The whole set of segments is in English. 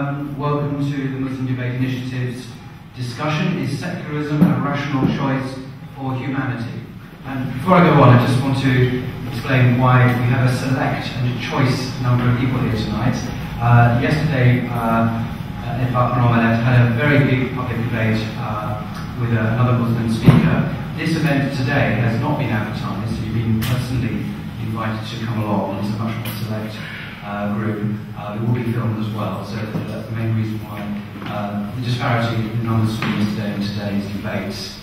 Welcome to the Muslim Debate Initiative's discussion, Is Secularism a Rational Choice for Humanity? And before I go on, I just want to explain why we have a select and a choice number of people here tonight. Yesterday, Ed Buckner had a very big public debate with another Muslim speaker. This event today has not been advertised, so you've been personally invited to come along. It's a much more select group. It will be filmed as well, so that's the main reason why the disparity in numbers from yesterday and today's debates.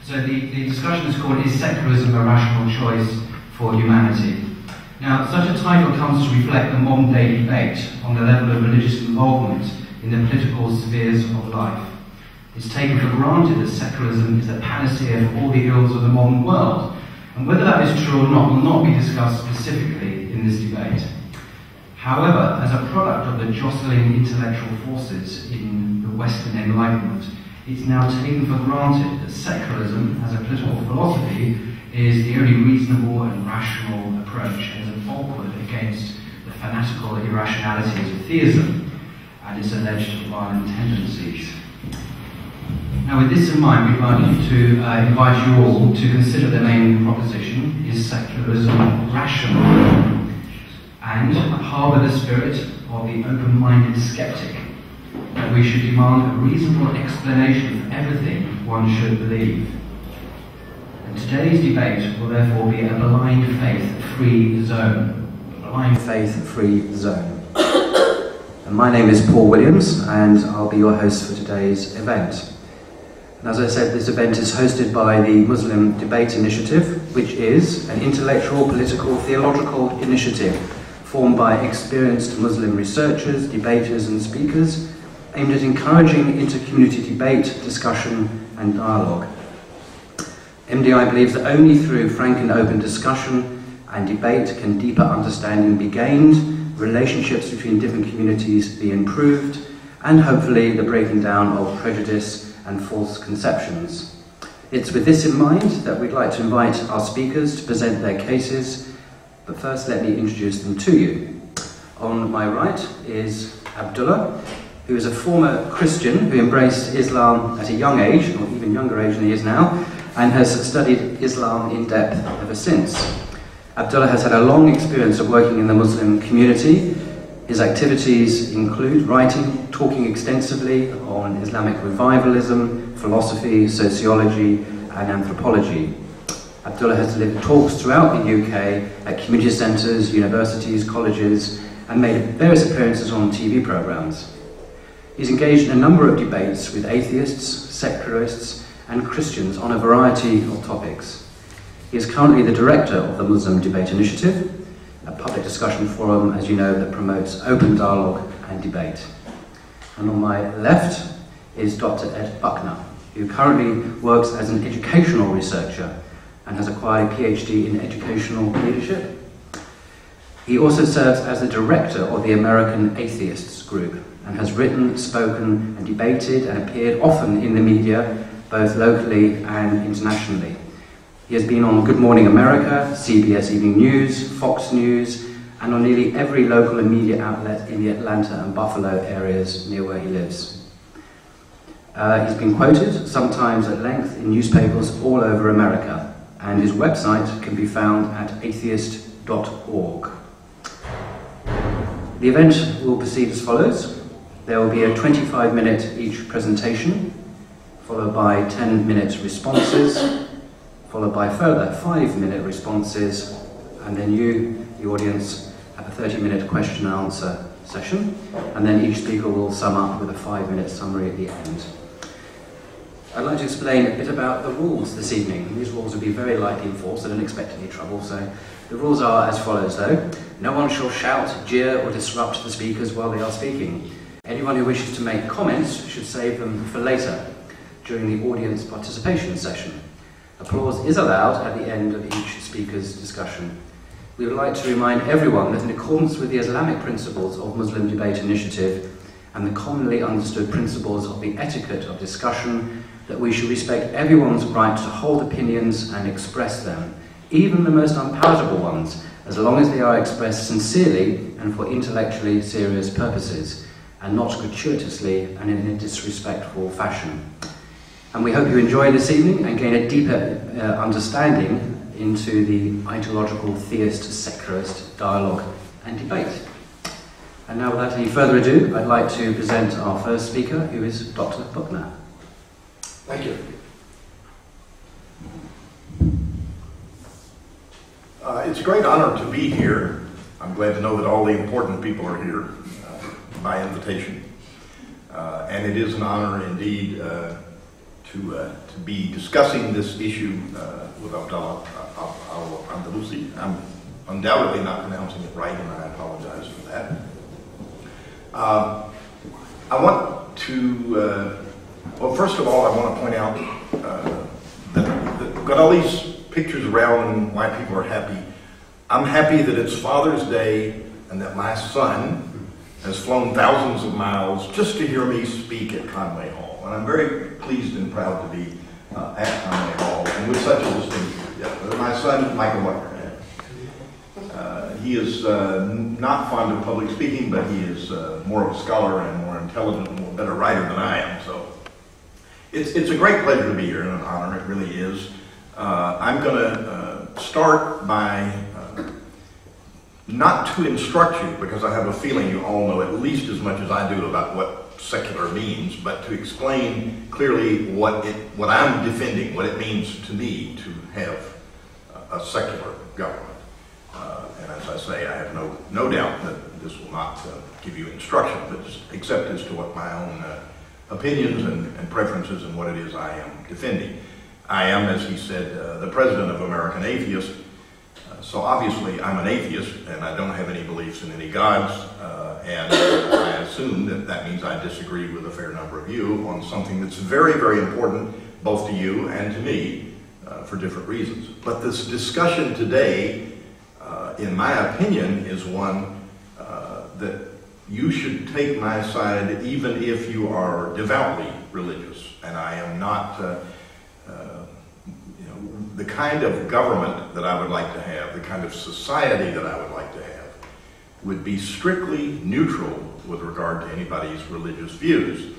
So the discussion is called, Is Secularism a Rational Choice for Humanity? Now, such a title comes to reflect the modern day debate on the level of religious involvement in the political spheres of life. It's taken for granted that secularism is a panacea for all the ills of the modern world, and whether that is true or not will not be discussed specifically in this debate. However, as a product of the jostling intellectual forces in the Western Enlightenment, it's now taken for granted that secularism as a political philosophy is the only reasonable and rational approach as a bulwark against the fanatical irrationalities of theism and its alleged violent tendencies. Now, with this in mind, we'd like to invite you all to consider the main proposition, Is Secularism rational? And harbour the spirit of the open-minded skeptic, that we should demand a reasonable explanation for everything one should believe. And today's debate will therefore be a blind faith-free zone. A blind faith-free zone. And my name is Paul Williams, and I'll be your host for today's event. And as I said, this event is hosted by the Muslim Debate Initiative, which is an intellectual, political, theological initiative formed by experienced Muslim researchers, debaters and speakers, aimed at encouraging inter-community debate, discussion and dialogue. MDI believes that only through frank and open discussion and debate can deeper understanding be gained, relationships between different communities be improved, and hopefully the breaking down of prejudice and false conceptions. It's with this in mind that we'd like to invite our speakers to present their cases. But first, let me introduce them to you. On my right is Abdullah, who is a former Christian who embraced Islam at a young age, or even younger age than he is now, and has studied Islam in depth ever since. Abdullah has had a long experience of working in the Muslim community. His activities include writing, talking extensively on Islamic revivalism, philosophy, sociology, and anthropology. Abdullah has delivered talks throughout the UK at community centres, universities, colleges, and made various appearances on TV programmes. He's engaged in a number of debates with atheists, secularists, and Christians on a variety of topics. He is currently the director of the Muslim Debate Initiative, a public discussion forum, as you know, that promotes open dialogue and debate. And on my left is Dr. Ed Buckner, who currently works as an educational researcher and has acquired a PhD in educational leadership. He also serves as the director of the American Atheists group and has written, spoken and debated and appeared often in the media, both locally and internationally. He has been on Good Morning America, CBS Evening News, Fox News, and on nearly every local and media outlet in the Atlanta and Buffalo areas near where he lives. He's been quoted, sometimes at length, in newspapers all over America, and his website can be found at atheist.org. The event will proceed as follows. There will be a 25-minute each presentation, followed by 10-minute responses, followed by further 5-minute responses, and then you, the audience, have a 30-minute question and answer session, and then each speaker will sum up with a 5-minute summary at the end. I'd like to explain a bit about the rules this evening. These rules will be very lightly enforced, so don't expect any trouble. So the rules are as follows, though. No one shall shout, jeer, or disrupt the speakers while they are speaking. Anyone who wishes to make comments should save them for later, during the audience participation session. Applause is allowed at the end of each speaker's discussion. We would like to remind everyone that in accordance with the Islamic principles of Muslim Debate Initiative and the commonly understood principles of the etiquette of discussion, that we should respect everyone's right to hold opinions and express them, even the most unpalatable ones, as long as they are expressed sincerely and for intellectually serious purposes. and not gratuitously and in a disrespectful fashion. And we hope you enjoy this evening and gain a deeper understanding into the ideological theist-secularist dialogue and debate. And now, without any further ado, I'd like to present our first speaker, who is Dr. Buckner. Thank you. It's a great honor to be here. I'm glad to know that all the important people are here by invitation. And it is an honor indeed to be discussing this issue with Abdallah Al-Andalusi. I'm undoubtedly not pronouncing it right, and I apologize for that. I want to, well, first of all, I want to point out that we've got all these pictures around and why people are happy. I'm happy that it's Father's Day and that my son has flown thousands of miles just to hear me speak at Conway Hall. And I'm very pleased and proud to be at Conway Hall and with such a distinction. Yeah, my son, Michael Buckner. He is not fond of public speaking, but he is more of a scholar and more intelligent and better writer than I am. So it's a great pleasure to be here and an honor. It really is. I'm going to start by not to instruct you, because I have a feeling you all know at least as much as I do about what secular means, but to explain clearly what I'm defending, what it means to me to have a secular government. And as I say, I have no doubt that this will not give you instruction, but just except as to what my own opinions and preferences and what it is I am defending. I am, as he said, the president of American Atheists. So obviously I'm an atheist and I don't have any beliefs in any gods, and I assume that that means I disagree with a fair number of you on something that's very, very important both to you and to me for different reasons. But this discussion today, in my opinion, is one that you should take my side even if you are devoutly religious. And I am not the kind of government that I would like to have, the kind of society that I would like to have, would be strictly neutral with regard to anybody's religious views.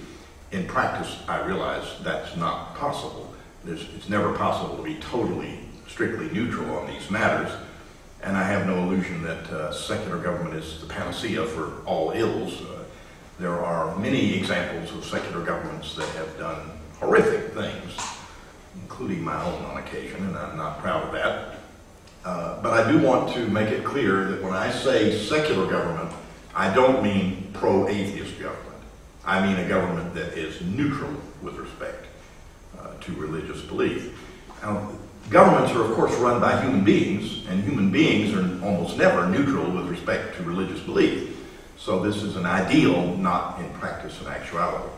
In practice, I realize that's not possible. It's never possible to be totally, strictly neutral on these matters. And I have no illusion that secular government is the panacea for all ills. There are many examples of secular governments that have done horrific things, including my own on occasion, and I'm not proud of that. But I do want to make it clear that when I say secular government, I don't mean pro-atheist government. I mean a government that is neutral with respect to religious belief. Now, governments are, of course, run by human beings, and human beings are almost never neutral with respect to religious belief. So this is an ideal, not in practice and actuality.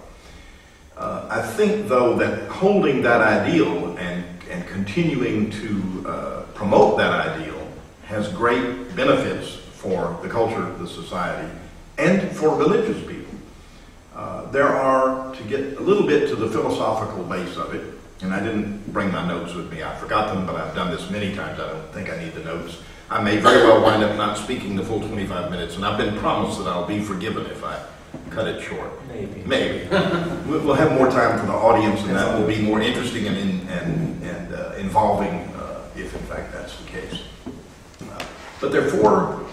I think, though, that holding that ideal and continuing to promote that ideal has great benefits for the culture, the society, and for religious people. There are, to get a little bit to the philosophical base of it, and I didn't bring my notes with me. I forgot them, but I've done this many times. I don't think I need the notes. I may very well wind up not speaking the full 25 minutes, and I've been promised that I'll be forgiven if I cut it short. Maybe. We'll have more time for the audience, and that will be more interesting and involving, if in fact that's the case. But there are four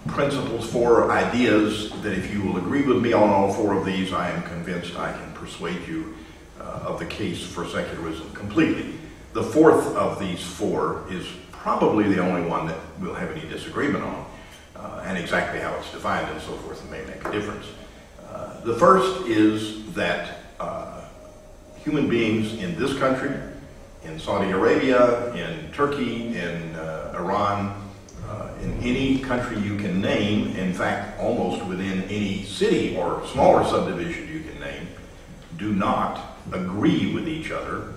principles, four ideas that if you will agree with me on all four of these, I am convinced I can persuade you of the case for secularism completely. The fourth of these four is probably the only one that we'll have any disagreement on, and exactly how it's defined and so forth may make a difference. The first is that human beings in this country, in Saudi Arabia, in Turkey, in Iran, in any country you can name, in fact almost within any city or smaller subdivision you can name, do not agree with each other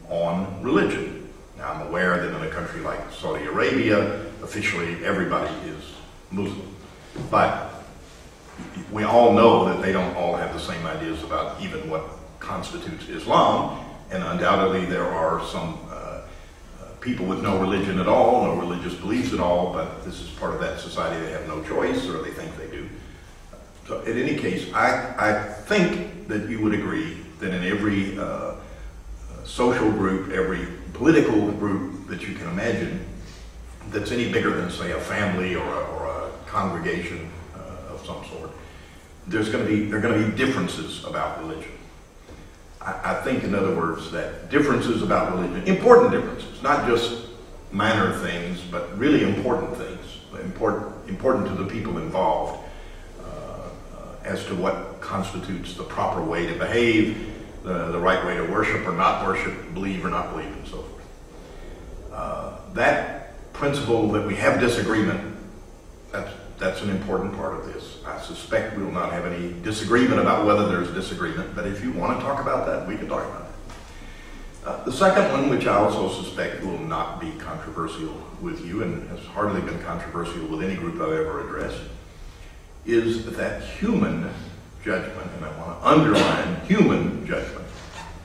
on religion. Now, I'm aware that in a country like Saudi Arabia, officially everybody is Muslim. But we all know that they don't all have the same ideas about even what constitutes Islam, and undoubtedly there are some people with no religion at all, no religious beliefs at all, but this is part of that society. They have no choice, or they think they do. So in any case, I think that you would agree that in every social group, every political group that you can imagine that's any bigger than, say, a family or a congregation of some sort, there are going to be differences about religion. I think, in other words, that differences about religion, important differences, not just minor things, but really important things, important to the people involved, as to what constitutes the proper way to behave, the right way to worship or not worship, believe or not believe, and so forth. That principle that we have disagreement, that's an important part of this. I suspect we will not have any disagreement about whether there's disagreement, but if you want to talk about that, we can talk about it. The second one, which I also suspect will not be controversial with you and has hardly been controversial with any group I've ever addressed, is that human judgment, and I want to underline human judgment,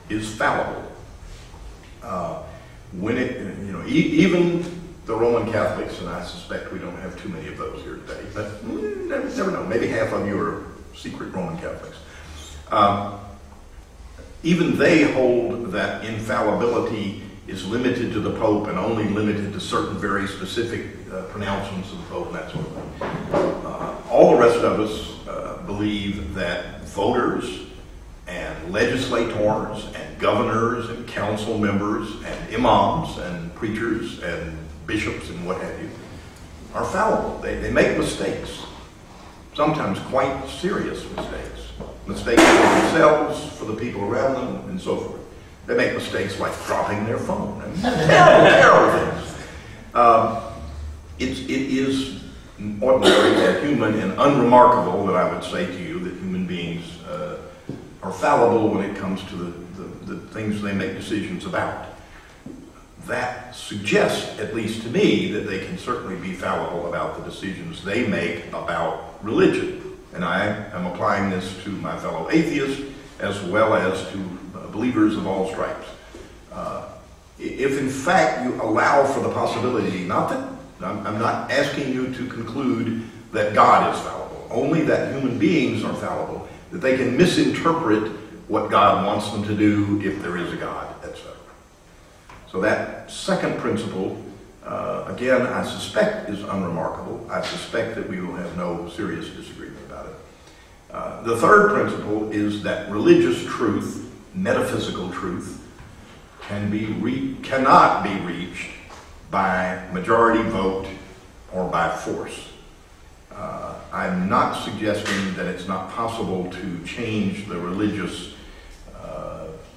is fallible. When it, even the Roman Catholics, and I suspect we don't have too many of those here today, but never know, maybe half of you are secret Roman Catholics. Even they hold that infallibility is limited to the Pope and only limited to certain very specific pronouncements of the Pope and that sort of thing. All the rest of us believe that voters and legislators and governors and council members and imams and preachers and bishops and what have you are fallible. They make mistakes, sometimes quite serious mistakes. Mistakes for themselves, for the people around them, and so forth. They make mistakes like dropping their phone and terrible things. It is ordinary and human and unremarkable that I would say to you that human beings are fallible when it comes to the things they make decisions about. That suggests, at least to me, that they can certainly be fallible about the decisions they make about religion. And I am applying this to my fellow atheists as well as to believers of all stripes. If in fact you allow for the possibility, not that I'm not asking you to conclude that God is fallible, only that human beings are fallible, that they can misinterpret what God wants them to do if there is a God, etc. So that second principle, again, I suspect is unremarkable. I suspect that we will have no serious disagreement about it. The third principle is that religious truth, metaphysical truth, cannot be reached by majority vote or by force. I'm not suggesting that it's not possible to change the religious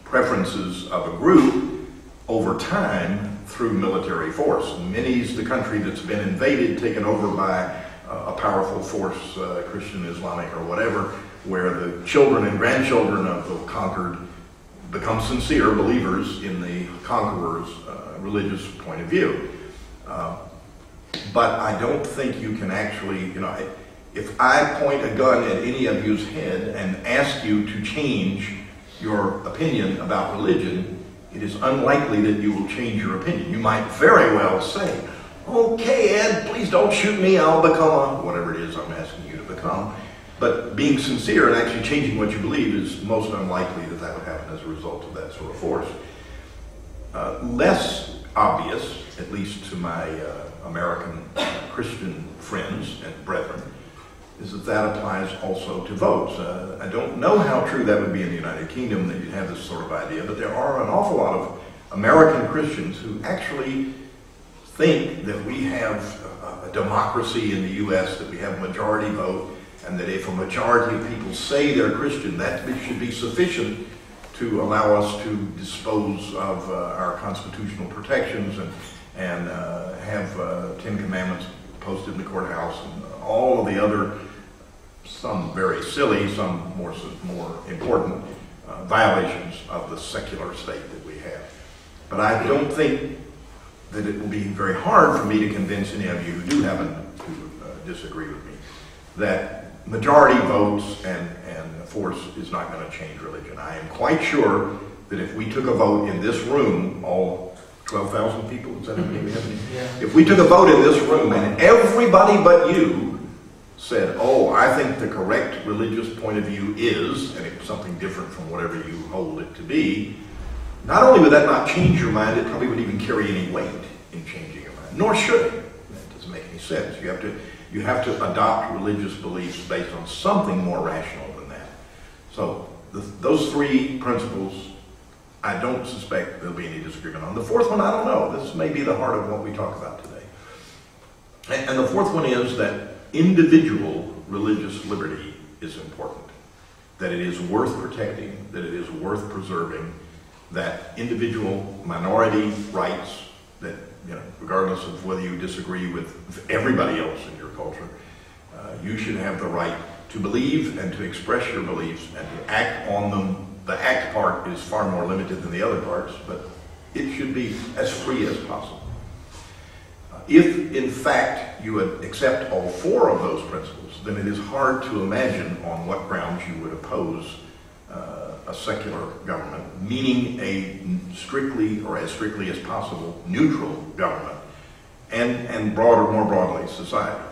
preferences of a group over time through military force. Many's the country that's been invaded, taken over by a powerful force, Christian, Islamic, or whatever, where the children and grandchildren of the conquered become sincere believers in the conqueror's religious point of view. But I don't think you can actually, if I point a gun at any of you's head and ask you to change your opinion about religion, it is unlikely that you will change your opinion. You might very well say, okay, Ed, please don't shoot me, I'll become whatever it is I'm asking you to become. But being sincere and actually changing what you believe is most unlikely that that would happen as a result of that sort of force. Less obvious, at least to my American Christian friends and brethren, is that applies also to votes. I don't know how true that would be in the United Kingdom, that you'd have this sort of idea, but there are an awful lot of American Christians who actually think that we have a democracy in the U.S., that we have a majority vote, and that if a majority of people say they're Christian, that should be sufficient to allow us to dispose of our constitutional protections and have 10 Commandments posted in the courthouse and all of the other, some very silly, some more important violations of the secular state that we have. But I don't think that it will be very hard for me to convince any of you who do happen to disagree with me that majority votes and force is not going to change religion. I am quite sure that if we took a vote in this room, all 12,000 people, is that how many we have? Yeah. If we took a vote in this room and everybody but you said, oh, I think the correct religious point of view is, and it's something different from whatever you hold it to be, not only would that not change your mind, it probably wouldn't even carry any weight in changing your mind, nor should it. That doesn't make any sense. You have to adopt religious beliefs based on something more rational than that. So those three principles, I don't suspect there'll be any disagreement on. The fourth one, I don't know. This may be the heart of what we talk about today. And the fourth one is that individual religious liberty is important, that it is worth protecting, that it is worth preserving, that individual minority rights, that, regardless of whether you disagree with everybody else in your culture, you should have the right to believe and to express your beliefs and to act on them. The act part is far more limited than the other parts, but it should be as free as possible. If, in fact, you would accept all four of those principles, then it is hard to imagine on what grounds you would oppose a secular government, meaning a strictly, or as strictly as possible, neutral government, and more broadly, society.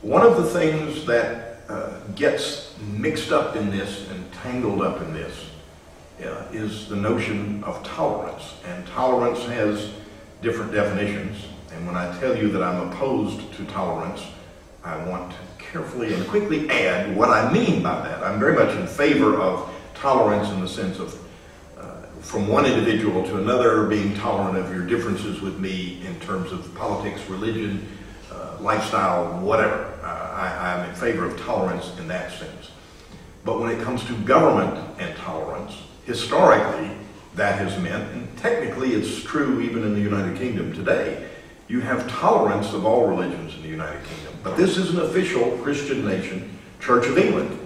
One of the things that gets mixed up in this and tangled up in this is the notion of tolerance. And tolerance has different definitions. And when I tell you that I'm opposed to tolerance, I want to carefully and quickly add what I mean by that. I'm very much in favor of tolerance in the sense of from one individual to another being tolerant of your differences with me in terms of politics, religion, lifestyle, whatever. I'm in favor of tolerance in that sense. But when it comes to government and tolerance, historically, that has meant, and technically it's true even in the United Kingdom today, you have tolerance of all religions in the United Kingdom. But this is an official Christian nation, Church of England.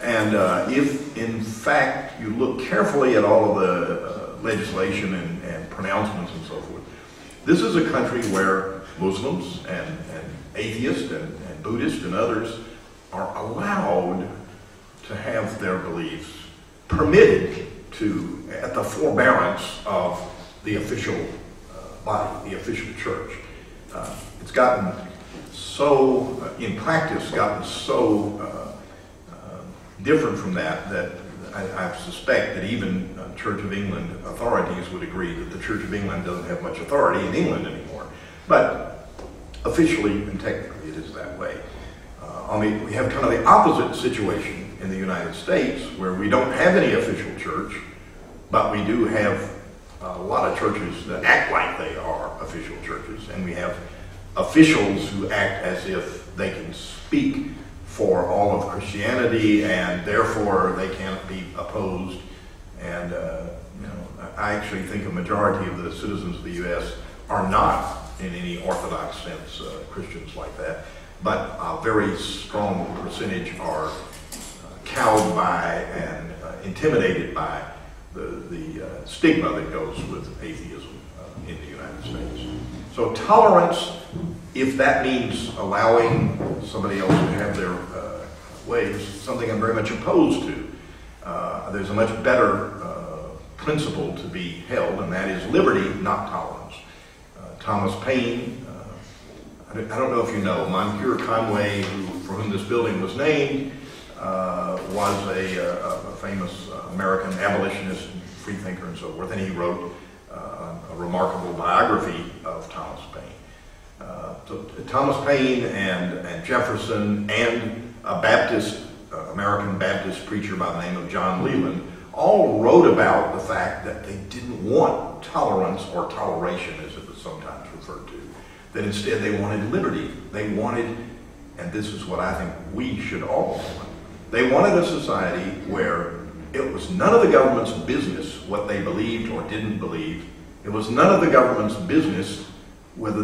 And if, in fact, you look carefully at all of the legislation and pronouncements and so forth, this is a country where Muslims and atheists and Buddhists and others are allowed to have their beliefs permitted to, at the forbearance of the official body, the official church. It's gotten so, in practice, different from that I suspect that even Church of England authorities would agree that the Church of England doesn't have much authority in England anymore. But officially and technically it is that way. We have kind of the opposite situation in the United States, where we don't have any official church, but we do have a lot of churches that act like they are official churches, and we have officials who act as if they can speak for all of Christianity, and therefore they can't be opposed. And I actually think a majority of the citizens of the U.S. are not, in any orthodox sense, Christians like that, but a very strong percentage are cowed by and intimidated by the stigma that goes with atheism in the United States. So tolerance, if that means allowing somebody else to have their ways, something I'm very much opposed to. There's a much better principle to be held, and that is liberty, not tolerance. Thomas Paine, I don't know if you know, Moncure Conway, for whom this building was named, was a famous American abolitionist, freethinker, and so forth, and he wrote a remarkable biography of Thomas Paine. So Thomas Paine and Jefferson and a Baptist, American Baptist preacher by the name of John Leland all wrote about the fact that they didn't want tolerance or toleration, as it was sometimes referred to, that instead they wanted liberty. They wanted, and this is what I think we should all want, they wanted a society where it was none of the government's business what they believed or didn't believe. It was none of the government's business whether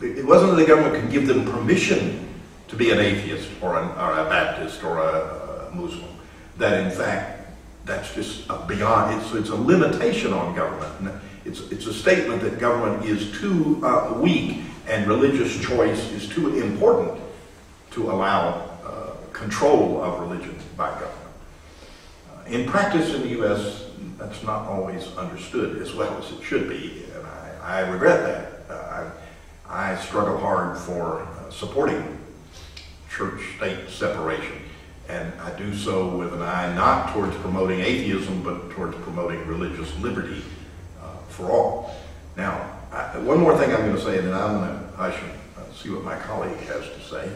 it wasn't that the government could give them permission to be an atheist or a Baptist or a Muslim. That in fact, that's just beyond, it's a limitation on government. It's a statement that government is too weak and religious choice is too important to allow control of religion by government. In practice in the U.S., that's not always understood as well as it should be, and I regret that. I struggle hard for supporting church-state separation. And I do so with an eye not towards promoting atheism, but towards promoting religious liberty for all. Now, one more thing I'm going to say, and then I should see what my colleague has to say.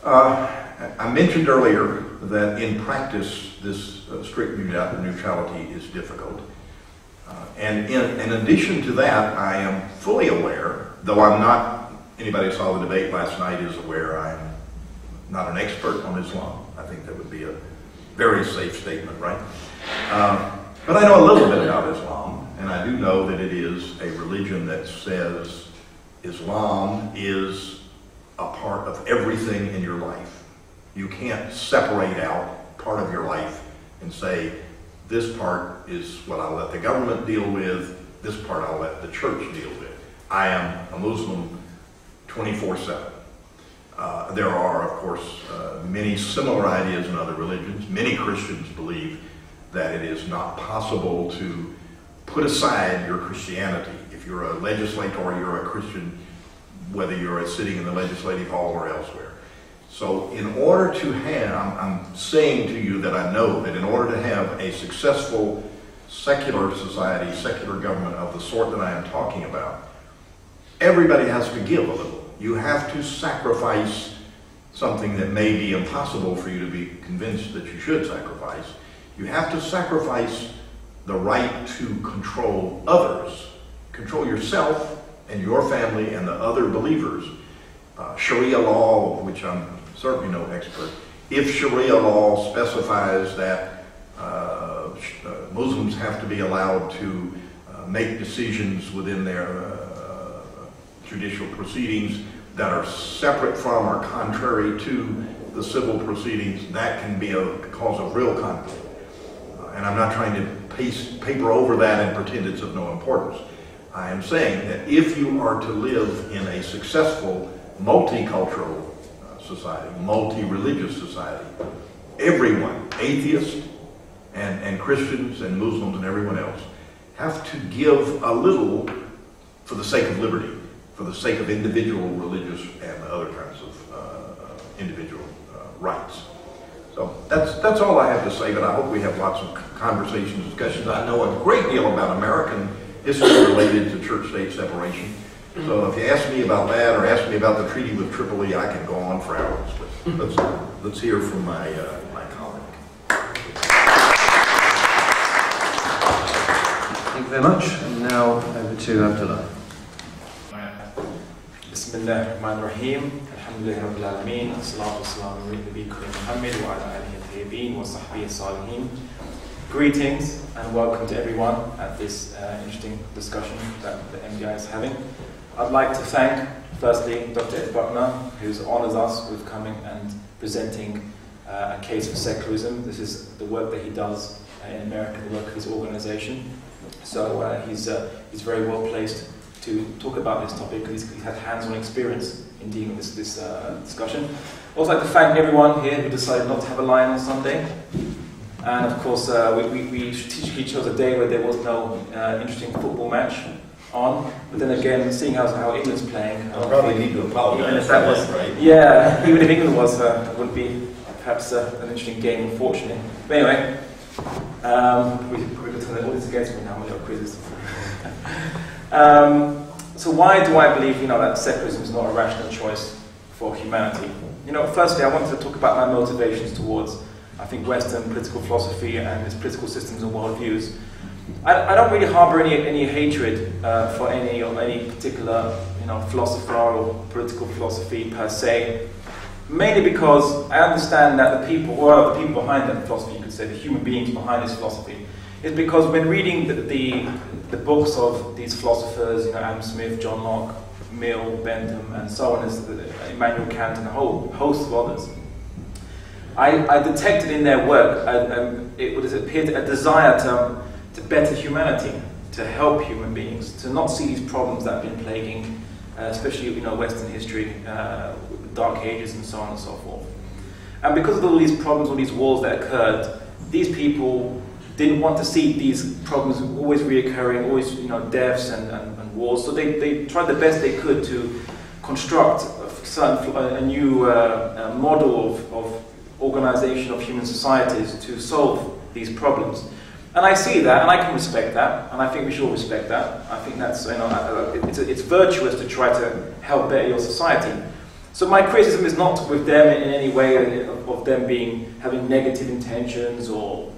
I mentioned earlier that in practice, this strict neutrality is difficult. And in addition to that, I am fully aware, though I'm not, anybody who saw the debate last night is aware, I'm not an expert on Islam. I think that would be a very safe statement, right? But I know a little bit about Islam, and I do know that it is a religion that says Islam is a part of everything in your life. You can't separate out part of your life and say, this part is what I'll let the government deal with, this part I'll let the church deal with. I am a Muslim 24/7. There are, of course, many similar ideas in other religions. Many Christians believe that it is not possible to put aside your Christianity. If you're a legislator or you're a Christian, whether you're sitting in the legislative hall or elsewhere. So in order to have, I'm saying to you that I know that in order to have a successful secular society, secular government of the sort that I am talking about, everybody has to give a little. You have to sacrifice something that may be impossible for you to be convinced that you should sacrifice. You have to sacrifice the right to control others, control yourself and your family and the other believers. Sharia law, of which I'm certainly no expert, if Sharia law specifies that Muslims have to be allowed to make decisions within their judicial proceedings that are separate from or contrary to the civil proceedings, that can be a cause of real conflict. And I'm not trying to paper over that and pretend it's of no importance. I am saying that if you are to live in a successful multicultural society, multi-religious society, everyone, atheists and Christians and Muslims and everyone else, have to give a little for the sake of liberty, for the sake of individual religious and other kinds of individual rights. So that's all I have to say, but I hope we have lots of conversations, discussions. I know a great deal about American history related to church-state separation. So if you ask me about that or ask me about the treaty with Tripoli, I can go on for hours. But let's hear from my colleague. Thank you very much. And now over to Abdullah. Bismillahirrahmanirrahim. Alhamdulillahi Rabbil Alameen. As-salatu was-salamu ala nabiyyina Muhammad wa ala alihi at-tayyibin wa sahbihi as-salihin. Greetings and welcome to everyone at this interesting discussion that the MDI is having. I'd like to thank, firstly, Dr. Buckner, who honours us with coming and presenting a case for secularism. This is the work that he does in America, the work of his organisation. So he's very well placed to talk about this topic because he's had hands-on experience in dealing with this discussion. I'd also like to thank everyone here who decided not to have a line on Sunday. And of course, we strategically chose a day where there was no interesting football match on. But then again, seeing how England's playing, I'll probably need to apologize for that, right? Yeah, even if England was, it would be perhaps an interesting game, unfortunately. But anyway, we could turn the audience against me now, my little quizzes. So why do I believe, that secularism is not a rational choice for humanity? Firstly, I wanted to talk about my motivations towards, I think, Western political philosophy and its political systems and worldviews. I don't really harbour any hatred for any particular philosopher or political philosophy per se, mainly because I understand that the people behind that philosophy, you could say the human beings behind this philosophy, is because when reading the books of these philosophers, Adam Smith, John Locke, Mill, Bentham, and so on, as Immanuel Kant and a whole host of others, I detected in their work it would appear a desire to better humanity, to help human beings, to not see these problems that have been plaguing, especially Western history, the Dark Ages and so on and so forth. And because of all these problems, all these wars that occurred, these people didn't want to see these problems always reoccurring, always deaths and wars. So they tried the best they could to construct a new model of organization of human societies to solve these problems. And I see that, and I can respect that, and I think we should all respect that. I think that's, it's virtuous to try to help better your society. So my criticism is not with them in any way of them having negative intentions, or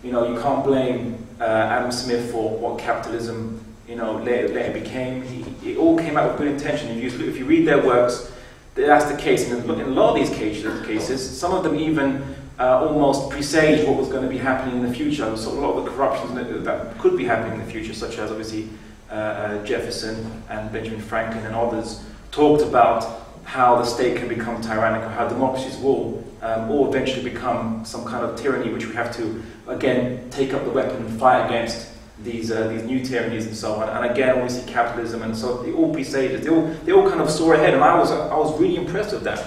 you can't blame Adam Smith for what capitalism later became. It all came out with good intention. If you read their works, that's the case. And in a lot of these cases, some of them even almost presage what was going to be happening in the future. So a lot of the corruptions that could be happening in the future, such as obviously Jefferson and Benjamin Franklin and others, talked about how the state can become tyrannical, how democracies will or eventually become some kind of tyranny, which we have to, again, take up the weapon and fight against these new tyrannies and so on. And again, obviously capitalism, and so they all presages, they all kind of saw ahead, and I was really impressed with that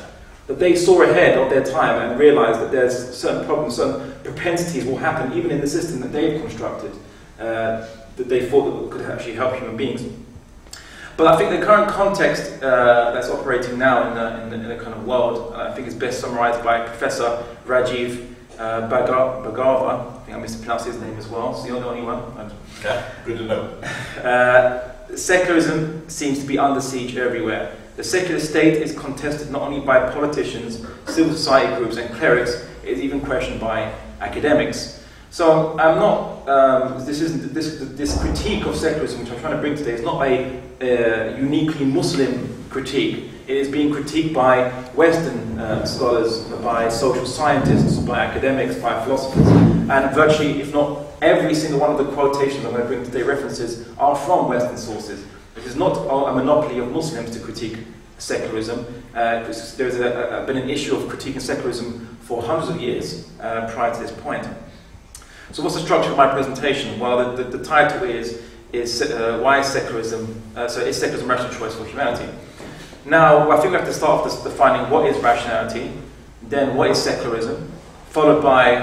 they saw ahead of their time and realized that there's certain problems, certain propensities will happen even in the system that they've constructed, that they thought that could actually help human beings. But I think the current context that's operating now in the kind of world, I think is best summarized by Professor Rajiv Bhargava. I think I mispronounced his name as well, so you're the only one. Okay, good to know. Secularism seems to be under siege everywhere. The secular state is contested not only by politicians, civil society groups and clerics, it is even questioned by academics. So I'm not, this critique of secularism which I'm trying to bring today is not a uniquely Muslim critique. It is being critiqued by Western scholars, by social scientists, by academics, by philosophers, and virtually, if not every single one of the quotations I'm going to bring today, references, are from Western sources. It is not a monopoly of Muslims to critique secularism. There's been an issue of critiquing secularism for hundreds of years prior to this point. So what's the structure of my presentation? Well, the title is why is secularism, is secularism a rational choice for humanity? Now, I think we have to start off defining what is rationality, then what is secularism, followed by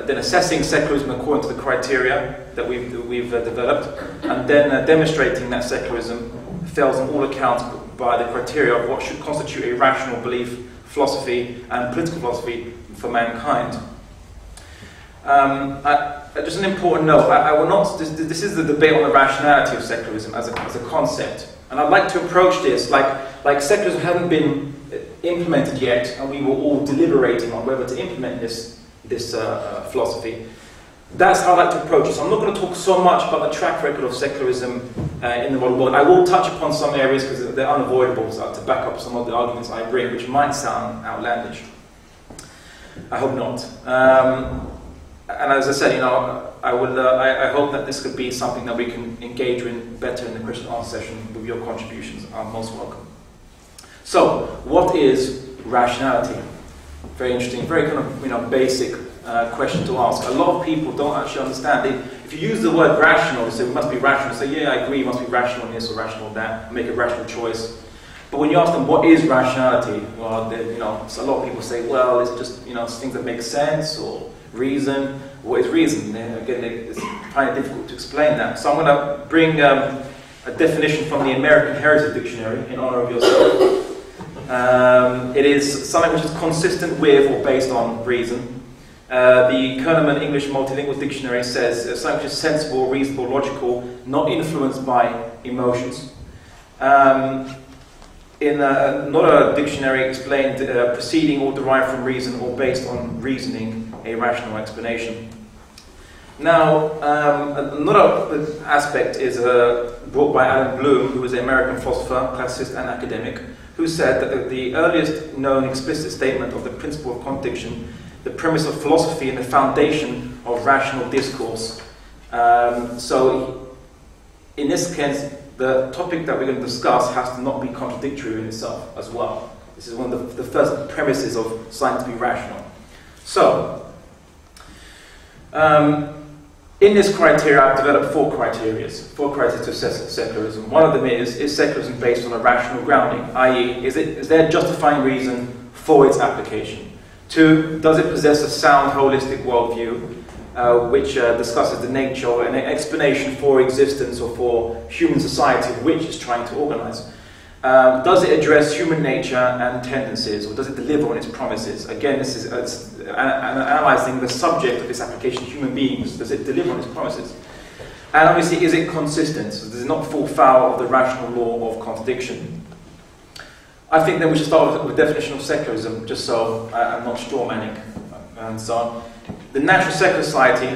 then assessing secularism according to the criteria that we've developed, and then demonstrating that secularism fails on all accounts by the criteria of what should constitute a rational belief, philosophy, and political philosophy for mankind. Just an important note, I will not, this is the debate on the rationality of secularism as a concept. And I'd like to approach this like secularism hasn't been implemented yet, and we were all deliberating on whether to implement this philosophy. That's how I like to approach it. So I'm not going to talk so much about the track record of secularism in the modern world. I will touch upon some areas because they're unavoidable, so to back up some of the arguments I bring, which might sound outlandish. I hope not. And as I said, I hope that this could be something that we can engage in better in the question and answer session with your contributions. Are most welcome. So, what is rationality? Very interesting, very kind of basic question to ask. A lot of people don't actually understand. If you use the word rational, they say we must be rational. Say, yeah, I agree, you must be rational in this or rational in that. Make a rational choice. But when you ask them what is rationality, well, so a lot of people say, well, it's just things that make sense or reason. What is reason? Again, it's kind of difficult to explain that. So I'm going to bring a definition from the American Heritage Dictionary in honor of yourself. It is something which is consistent with or based on reason. The Kerneman English Multilingual Dictionary says something which is sensible, reasonable, logical, not influenced by emotions. In another dictionary explained proceeding or derived from reason or based on reasoning, a rational explanation. Now, another aspect is brought by Alan Bloom, who was an American philosopher, classicist and academic, who said that the earliest known explicit statement of the principle of contradiction, the premise of philosophy and the foundation of rational discourse. So, in this case, the topic that we're going to discuss has to not be contradictory in itself as well. This is one of the first premises of science to be rational. So, in this criteria, I've developed four criteria to assess secularism. One of them is secularism based on a rational grounding, i.e., is there justifying reason for its application? Two, does it possess a sound holistic worldview, which discusses the nature or an explanation for existence or for human society which it's trying to organize? Does it address human nature and tendencies, or does it deliver on its promises? Again, this is analysing the subject of this application, human beings. Does it deliver on its promises? And obviously, is it consistent? So does it not fall foul of the rational law of contradiction? I think then we should start with the definition of secularism, just so I'm not strawmanning and so on. The Natural Secular Society,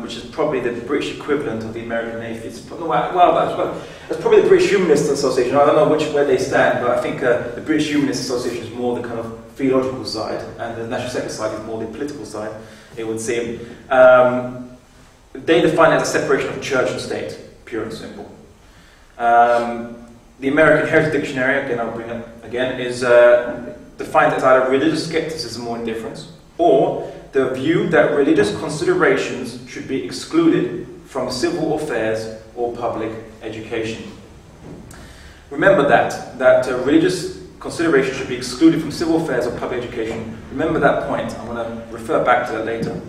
which is probably the British equivalent of the American Atheists. That's probably the British Humanist Association. I don't know where they stand, but I think the British Humanist Association is more the kind of theological side, and the National Secular Society is more the political side, it would seem. They define it as a separation of church and state, pure and simple. The American Heritage Dictionary, again I'll bring it again, is defined as either religious skepticism or indifference, or the view that religious considerations should be excluded from civil affairs or public education. Remember that religious considerations should be excluded from civil affairs or public education. Remember that point. I'm going to refer back to that later.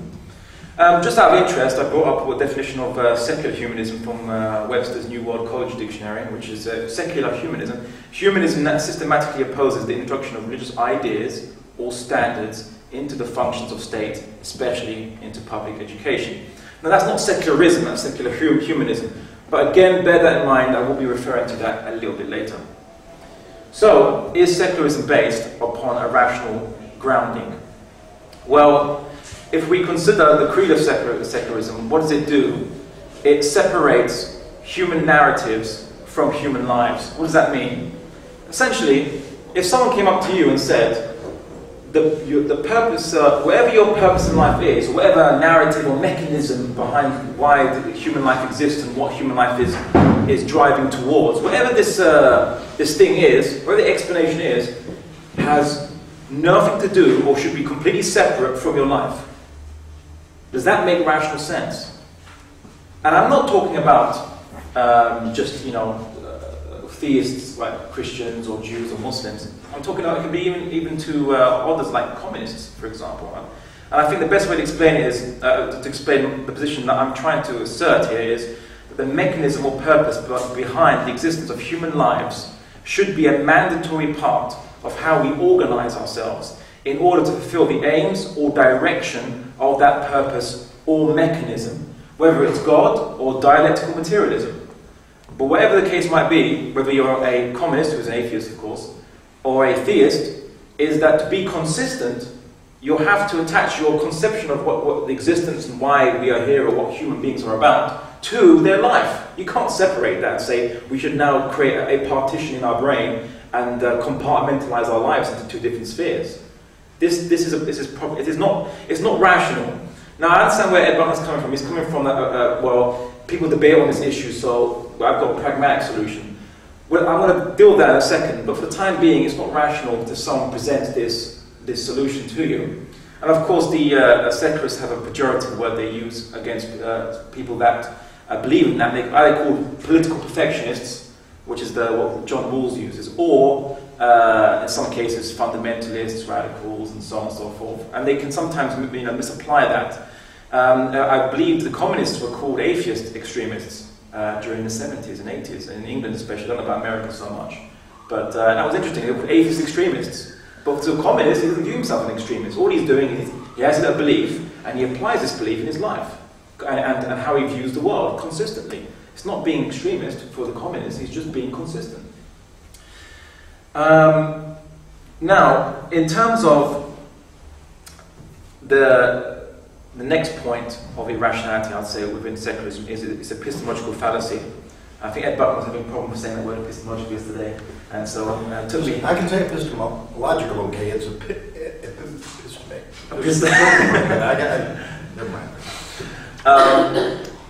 Just out of interest, I brought up a definition of secular humanism from Webster's New World College Dictionary, which is secular humanism. Humanism that systematically opposes the introduction of religious ideas or standards into the functions of state, especially into public education. Now that's not secularism, that's secular humanism. But again, bear that in mind, I will be referring to that a little bit later. So, is secularism based upon a rational grounding? Well, if we consider the creed of secularism, what does it do? It separates human narratives from human lives. What does that mean? Essentially, if someone came up to you and said, the purpose, whatever your purpose in life is, whatever narrative or mechanism behind why human life exists and what human life is driving towards, whatever this thing is, whatever the explanation is, has nothing to do or should be completely separate from your life. Does that make rational sense? And I'm not talking about just, theists like Christians or Jews or Muslims. I'm talking about it can be even to others like communists, for example. And I think the best way to explain it is, to explain the position that I'm trying to assert here is that the mechanism or purpose behind the existence of human lives should be a mandatory part of how we organize ourselves in order to fulfill the aims or direction of that purpose or mechanism, whether it's God or dialectical materialism. But whatever the case might be, whether you're a communist, who's an atheist of course, or a theist, is that to be consistent, you'll have to attach your conception of what the existence and why we are here or what human beings are about to their life. You can't separate that and say we should now create a partition in our brain and compartmentalize our lives into two different spheres. It's not rational. Now I understand where Ed Buckner's coming from. He's coming from that, people debate on this issue, so I've got a pragmatic solution. Well, I'm going to deal with that in a second, but for the time being, it's not rational to someone present this solution to you. And of course, the secularists have a pejorative word they use against people that believe in that. They either call political perfectionists, which is what John Rawls uses, or in some cases fundamentalists, radicals, and so on and so forth. And they can sometimes misapply that. I believe the communists were called atheist extremists during the 70s and 80s, and in England especially. I don't know about America so much. But that was interesting. They were atheist extremists. But to a communist, he doesn't view himself as an extremist. All he's doing is he has a belief, and he applies this belief in his life, and how he views the world consistently. It's not being extremist for the communist, he's just being consistent. Now, in terms of the next point of irrationality, I'd say, within secularism is it's epistemological fallacy. I think Ed Buckner was having a problem with saying that word epistemological yesterday, and so it took me... I can say epistemological, okay, it's never mind.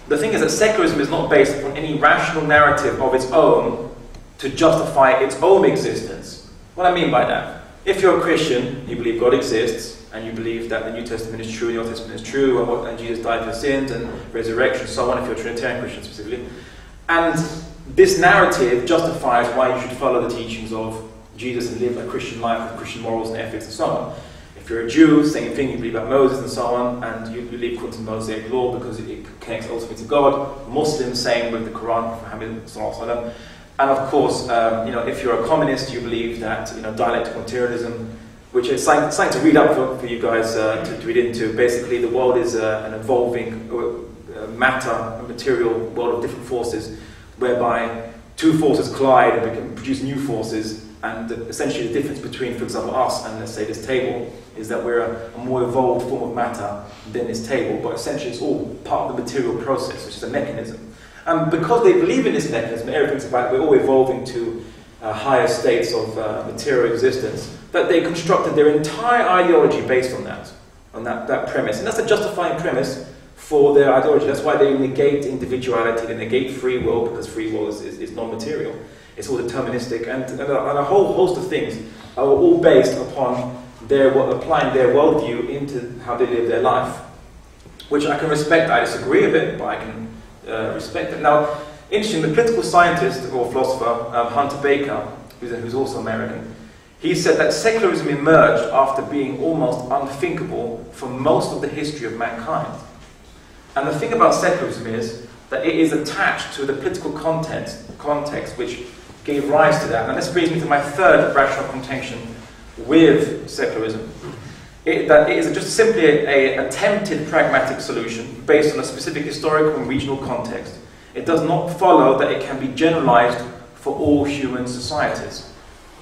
The thing is that secularism is not based upon any rational narrative of its own to justify its own existence. What I mean by that, if you're a Christian, you believe God exists, and you believe that the New Testament is true, and the Old Testament is true, and Jesus died for sins, and resurrection, so on, if you're a Trinitarian Christian specifically. And this narrative justifies why you should follow the teachings of Jesus and live a Christian life with Christian morals and ethics and so on. If you're a Jew, same thing, you believe about Moses and so on, and you believe according to Mosaic law because it connects ultimately to God. Muslims, same with the Quran, Muhammad, And of course, if you're a communist, you believe that dialectical materialism, which is something to read up for you guys to read into. Basically, the world is an evolving matter, a material world of different forces, whereby two forces collide and we can produce new forces. And essentially, the difference between, for example, us and, let's say, this table is that we're a more evolved form of matter than this table. But essentially, it's all part of the material process, which is a mechanism. And because they believe in this mechanism, everything's about we're all evolving to higher states of material existence, that they constructed their entire ideology based on that premise. And that's a justifying premise for their ideology. That's why they negate individuality, they negate free will, because free will is non-material. It's all deterministic, and a whole host of things are all based upon applying their worldview into how they live their life, which I can respect. I disagree with it, but I can respect it. Now, interesting, the political scientist or philosopher Hunter Baker, who's also American, he said that secularism emerged after being almost unthinkable for most of the history of mankind. And the thing about secularism is that it is attached to the political context which gave rise to that. And this brings me to my third rational contention with secularism. That it is just simply an attempted pragmatic solution based on a specific historical and regional context. It does not follow that it can be generalized for all human societies.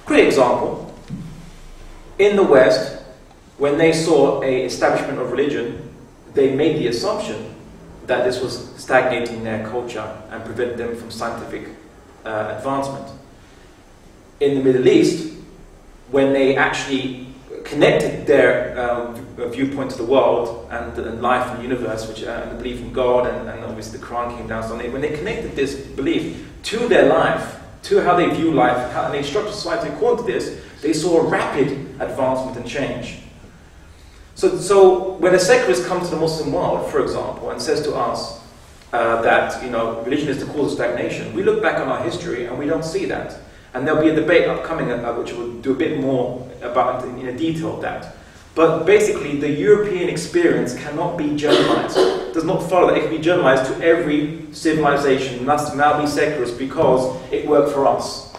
Quick example. In the West, when they saw an establishment of religion, they made the assumption that this was stagnating their culture and preventing them from scientific advancement. In the Middle East, when they actually connected their viewpoint to the world and life and the universe, and the belief in God, and obviously the Quran came down, so when they connected this belief to their life, to how they view life, and they structured society according to this, they saw a rapid advancement and change. So when a secularist comes to the Muslim world, for example, and says to us that religion is the cause of stagnation, we look back on our history and we don't see that. And there'll be a debate upcoming which will do a bit more about in a detail of that. But basically, the European experience cannot be generalized. It does not follow that it can be generalized to every civilization, must now be secularist because it worked for us.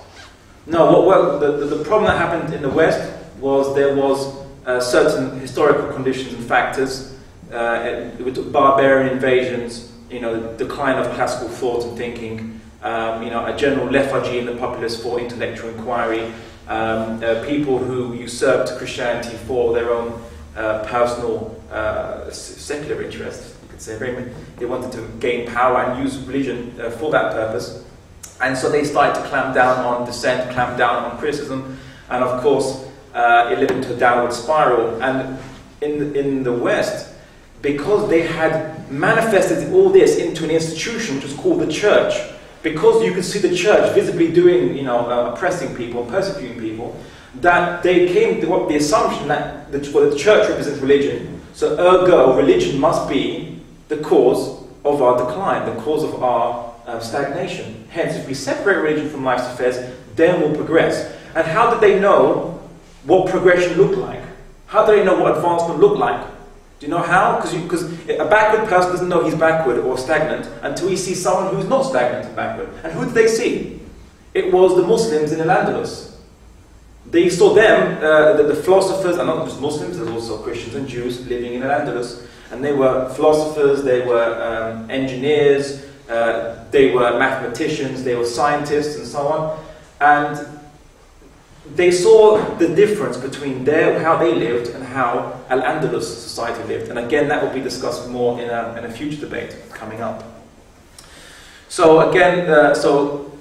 No, the problem that happened in the West was there was certain historical conditions and factors, with barbarian invasions, the decline of classical thought and thinking, a general lethargy in the populace for intellectual inquiry, people who usurped Christianity for their own personal secular interests, you could say. They wanted to gain power and use religion for that purpose. And so they started to clamp down on dissent, clamp down on criticism, and of course it led into a downward spiral. And in the West, because they had manifested all this into an institution which was called the church, because you could see the church visibly doing, oppressing people, persecuting people, that they came to the assumption that the church represents religion, so ergo religion must be the cause of our decline, the cause of our stagnation. Hence, if we separate religion from life's affairs, then we'll progress. And how did they know what progression looked like? How do they know what advancement looked like? Do you know how? Because a backward person doesn't know he's backward or stagnant until he sees someone who's not stagnant and backward. And who did they see? It was the Muslims in Al-Andalus. They saw them, the philosophers, and not just Muslims, there's also Christians and Jews living in Al-Andalus. And they were philosophers, they were engineers, they were mathematicians, they were scientists, and so on. And they saw the difference between how they lived and how Al-Andalus society lived. And again, that will be discussed more in a future debate coming up. So again,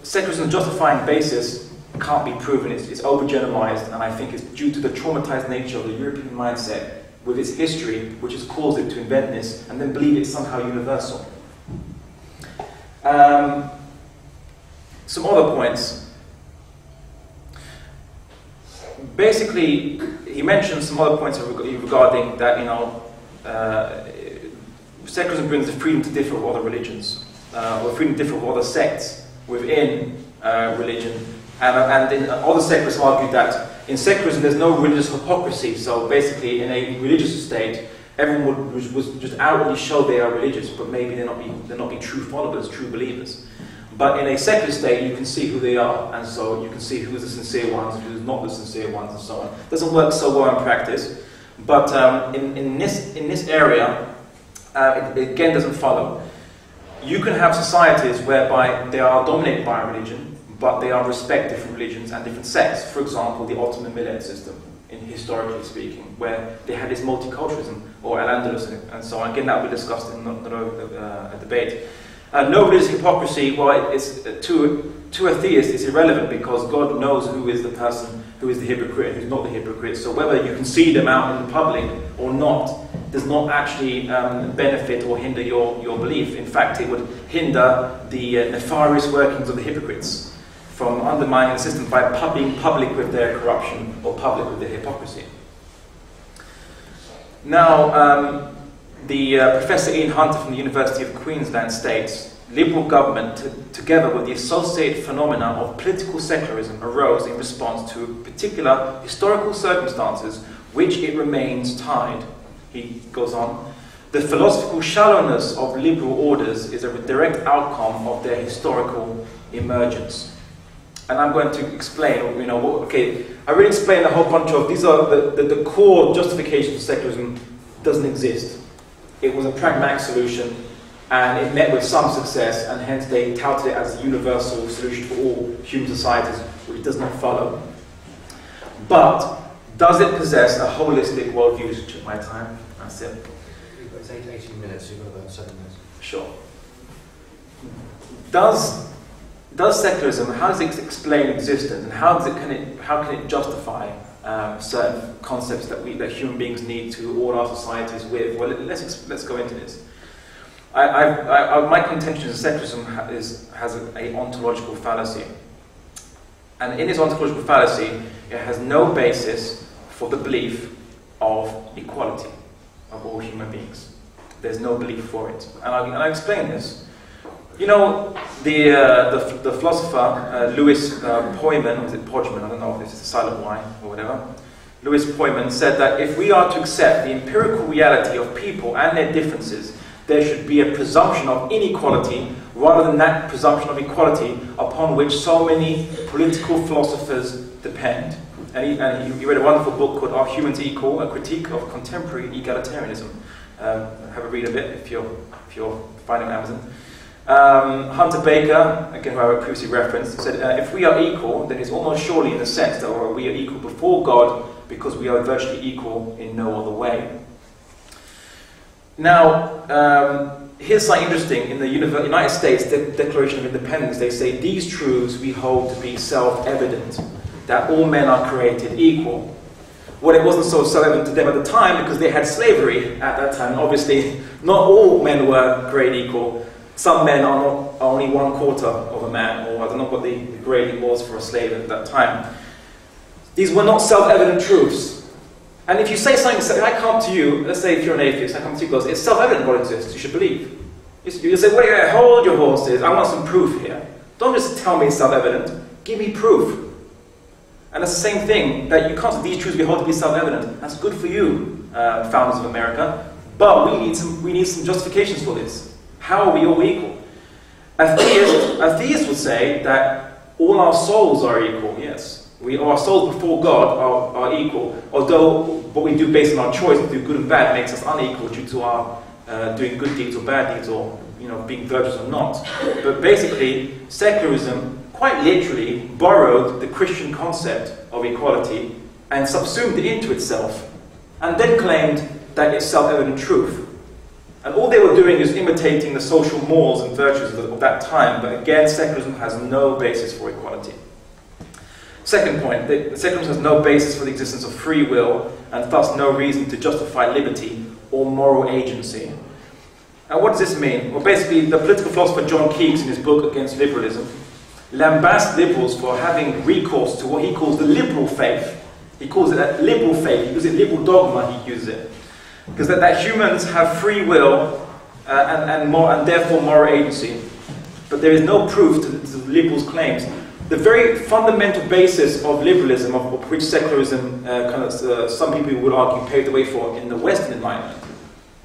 secularism's justifying basis can't be proven. It's overgeneralized, and I think it's due to the traumatized nature of the European mindset with its history, which has caused it to invent this and then believe it's somehow universal. Some other points. Basically, he mentioned some other points regarding that, secularism brings the freedom to differ with other religions, or freedom to differ with other sects within religion. And then other secularists argue that in secularism there's no religious hypocrisy, so basically in a religious state, everyone would just outwardly show they are religious, but maybe they're not be true followers, true believers. But in a secular state, you can see who they are, and so you can see who's the sincere ones, who's not the sincere ones, and so on. It doesn't work so well in practice, but in this area, it again doesn't follow. You can have societies whereby they are dominated by a religion, but they are respect different religions and different sects. For example, the Ottoman millet system, historically speaking, where they had this multiculturalism, or Al-Andalus and so on. Again, that will be discussed in a debate. No religious hypocrisy, well, it's to a theist, it's irrelevant because God knows who is the person, who is the hypocrite, who's not the hypocrite. So whether you can see them out in the public or not does not actually benefit or hinder your belief. In fact, it would hinder the nefarious workings of the hypocrites from undermining the system by being public with their corruption or public with their hypocrisy. Now, Professor Ian Hunter from the University of Queensland states, liberal government, together with the associated phenomena of political secularism, arose in response to particular historical circumstances which it remains tied. He goes on, the philosophical shallowness of liberal orders is a direct outcome of their historical emergence. And I'm going to explain, I really explained a whole bunch of, these are the core justifications for secularism doesn't exist. It was a pragmatic solution, and it met with some success, and hence they touted it as a universal solution for all human societies, which does not follow. But does it possess a holistic worldview? To check my time. That's it. It's 18 minutes, so you've got about 7 minutes. Sure. Does secularism, how does it explain existence, and how can it justify certain concepts that human beings need to order our societies with? Well, let's go into this. My contention is that secularism has an ontological fallacy, and in this ontological fallacy, it has no basis for the belief of equality of all human beings. There's no belief for it, and I explain this. You know, the philosopher Louis Poyman, was it Podgman? I don't know if this is a silent Y or whatever. Louis Poyman said that if we are to accept the empirical reality of people and their differences, there should be a presumption of inequality rather than that presumption of equality upon which so many political philosophers depend. And he read a wonderful book called Are Humans Equal? A Critique of Contemporary Egalitarianism. Have a read of it if you're finding it on Amazon. Hunter Baker, again who I previously referenced, said, if we are equal, then it's almost surely in the sense that we are equal before God because we are virtually equal in no other way. Now, here's something interesting. In the United States Declaration of Independence, they say, these truths we hold to be self-evident, that all men are created equal. Well, it wasn't so self-evident to them at the time because they had slavery at that time. Obviously, not all men were created equal. Some men are only 1/4 of a man, or I don't know what the grading was for a slave at that time. These were not self-evident truths. And if you say something, I come to you, let's say if you're an atheist, I come to you and go, it's self-evident what exists, you should believe. You say, wait, hold your horses, I want some proof here. Don't just tell me it's self-evident, give me proof. And it's the same thing, that you can't say these truths we hold to be self-evident. That's good for you, founders of America, but we need some justifications for this. How are we all equal? A theist would say that all our souls are equal, yes. Our souls before God are equal, although what we do based on our choice to do good and bad makes us unequal due to our doing good deeds or bad deeds, or being virtuous or not. But basically, secularism quite literally borrowed the Christian concept of equality and subsumed it into itself, and then claimed that it's self-evident truth. And all they were doing is imitating the social morals and virtues of that time, but again, secularism has no basis for equality. Second point, secularism has no basis for the existence of free will, and thus no reason to justify liberty or moral agency. And what does this mean? Well, basically, the political philosopher John Keats, in his book Against Liberalism, lambasts liberals for having recourse to what he calls the liberal faith. He calls it a liberal faith. He uses it liberal dogma, he uses it. Because that humans have free will and therefore moral agency. But there is no proof to the liberals' claims. The very fundamental basis of liberalism, of which secularism, some people would argue, paved the way for in the Western Enlightenment,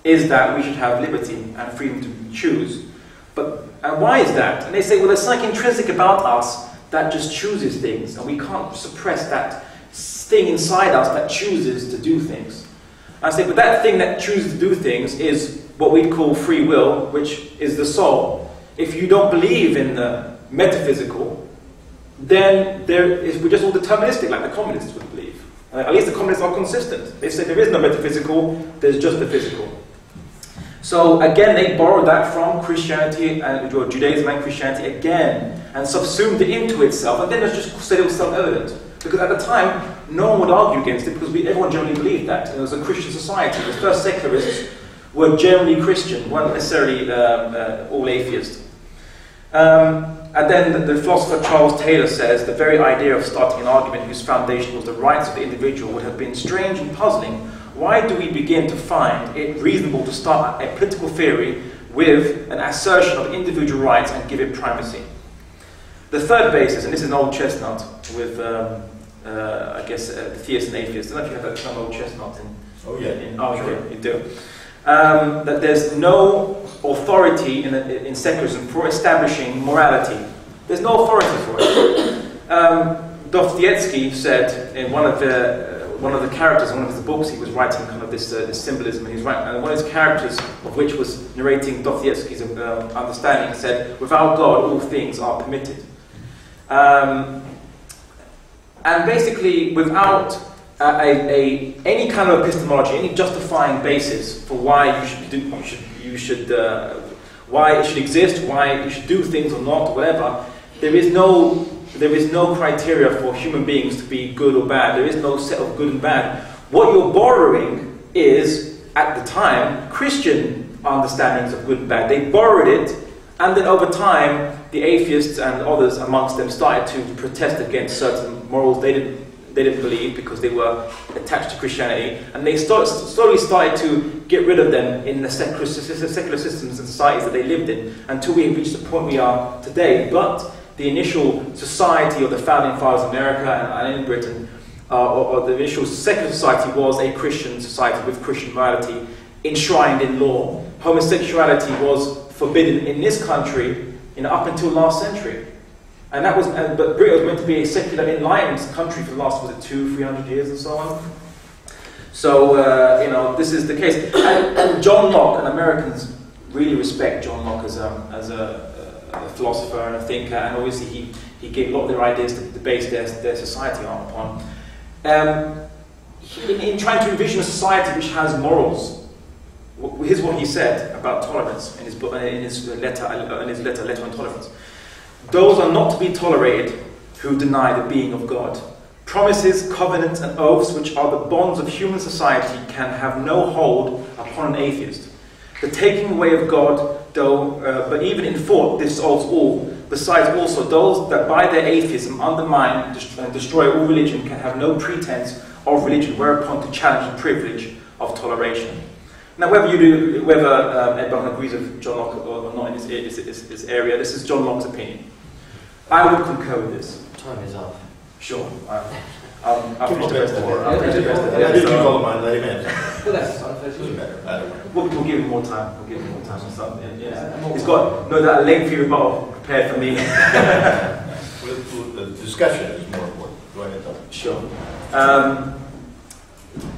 is that we should have liberty and freedom to choose. And why is that? And they say, well, there's something intrinsic about us that just chooses things, and we can't suppress that thing inside us that chooses to do things. I say, but that thing that chooses to do things is what we'd call free will, which is the soul. If you don't believe in the metaphysical, then we're just all deterministic, like the communists would believe. At least the communists are consistent. They say there is no metaphysical, there's just the physical. So again, they borrowed that from Christianity, or Judaism and Christianity again, and subsumed it into itself, and then it just said it was self-evident. Because at the time, no one would argue against it, because everyone generally believed that. It was a Christian society. The first secularists were generally Christian, weren't necessarily all atheist. And then the philosopher Charles Taylor says, the very idea of starting an argument whose foundation was the rights of the individual would have been strange and puzzling. Why do we begin to find it reasonable to start a political theory with an assertion of individual rights and give it primacy? The third basis, and this is an old chestnut with, I guess, the theists and atheists. I don't know if you have that term old chestnut in. Oh, yeah. Sure. You do. That there's no authority in secularism for establishing morality. There's no authority for it. Dostoevsky said in one of the characters in one of his books, he was writing kind of this symbolism, and he was writing, and one of his characters, of which was narrating Dostoevsky's understanding, said, "Without God, all things are permitted." And basically, without any kind of epistemology, any justifying basis for why why it should exist, why you should do things or not, whatever, there is no criteria for human beings to be good or bad. There is no set of good and bad. What you're borrowing is, at the time, Christian understandings of good and bad. They borrowed it, and then over time, the atheists and others amongst them started to protest against certain morals they didn't believe because they were attached to Christianity, and they slowly started to get rid of them in the secular systems and societies that they lived in, until we reached the point we are today. But the initial society of the founding fathers of America and in Britain, or the initial secular society, was a Christian society with Christian morality enshrined in law. Homosexuality was forbidden in this country up until last century. And that was, but Britain was meant to be a secular enlightened country for the last, was it 200-300 years and so on? So, this is the case. And John Locke, and Americans really respect John Locke as a philosopher and a thinker, and obviously he gave a lot of their ideas to base their society upon. In trying to envision a society which has morals, here's what he said about tolerance in his book, in his letter on Tolerance. Those are not to be tolerated who deny the being of God. Promises, covenants, and oaths, which are the bonds of human society, can have no hold upon an atheist. The taking away of God, though, but even in thought, dissolves all. Besides, also, those that by their atheism undermine and destroy all religion can have no pretense of religion, whereupon to challenge the privilege of toleration. Now, whether Ed Buckner agrees with John Locke or not in this area, this is John Locke's opinion. I would concur with this. Time is up. Sure. I'll finish the rest of it. I did you follow mine, let him answer. Well, that's doesn't matter. I don't know. We'll give him more time. We'll give him more time or something. Yeah. He's got that lengthy rebuttal prepared for me. The discussion is more important. Go ahead, Tom. Sure.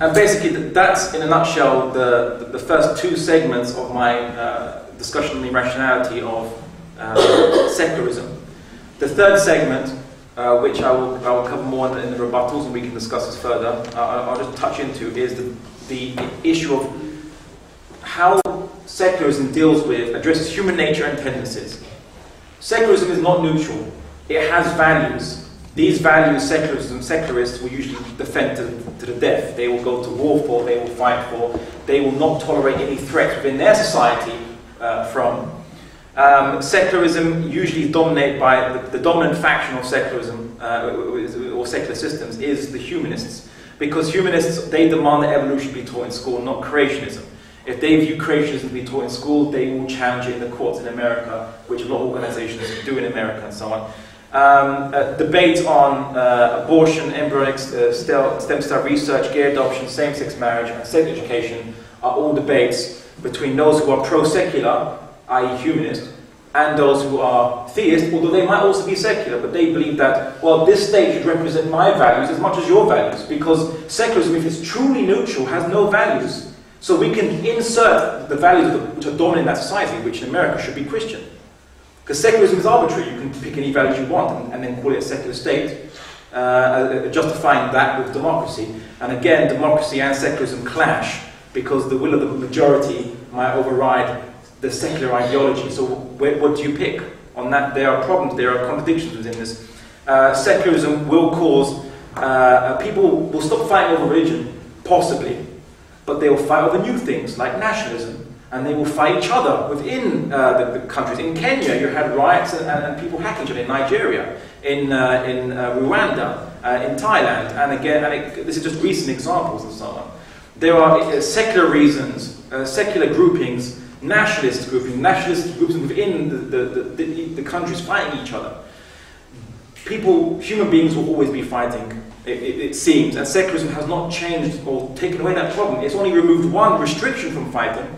And basically, that's in a nutshell the first two segments of my discussion on the irrationality of secularism. The third segment, which I will cover more in the rebuttals, and we can discuss this further, I'll just touch into, is the issue of how secularism addresses human nature and tendencies. Secularism is not neutral. It has values. These values, secularists will usually defend to the death. They will go to war for, they will fight for, they will not tolerate any threats within their society from. Secularism usually is dominated by the dominant faction of secularism or secular systems is the humanists, because humanists, they demand that evolution be taught in school, not creationism. If they view creationism to be taught in school, they will challenge it in the courts in America, which a lot of organizations do in America and so on. Debates on abortion, embryonic stem cell research, gay adoption, same-sex marriage, and sex education are all debates between those who are pro-secular, i.e. humanist, and those who are theist, although they might also be secular, but they believe that, well, this state should represent my values as much as your values, because secularism, if it's truly neutral, has no values. So we can insert the values which are dominant in that society, which in America should be Christian. Because secularism is arbitrary. You can pick any values you want and then call it a secular state, justifying that with democracy. And again, democracy and secularism clash because the will of the majority might override the secular ideology. So what do you pick? On that, there are problems, there are contradictions within this. Secularism will cause, people will stop fighting over religion, possibly, but they will fight over new things like nationalism, and they will fight each other within the countries. In Kenya, you had riots and people hacking each other. In Nigeria, in Rwanda, in Thailand, and again, this is just recent examples and so on. There are secular reasons, secular groupings, nationalist groups within the countries fighting each other. Human beings will always be fighting, it seems, and secularism has not changed or taken away that problem. It's only removed one restriction from fighting,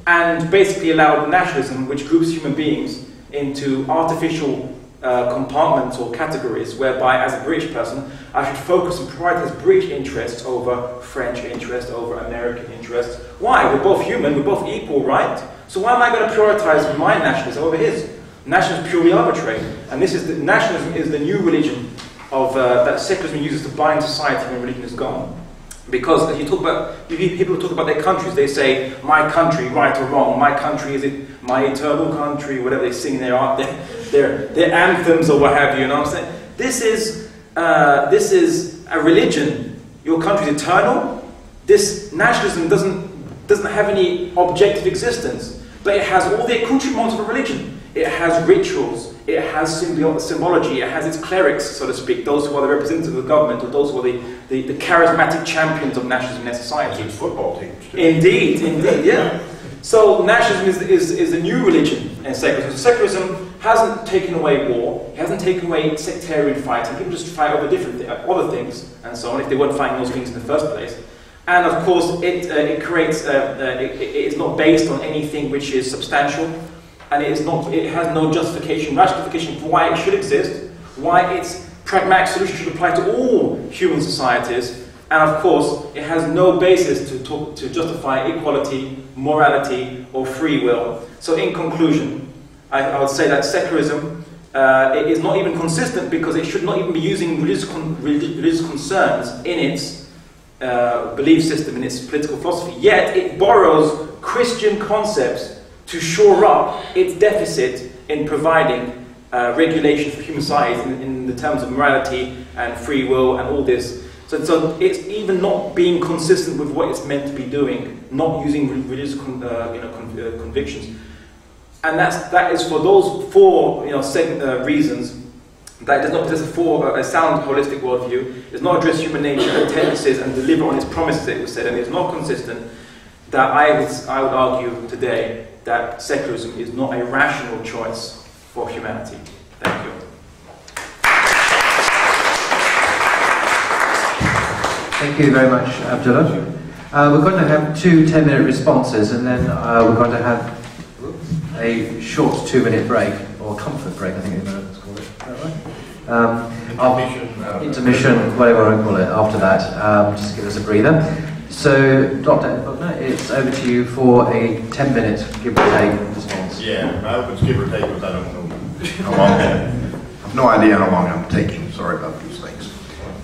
and basically allowed nationalism, which groups human beings into artificial compartments or categories, whereby as a British person, I should focus and prioritize British interests over French interests, over American interests. Why? We're both human, we're both equal, right? So why am I going to prioritize my nationalism over his? Nationalism is purely arbitrary, and nationalism is the new religion of that secularism uses to bind society when religion is gone. Because if you talk about, people talk about their countries, they say, my country, right or wrong, my country, is it my eternal country, whatever they sing their anthems or what have you, you know what I'm saying? This is a religion. Your country is eternal. This nationalism doesn't have any objective existence, but it has all the accoutrements of a religion. It has rituals, it has symbology, it has its clerics, so to speak, those who are the representatives of the government, or those who are the charismatic champions of nationalism in their society. It's football teams too. Indeed, yeah. So nationalism is a new religion in secularism. So secularism hasn't taken away war, it hasn't taken away sectarian fighting. People just fight over other things and so on, if they weren't fighting those things in the first place. And of course, it creates, it's not based on anything which is substantial. And it has no justification, rational justification for why it should exist, why its pragmatic solution should apply to all human societies, and of course, it has no basis to justify equality, morality, or free will. So in conclusion, I would say that secularism it is not even consistent because it should not even be using religious concerns in its belief system, in its political philosophy, yet it borrows Christian concepts to shore up its deficit in providing regulation for human societies in the terms of morality and free will and all this. So it's even not being consistent with what it's meant to be doing, not using religious convictions. And that is for those four reasons that it does not possess a sound holistic worldview, it does not address human nature and tendencies and deliver on its promises, it was said, and it is not consistent, that I would argue today that secularism is not a rational choice for humanity. Thank you. Thank you very much, Abdullah. We're going to have 2 10-minute responses, and then we're going to have a short 2-minute break, or comfort break, I think the Americans call it. Is that right? Intermission, whatever I call it, after that, just give us a breather. So, Dr. Buckner, it's over to you for a 10-minute give or take response. Yeah, I hope it's give or take because I don't know how long. I have no idea how long I'm taking. Sorry about these things.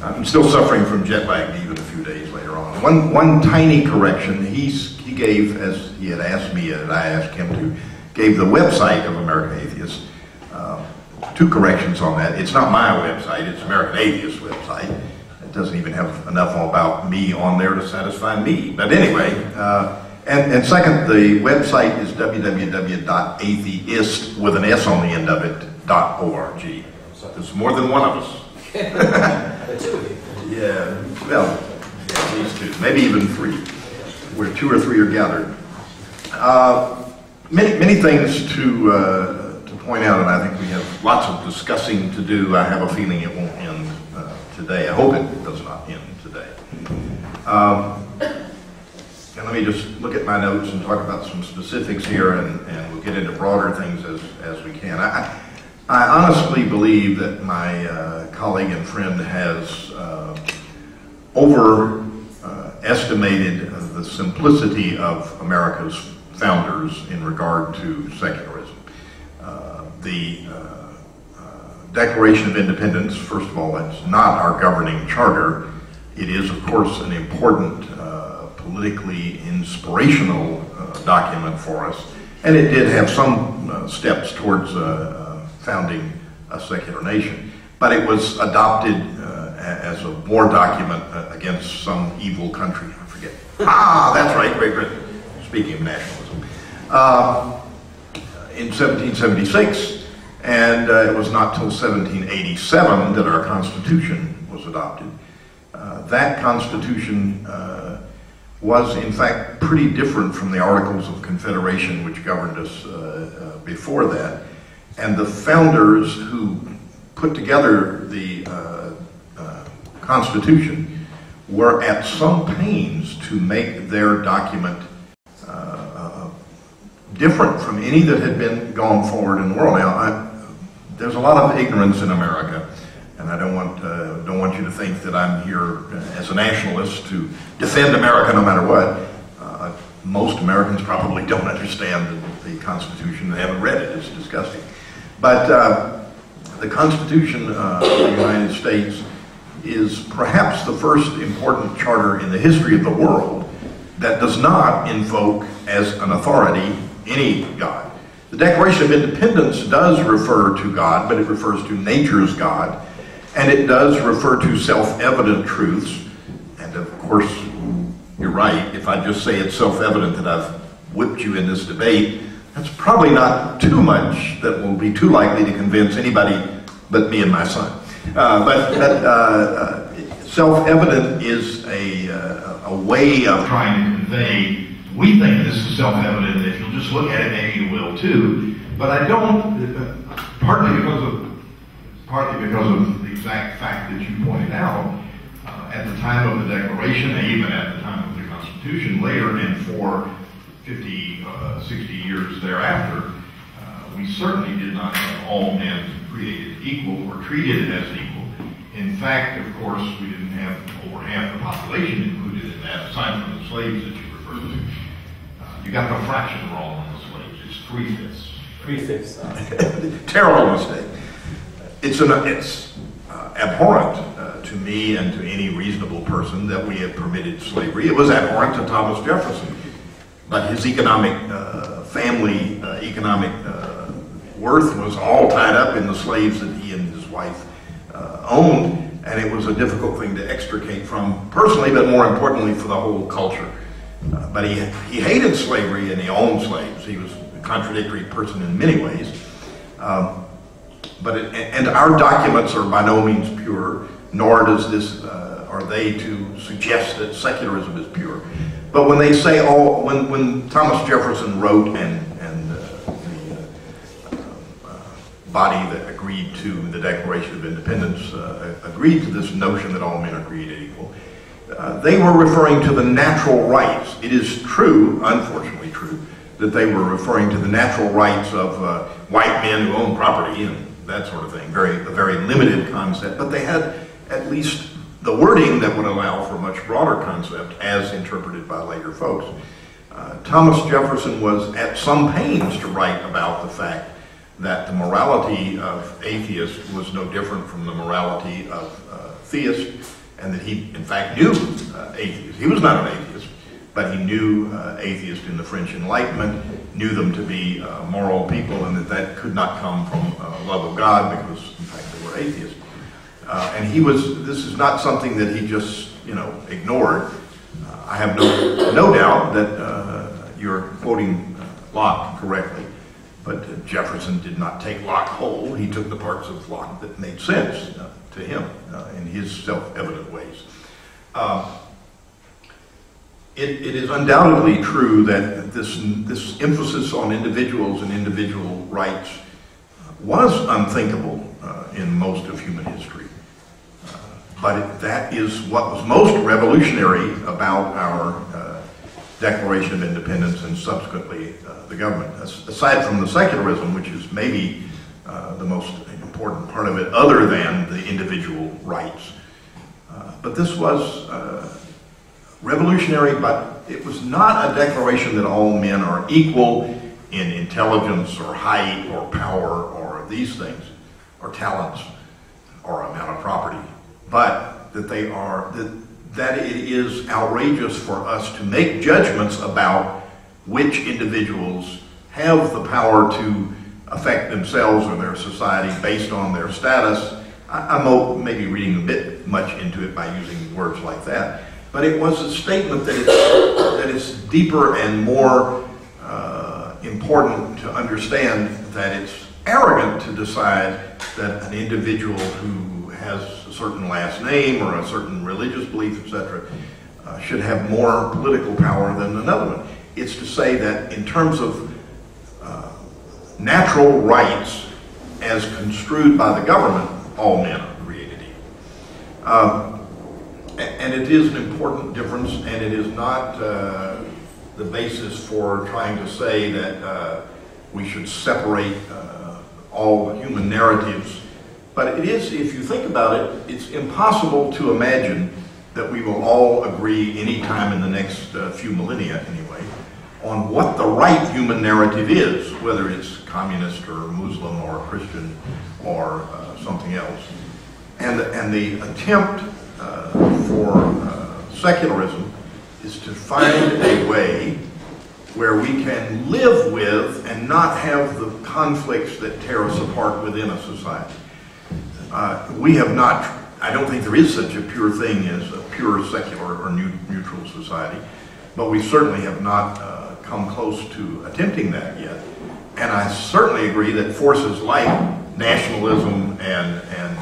I'm still suffering from jet lag even a few days later on. One tiny correction he gave, as he had asked me and I asked him to, gave the website of American Atheists. 2 corrections on that. It's not my website, it's American Atheists' website. It doesn't even have enough about me on there to satisfy me. But anyway, and second, the website is www.atheist, with an S on the end of it, .org. There's more than one of us. Yeah, well, at least 2, maybe even 3, where 2 or 3 are gathered. Many things to point out, and I think we have lots of discussing to do. I have a feeling it won't end today. I hope it does not end today. And let me just look at my notes and talk about some specifics here, and we'll get into broader things as we can. I honestly believe that my colleague and friend has overestimated the simplicity of America's founders in regard to secularism. The Declaration of Independence, first of all, that's not our governing charter. It is, of course, an important politically inspirational document for us, and it did have some steps towards founding a secular nation. But it was adopted as a war document against some evil country. I forget. That's right, Great Britain. Speaking of nationalism. In 1776, and it was not till 1787 that our Constitution was adopted. That Constitution was, in fact, pretty different from the Articles of Confederation, which governed us before that. And the founders who put together the Constitution were at some pains to make their document different from any that had been gone forward in the world. Now, there's a lot of ignorance in America, and I don't want you to think that I'm here as a nationalist to defend America no matter what. Most Americans probably don't understand the Constitution. They haven't read it. It's disgusting. But the Constitution of the United States is perhaps the first important charter in the history of the world that does not invoke as an authority any God. The Declaration of Independence does refer to God, but it refers to nature's God, and it does refer to self-evident truths. And of course, you're right, if I just say it's self-evident that I've whipped you in this debate, that's probably not too much that will be too likely to convince anybody but me and my son. But self-evident is a way of trying to convey, we think this is self-evident, if you'll just look at it, maybe you will too. But I don't, partly because of the exact fact that you pointed out, at the time of the Declaration, and even at the time of the Constitution, later and for 50, 60 years thereafter, we certainly did not have all men created equal or treated as equal. In fact, of course, we didn't have over half the population included in that, aside from the slaves that you referred to. You got the fraction wrong on the slaves. It's 3/5. 3/5. Terrible mistake. It's abhorrent to me and to any reasonable person that we have permitted slavery. It was abhorrent to Thomas Jefferson, but his economic worth was all tied up in the slaves that he and his wife owned, and it was a difficult thing to extricate from personally, but more importantly for the whole culture. But he hated slavery and he owned slaves. He was a contradictory person in many ways. And our documents are by no means pure, nor are they to suggest that secularism is pure. But when they say when Thomas Jefferson wrote and the body that agreed to the Declaration of Independence agreed to this notion that all men are created equal, they were referring to the natural rights. It is true, unfortunately true, that they were referring to the natural rights of white men who own property and that sort of thing, a very limited concept, but they had at least the wording that would allow for a much broader concept as interpreted by later folks. Thomas Jefferson was at some pains to write about the fact that the morality of atheists was no different from the morality of theists, and that he in fact knew atheists. He was not an atheist, but he knew atheists in the French Enlightenment, knew them to be moral people, and that could not come from love of God, because in fact they were atheists. And this is not something that he just, ignored. I have no doubt that you're quoting Locke correctly, but Jefferson did not take Locke whole. He took the parts of Locke that made sense to him in his self-evident ways. It is undoubtedly true that this emphasis on individuals and individual rights was unthinkable in most of human history. But that is what was most revolutionary about our Declaration of Independence and subsequently the government. Aside from the secularism, which is maybe the most important part of it, other than the individual rights. But this was revolutionary, but it was not a declaration that all men are equal in intelligence or height or power or these things, or talents or amount of property, but that they are, that it is outrageous for us to make judgments about which individuals have the power to affect themselves or their society based on their status. I'm maybe reading a bit much into it by using words like that, but it was a statement that it's deeper and more important to understand that it's arrogant to decide that an individual who has a certain last name or a certain religious belief, etc., should have more political power than another one. It's to say that in terms of natural rights as construed by the government, all men are created equal. And it is an important difference, and it is not the basis for trying to say that we should separate all human narratives. But it is, if you think about it, it's impossible to imagine that we will all agree any time in the next few millennia anyway on what the right human narrative is, whether it's communist or Muslim or Christian or something else. And the attempt for secularism is to find a way where we can live with and not have the conflicts that tear us apart within a society. We have not, I don't think there is such a pure thing as a pure secular or neutral society, but we certainly have not come close to attempting that yet. And I certainly agree that forces like nationalism and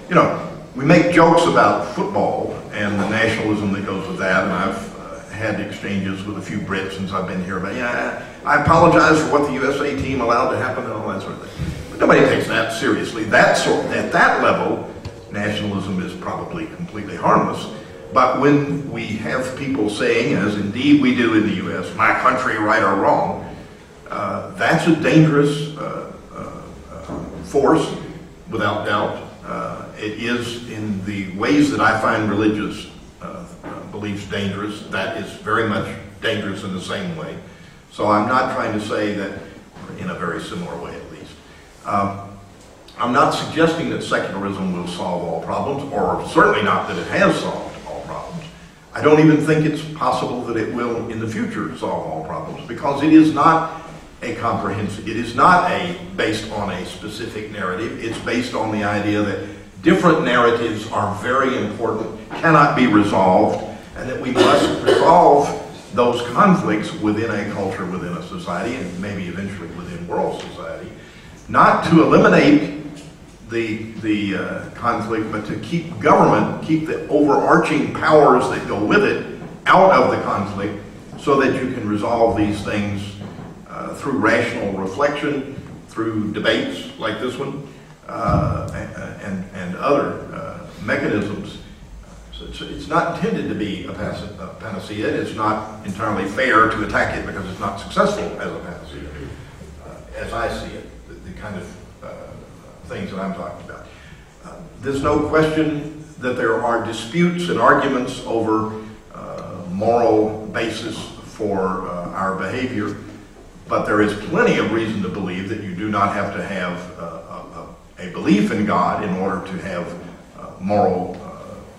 you know, we make jokes about football and the nationalism that goes with that, and I've had exchanges with a few Brits since I've been here about, yeah, I apologize for what the USA team allowed to happen and all that sort of thing. But nobody takes that seriously. At that level, nationalism is probably completely harmless. But when we have people saying, as indeed we do in the US, my country, right or wrong, that's a dangerous force, without doubt. It is, in the ways that I find religious beliefs dangerous, that is very much dangerous in the same way. So I'm not trying to say that, in a very similar way at least. I'm not suggesting that secularism will solve all problems, or certainly not that it has solved all problems. I don't even think it's possible that it will in the future solve all problems, because it is not a comprehensive, it is not based on a specific narrative. It's based on the idea that different narratives are very important, cannot be resolved, and that we must resolve those conflicts within a culture, within a society, and maybe eventually within world society, not to eliminate the conflict, but to keep government, keep the overarching powers that go with it out of the conflict, so that you can resolve these things through rational reflection, through debates like this one, and other mechanisms. So it's not intended to be a panacea. It's not entirely fair to attack it because it's not successful as a panacea, as I see it, the kind of things that I'm talking about. There's no question that there are disputes and arguments over moral basis for our behavior, but there is plenty of reason to believe that you do not have to have a belief in God in order to have moral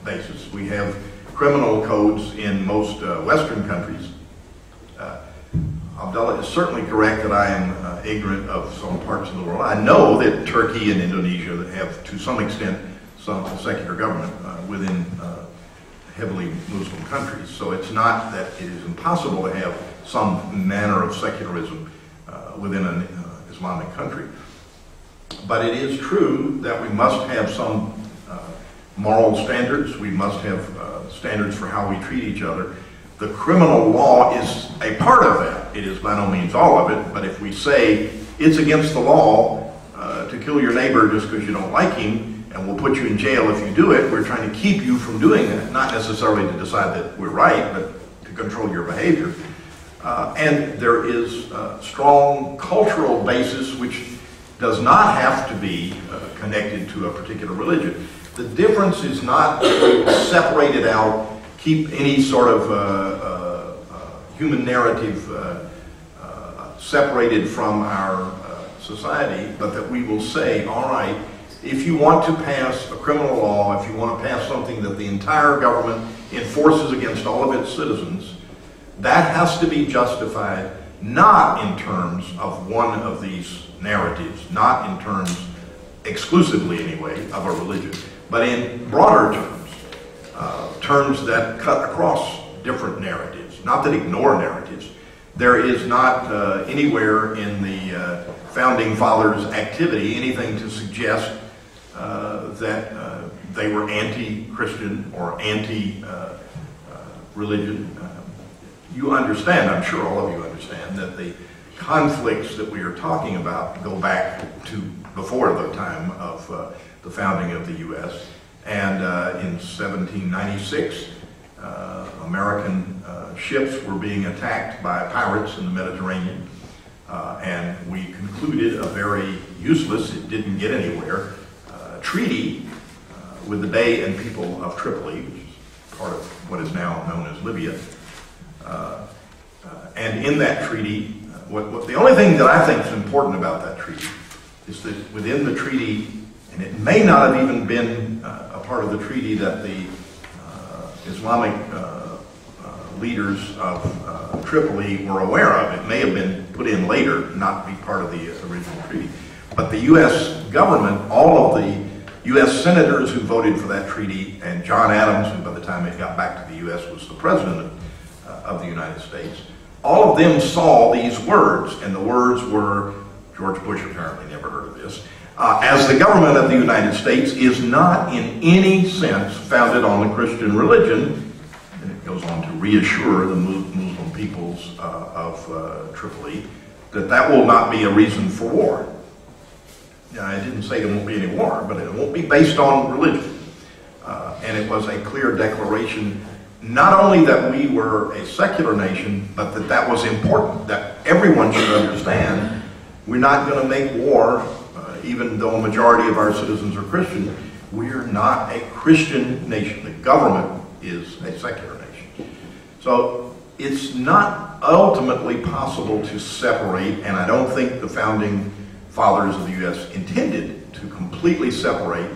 basis. We have criminal codes in most Western countries. Abdullah is certainly correct that I am ignorant of some parts of the world. I know that Turkey and Indonesia have, to some extent, some secular government within heavily Muslim countries. So it's not that it is impossible to have some manner of secularism within an Islamic country. But it is true that we must have some moral standards. We must have standards for how we treat each other. The criminal law is a part of that. It is by no means all of it, but if we say it's against the law to kill your neighbor just because you don't like him, and we'll put you in jail if you do it, we're trying to keep you from doing that, not necessarily to decide that we're right, but to control your behavior. And there is a strong cultural basis which does not have to be connected to a particular religion. The difference is not separate it out, keep any sort of human narrative separated from our society, but that we will say, all right, if you want to pass a criminal law, if you want to pass something that the entire government enforces against all of its citizens, that has to be justified not in terms of one of these narratives, not in terms, exclusively anyway, of a religion, but in broader terms, terms that cut across different narratives, not that ignore narratives. There is not anywhere in the Founding Fathers' activity anything to suggest that they were anti-Christian or anti-religion. You understand, I'm sure all of you understand, that the conflicts that we are talking about go back to before the time of the founding of the U.S. And in 1796, American ships were being attacked by pirates in the Mediterranean. And we concluded a very useless, it didn't get anywhere, treaty with the Bey and people of Tripoli, which is part of what is now known as Libya. And in that treaty, the only thing that I think is important about that treaty is that within the treaty, and it may not have even been a part of the treaty that the Islamic leaders of Tripoli were aware of. It may have been put in later, not be part of the original treaty. But the U.S. government, all of the U.S. senators who voted for that treaty, and John Adams, who by the time it got back to the U.S. was the president of the United States, all of them saw these words, and the words were, George Bush apparently never heard of this, as the government of the United States is not in any sense founded on the Christian religion, and it goes on to reassure the Muslim peoples of Tripoli that that will not be a reason for war. Now, I didn't say there won't be any war, but it won't be based on religion. And it was a clear declaration, not only that we were a secular nation, but that that was important, that everyone should understand we're not going to make war, even though a majority of our citizens are Christian. We're not a Christian nation. The government is a secular nation. So it's not ultimately possible to separate, and I don't think the founding fathers of the U.S. intended to completely separate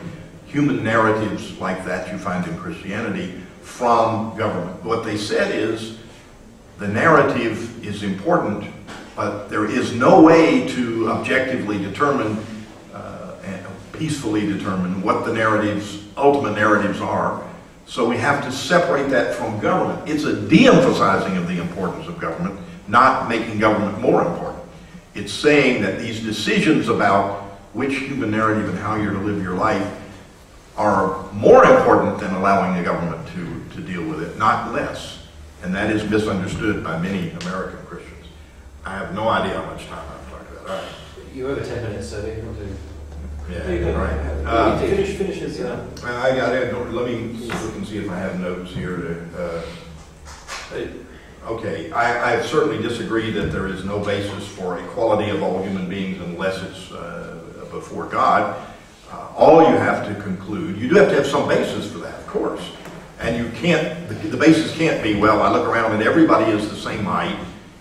human narratives like that you find in Christianity from government. What they said is the narrative is important, but there is no way to objectively determine and peacefully determine what the ultimate narratives are. So we have to separate that from government. It's a de-emphasizing of the importance of government, not making government more important. It's saying that these decisions about which human narrative and how you're to live your life are more important than allowing the government to deal with it, not less. And that is misunderstood by many American Christians. I have no idea how much time I've talked about. All right. You over 10 minutes, so they want to... Yeah, right. Finish his... I got it. Let me look and see if I have notes here. Okay, I certainly disagree that there is no basis for equality of all human beings unless it's before God. All you have to conclude, you do have to have some basis for that, of course. And you can't, the basis can't be, well, I look around and everybody is the same height,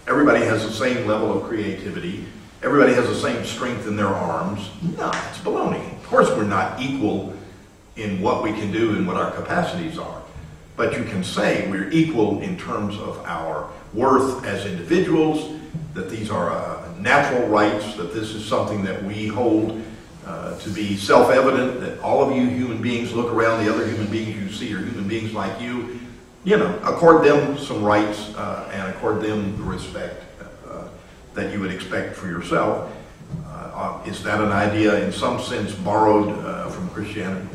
everybody has the same level of creativity, everybody has the same strength in their arms. No, it's baloney. Of course we're not equal in what we can do and what our capacities are. But you can say we're equal in terms of our worth as individuals, that these are natural rights, that this is something that we hold to be self-evident, that all of you human beings look around, the other human beings you see are human beings like you, accord them some rights and accord them the respect that you would expect for yourself. Is that an idea in some sense borrowed from Christianity?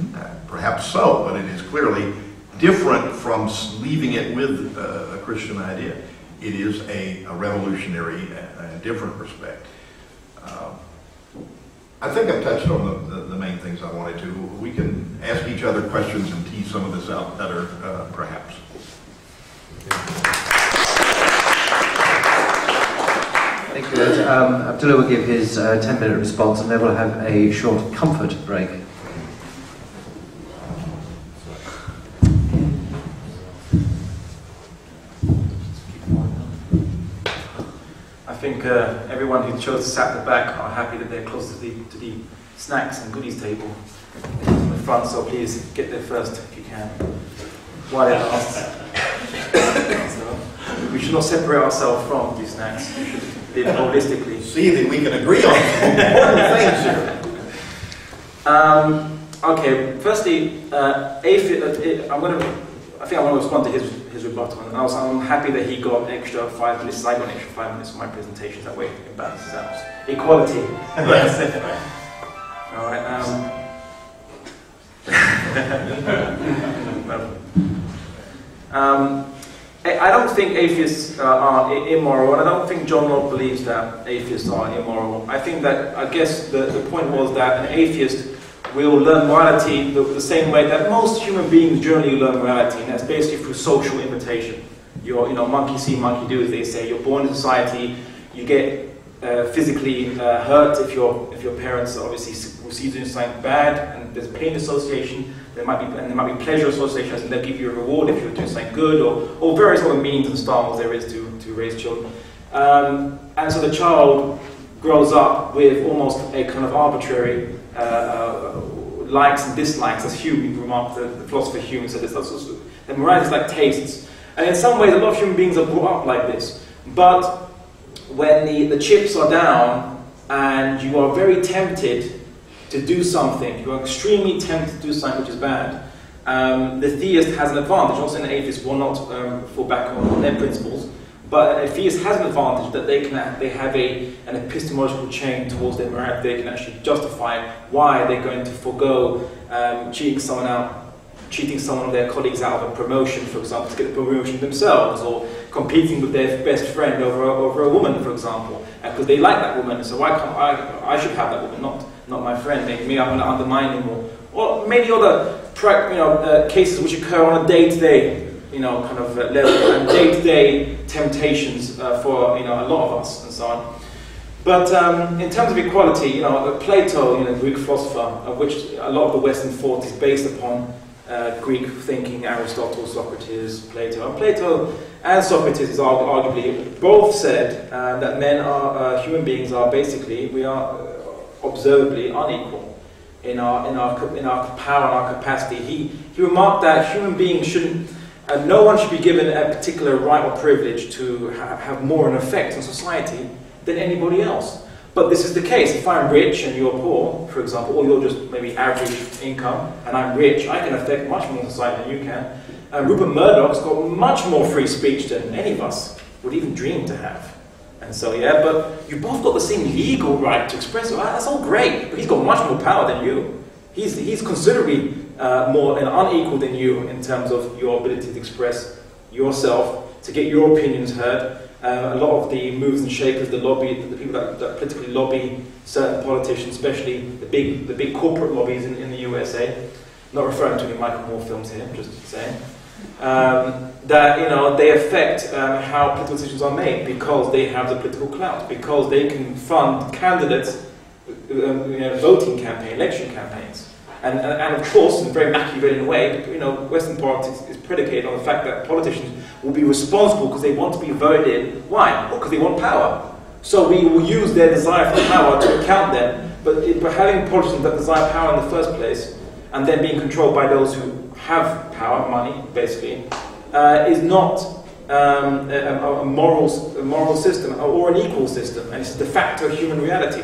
Perhaps so, but it is clearly different from leaving it with a Christian idea. It is a revolutionary and different respect. I think I've touched on the main things I wanted to. We can ask each other questions and tease some of this out better, perhaps. Thank you. Abdullah will give his 10-minute response, and then we'll have a short comfort break. I think everyone who chose to sit at the back are happy that they're close to the snacks and goodies table in the front, so please get there first if you can, while it lasts. So, we should not separate ourselves from these snacks. We should live holistically. See that we can agree on some important things here. Okay, firstly, I think I want to respond to his rebuttal, and also I'm happy that he got an extra 5 minutes. I got an extra 5 minutes for my presentation. That way it balances out. Equality. Yes. All right. I don't think atheists are immoral, and I don't think John Locke believes that atheists are immoral. I think that, I guess the point was that an atheist will learn morality the same way that most human beings generally learn morality, and that's basically through social imitation. You're, monkey see, monkey do, as they say. You're born in society, you get physically hurt if your parents obviously see you doing something bad, and there's pain association. There might be pleasure associations, and they'll give you a reward if you're doing something good, or various other means and styles there is to raise children. And so the child grows up with almost a kind of arbitrary likes and dislikes, as Hume remarked, the philosopher Hume said this. And morality is like tastes, and in some ways, a lot of human beings are brought up like this. But when the chips are down and you are very tempted to do something, you are extremely tempted to do something which is bad, the theist has an advantage. Also, an atheist will not fall back on their principles, but a theist has an advantage that they have an epistemological chain towards their morality. They can actually justify why they're going to forego cheating someone of their colleagues out of a promotion, for example, to get the promotion themselves, or competing with their best friend over a woman, for example, because they like that woman. So why can't I should have that woman, not my friend? Maybe I'm going to undermine him, or maybe other cases which occur on a day-to-day kind of level, and day-to-day temptations for a lot of us, and so on. But in terms of equality, Plato, Greek philosopher, of which a lot of the Western thought is based upon Greek thinking, Aristotle, Socrates, Plato. And Plato and Socrates arguably both said that human beings are basically, we are observably unequal in our power and our capacity. He remarked that human beings shouldn't, no one should be given a particular right or privilege to have more an effect on society than anybody else. But this is the case. If I'm rich and you're poor, for example, or you're just maybe average income, and I'm rich, I can affect much more society than you can. Rupert Murdoch's got much more free speech than any of us would even dream to have. And so, yeah, but you both got the same legal right to express it. That's all great, but he's got much more power than you. He's considerably more and unequal than you in terms of your ability to express yourself, to get your opinions heard. A lot of the movers and shakers, the people that politically lobby certain politicians, especially the big corporate lobbies in the USA, not referring to any Michael Moore films here, just saying, that they affect how political decisions are made because they have the political clout, because they can fund candidates, voting campaigns, election campaigns. And of course, in a very Machiavellian way, Western politics is predicated on the fact that politicians will be responsible because they want to be voted in. Why? Well, because they want power. So we will use their desire for power to account them. But having politicians that desire power in the first place, and then being controlled by those who have power, money, basically, is not a moral system or an equal system, and it's de facto human reality.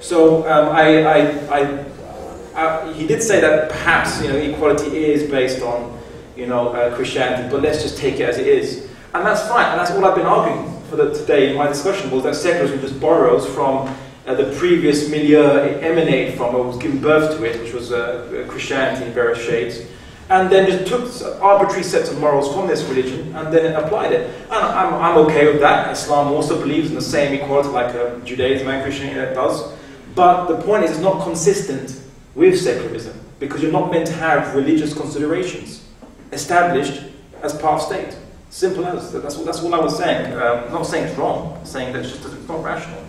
So he did say that perhaps equality is based on Christianity, but let's just take it as it is, and that's fine. And that's all I've been arguing for today in my discussion, was that secularism just borrows from the previous milieu it emanated from, or was given birth to it, which was Christianity in various shades, and then just took arbitrary sets of morals from this religion and then applied it. And I'm okay with that. Islam also believes in the same equality like Judaism and Christianity does, but the point is it's not consistent with secularism, because you're not meant to have religious considerations established as part of state. Simple as. That's all I was saying. I'm not saying it's wrong. I'm saying that it's not rational.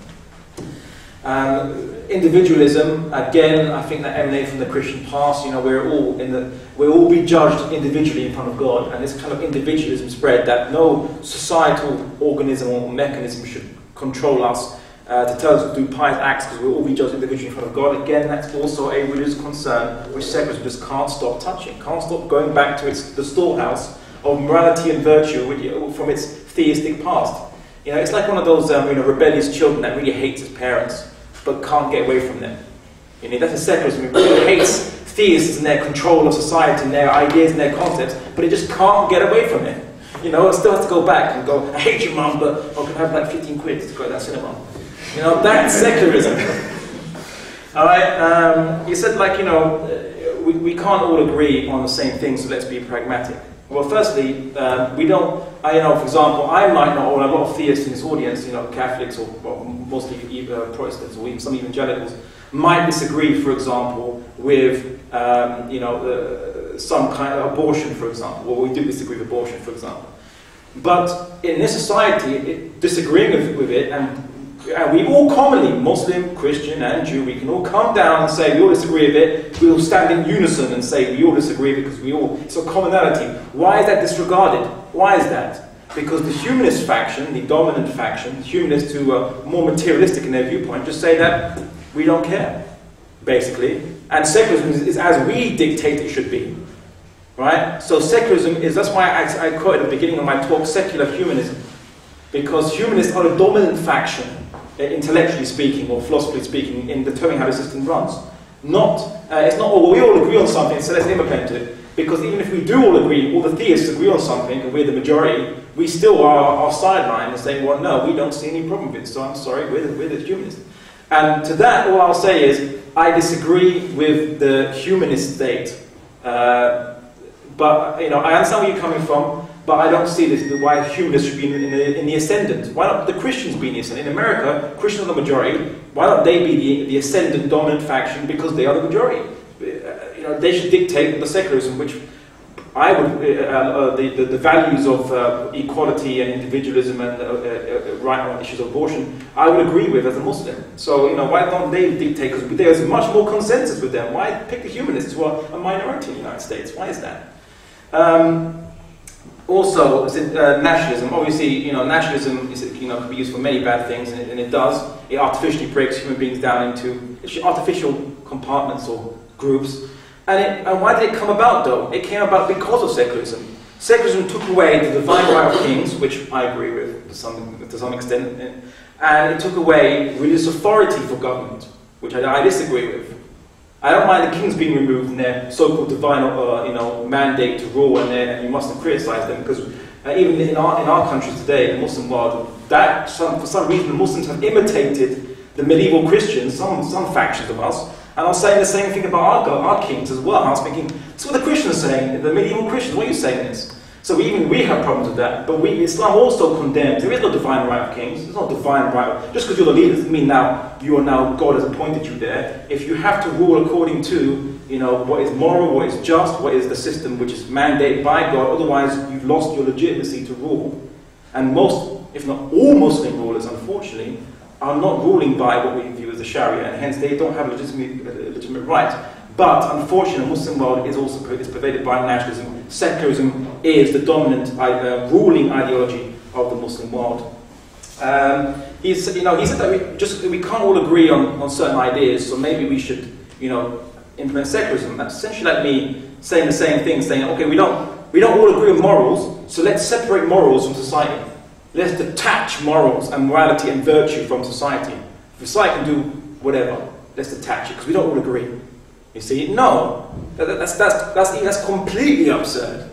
Individualism, again, I think that emanates from the Christian past. We'll all be judged individually in front of God, and this kind of individualism spread that no societal organism or mechanism should control us to tell us to do pious acts because we'll all be judged individually in front of God. Again, that's also a religious concern which secularism just can't stop touching, can't stop going back to the storehouse of morality and virtue from its theistic past. It's like one of those rebellious children that really hates his parents but can't get away from them. That's a secularism. It really hates theists and their control of society and their ideas and their concepts, but it just can't get away from it. It still has to go back and go, I hate you, Mum, but I can have like 15 quid to go to that cinema. That's secularism. Alright, you said we can't all agree on the same thing, so let's be pragmatic. Well, firstly, we don't, for example, I might not, or a lot of theists in this audience, Catholics or mostly Protestants or even some evangelicals, might disagree, for example, with, some kind of abortion, for example. Well, we do disagree with abortion, for example. But in this society, disagreeing with it, and we all commonly, Muslim, Christian and Jew, we can all come down and say we all disagree with it, we all stand in unison and say we all disagree because it's a commonality. Why is that disregarded? Why is that? Because the humanist faction, the dominant faction, humanists who are more materialistic in their viewpoint, just say that we don't care, basically. And secularism is as we dictate it should be. Right? So secularism is, that's why I quoted at the beginning of my talk, secular humanism. Because humanists are the dominant faction, intellectually speaking or philosophically speaking, in determining how the system runs. It's not, we all agree on something, so let's implement it. Because even if we do all agree, all the theists agree on something, and we're the majority, we still are sidelined and saying, well, no, we don't see any problem with it, so I'm sorry, we're the humanists. And to that, all I'll say is, I disagree with the humanist state. But, I understand where you're coming from, but I don't see this, why humanists should be in the ascendant. Why not the Christians be in the ascendant? In America, Christians are the majority. Why don't they be the ascendant dominant faction? Because they are the majority. They should dictate the secularism, which I would, the values of equality and individualism and right on issues of abortion, I would agree with as a Muslim. So, why don't they dictate? Because there's much more consensus with them. Why pick the humanists who are a minority in the United States? Why is that? Also, nationalism. Obviously, nationalism is, can be used for many bad things, and it does. It artificially breaks human beings down into artificial compartments or groups. And why did it come about, though? It came about because of secularism. Secularism took away the divine right of kings, which I agree with to some extent, and it took away religious authority for government, which I disagree with. I don't mind the kings being removed and their so-called divine, mandate to rule, and you mustn't criticize them, because even in our countries today, in the Muslim world, for some reason the Muslims have imitated the medieval Christians, some factions of us, and I'm saying the same thing about our kings as well. I was thinking, that's what the Christians are saying, the medieval Christians. Why are you saying this? So even we have problems with that, but Islam also condemns. There is no divine right of kings. There's no divine right. Just because you're the leader doesn't mean God has appointed you there. If you have to rule according to what is moral, what is just, what is the system which is mandated by God, otherwise you've lost your legitimacy to rule. And most, if not all, Muslim rulers, unfortunately, are not ruling by what we view as the Sharia, and hence they don't have a legitimate right. But unfortunately, the Muslim world is pervaded by nationalism. Secularism is the dominant ruling ideology of the Muslim world. He said that we can't all agree on certain ideas, so maybe we should implement secularism. That's essentially like me saying the same thing, saying, okay, we don't all agree on morals, so let's separate morals from society. Let's detach morals and morality and virtue from society. If society can do whatever, let's detach it, because we don't all agree. You see, no, that's completely absurd.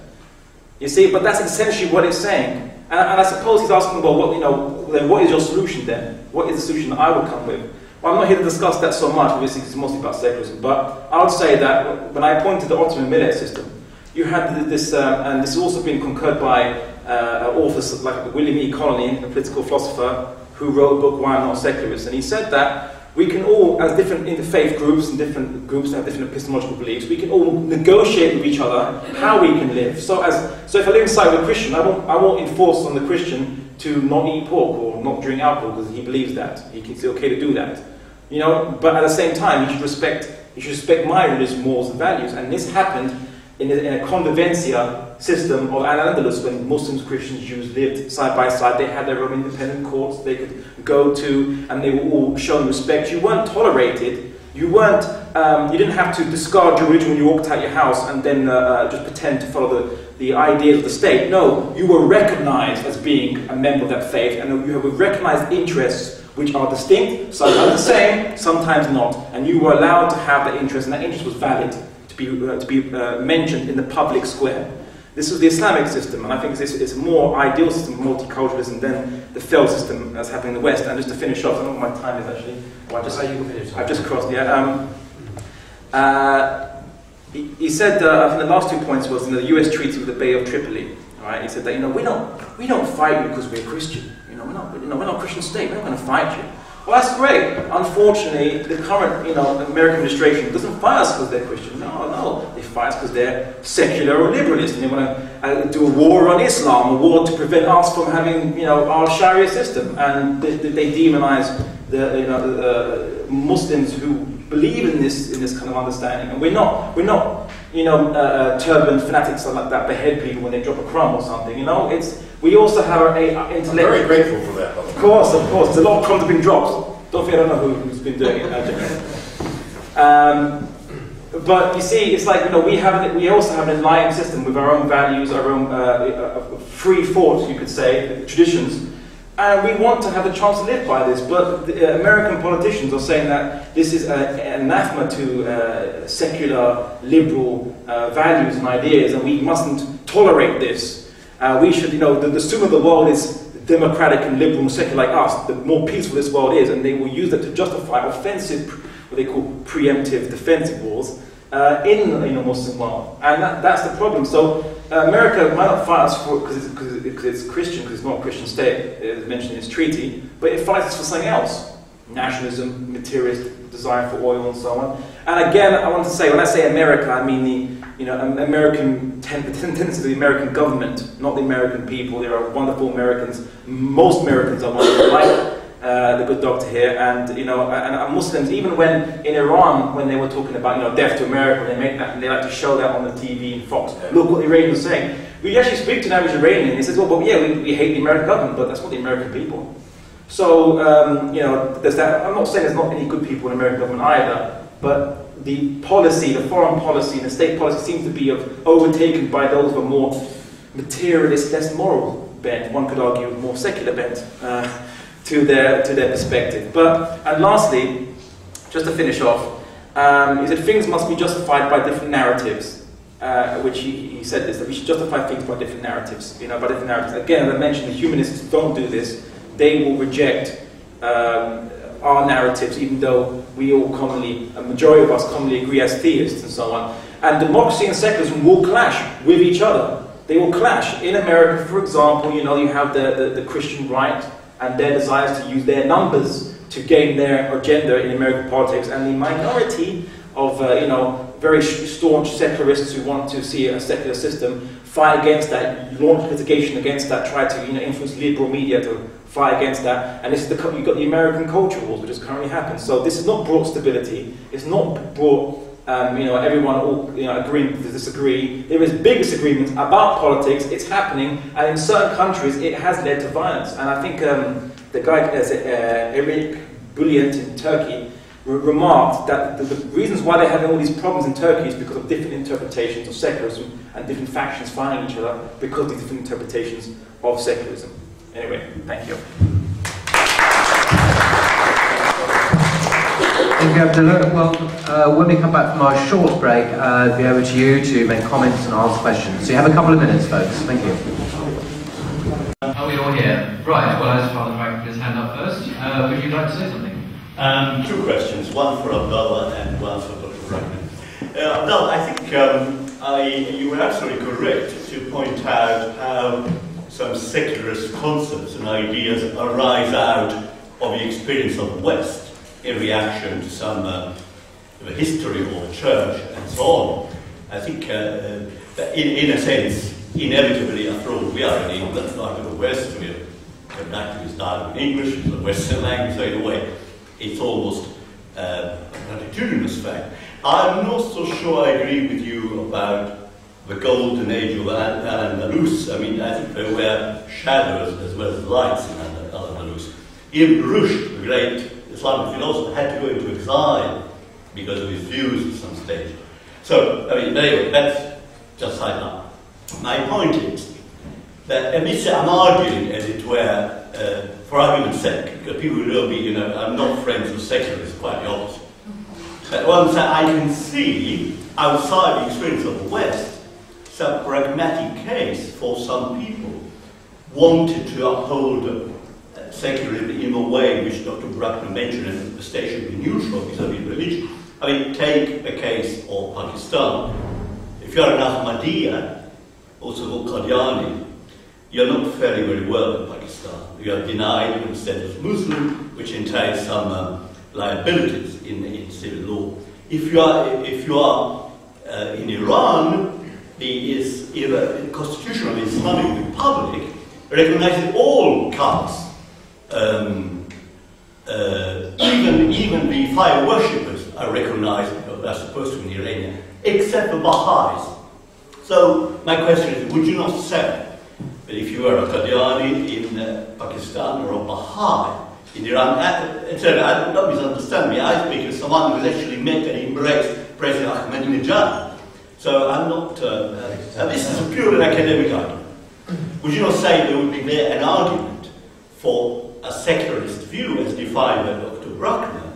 You see, but that's essentially what it's saying. And I suppose he's asking, well, then what is your solution then? What is the solution that I would come with? Well, I'm not here to discuss that so much, obviously it's mostly about secularism, but I would say that when I pointed to the Ottoman millet system, you had this, and this has also been concurred by authors like William E. Connolly, a political philosopher, who wrote a book, Why I'm Not a Secularist, and he said that we can all, as different interfaith groups and different groups that have different epistemological beliefs, we can all negotiate with each other how we can live. So if I live inside with a Christian, I won't enforce on the Christian to not eat pork or not drink alcohol because he believes that. It's okay to do that. You know, but at the same time, you should respect my religious morals and values. And this happened in a convivencia system of Al-Andalus when Muslims, Christians, Jews lived side by side. They had their own independent courts they could go to, and they were all shown respect. You weren't tolerated. You didn't have to discard your religion when you walked out your house and then just pretend to follow the ideas of the state. No, you were recognized as being a member of that faith, and you have recognized interests which are distinct, sometimes the same, sometimes not. And you were allowed to have that interest, and that interest was valid to be mentioned in the public square. This was the Islamic system, and I think it's a more ideal system of multiculturalism than the failed system that's happening in the West. And just to finish off, I don't know what my time is actually. I've just crossed, yeah. He said, I think the last 2 points was the US treaty with the Bay of Tripoli. Right? He said that we don't fight you because we're Christian. We're not a Christian state. We're not going to fight you. Well, that's great. Unfortunately, the current American administration doesn't fight us because they're Christian. No, they fight us because they're secular or liberalist, and they want to do a war on Islam, a war to prevent us from having our Sharia system, and they demonize the Muslims who believe in this kind of understanding. And we're not turban fanatics like that behead people when they drop a crumb or something. We also have a intellect. I'm very grateful for that. Of course. There's a lot of crumbs have been dropped. Don't forget, I don't know who's been doing it. But you see, it's like we also have an enlightened system with our own values, our own free thought, you could say, traditions. And we want to have the chance to live by this, but the American politicians are saying that this is an anathema to secular, liberal values and ideas, and we mustn't tolerate this. We should, the sooner the world is democratic and liberal and secular like us, the more peaceful this world is, and they will use that to justify offensive, what they call preemptive defensive wars in the Muslim world. And that's the problem. So America might not fight us for because it's Christian, because it's not a Christian state, as mentioned in its treaty, but it fights us for something else. Nationalism, materialist desire for oil and so on. And again, I want to say, when I say America, I mean the American tendency of the American government, not the American people. There are wonderful Americans. Most Americans are wonderful, like the good doctor here, and and Muslims. Even when in Iran, when they were talking about death to America, they make that and they like to show that on the TV and Fox. Look what the Iranians are saying. We actually speak to an average Iranian. He says, "Well, yeah, we hate the American government, but that's not the American people." So there's that. I'm not saying there's not any good people in the American government either, but the policy, the foreign policy, and the state policy seems to be overtaken by those of a more materialist, less moral bent. One could argue more secular bent to their perspective. And lastly, just to finish off, is that things must be justified by different narratives. Which he said this, that we should justify things by different narratives. By different narratives. Again, as I mentioned, the humanists don't do this. They will reject our narratives, even though we all a majority of us commonly agree as theists and so on. And democracy and secularism will clash with each other. They will clash. In America, for example, you have the Christian right and their desires to use their numbers to gain their agenda in American politics, and the minority of very staunch secularists who want to see a secular system fight against that, launch litigation against that, try to influence liberal media to fight against that. And this is you've got the American culture wars, which has currently happened. So this has not brought stability. It's not brought everyone all agreeing to disagree. There is big disagreements about politics. It's happening, and in certain countries it has led to violence. And I think the guy Eric Bülent in Turkey remarked that the reasons why they're having all these problems in Turkey is because of different interpretations of secularism and different factions fighting each other because of these different interpretations of secularism. Anyway, thank you. Thank you, Abdullah. Well, when we come back from our short break, it'll be over to you to make comments and ask questions. So you have a couple of minutes, folks. Thank you. Are we all here? Right, well, as Father Frank put his hand up first, would you like to say something? Two questions, one for Abdullah and one for Dr. Buckner. Abdullah, I think you were absolutely correct to point out how some secularist concepts and ideas arise out of the experience of the West. in reaction to some the history of the church and so on. I think, that in a sense, inevitably, after all, we are in England, part of the West, we are conducting this dialogue in English, it's a Western language, so in a way, it's almost a platitudinous fact. I'm not so sure I agree with you about the golden age of Al-Andalus. I mean, I think there were shadows as well as lights in Al-Andalus. Ibn Rushd, the great Islamic philosopher, had to go into exile because of his views at some stage. So, I mean, anyway, that's just side line. My point is that I'm arguing, as it were, for argument's sake, because people know me, you know, I'm not friends with secularists, quite the opposite. But once I can see, outside the experience of the West, some pragmatic case for some people wanted to uphold secularism in the way which Dr. Buckner mentioned, and the state should be neutral vis-à-vis religion. I mean, take the case of Pakistan. If you're an Ahmadiyya, also called Qadiani, you're not faring very well in Pakistan. You are denied the status of Muslim, which entails some liabilities in civil law. If you are in Iran, the Constitution of the Islamic Republic recognizes all castes. Even the fire worshippers are recognized, because they're supposed to in Iranian, except the Baha'is. So my question is, would you not say that if you are a Qadiani in Pakistan or a Baha'i in Iran, etc., don't misunderstand me, I speak as someone who has actually met and embraced President Ahmadinejad. So I'm not, this is a purely academic argument. Would you not say there would be there an argument for a secularist view as defined by Dr. Buckner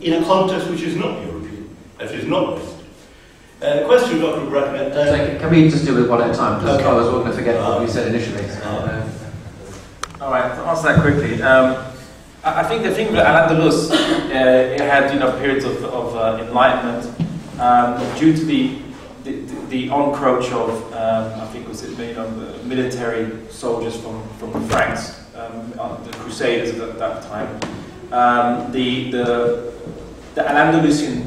in a context which is not European, as is not Western? Question, Dr. Buckner. Can we just do it one at a time? Because Okay. I was going to forget what we said initially. So, All right, to answer that quickly. I think the thing with Al-Andalus, it had periods of enlightenment due to the encroach of I think it was the military soldiers from the Franks, the Crusaders at that time. The Al-Andalusian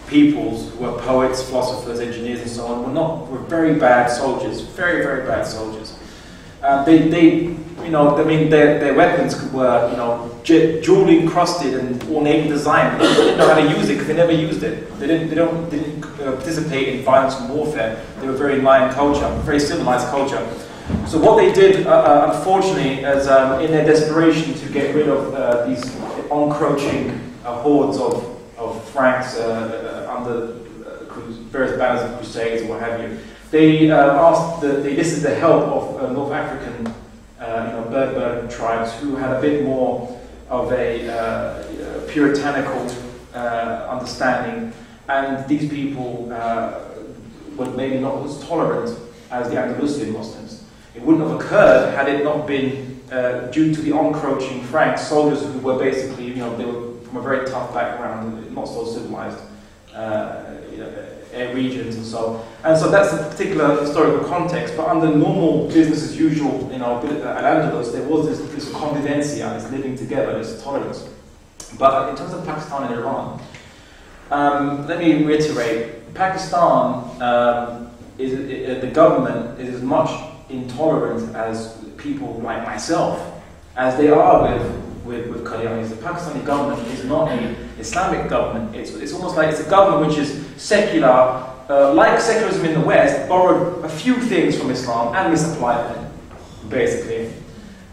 peoples who were poets, philosophers, engineers, and so on were very bad soldiers, very, very bad soldiers. Their weapons were jewelry encrusted and ornate design. They didn't know how to use it because they never used it. They didn't participate in violence and warfare. They were very enlightened culture, very civilized culture. So what they did, unfortunately, is in their desperation to get rid of these encroaching hordes of Franks under various banners of Crusades or what have you, they enlisted the help of North African Berber tribes who had a bit more of a puritanical understanding, and these people were maybe not as tolerant as the Andalusian Muslims. It wouldn't have occurred had it not been due to the encroaching Frank soldiers who were basically, they were from a very tough background, not so civilized regions and so. And so that's a particular historical context. But under normal business as usual, at Al-Andalus, there was this convivencia, this living together, this tolerance. But in terms of Pakistan and Iran, let me reiterate: Pakistan the government is as much intolerant as people like myself as they are with Qadianis. The Pakistani government is not an Islamic government. It's almost like it's a government which is secular, like secularism in the West, borrowed a few things from Islam and misapplied them, basically.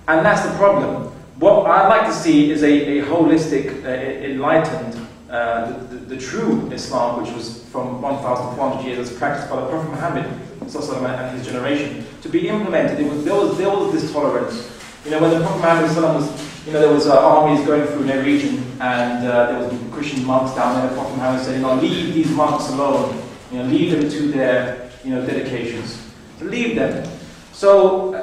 And that's the problem. What I'd like to see is a holistic, enlightened, the true Islam, which was from 1,400 years as practiced by the Prophet Muhammad and his generation, to be implemented. There was this tolerance. When the Prophet Muhammad was, there was armies going through their region, and there was Christian monks down there. The Prophet Muhammad said, leave these monks alone. Leave them to their, dedications. Leave them. So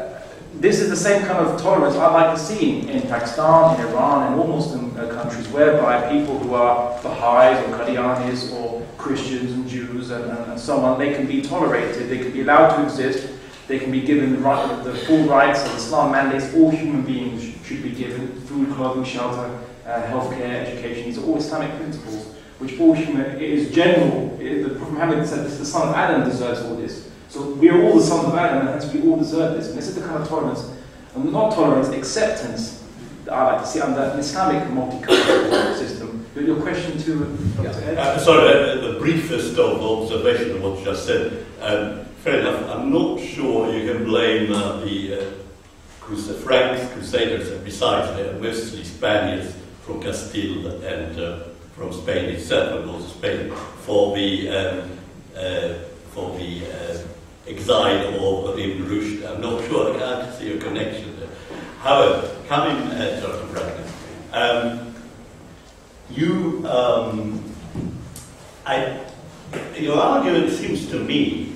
this is the same kind of tolerance I'd like to see in Pakistan, in Iran, and all Muslim countries, whereby people who are Baha'is or Qadianis or Christians and Jews and so on, they can be tolerated, they can be allowed to exist, they can be given the full rights that Islam mandates all human beings should be given: food, clothing, shelter, healthcare, education. These are all Islamic principles, which all human, it is general. The Prophet Muhammad said this, the son of Adam deserves all this. So we are all the sons of Adam, and hence we all deserve this. And this is the kind of tolerance, and not tolerance, acceptance, that I like to see under an Islamic multicultural system. Your question to Dr. Ed? Sorry, the briefest of observation of what you just said. Fair enough, I'm not sure you can blame the Frank Crusaders, besides they are mostly Spaniards from Castile and from Spain itself, and also Spain, for the exile of Ibn Rushd. I'm not sure, I can't see a connection there. However, coming to Dr. Buckner, your argument seems to me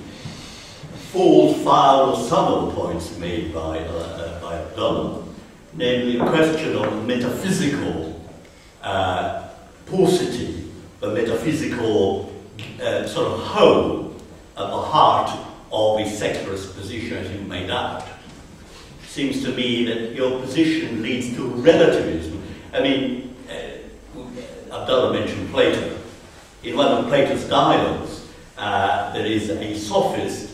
falls foul of some of the points made by Abdullah, namely the question of metaphysical paucity, the metaphysical sort of hole at the heart of the secularist position as you made out. Seems to me that your position leads to relativism. I mean, Abdullah mentioned Plato. In one of Plato's dialogues, there is a sophist,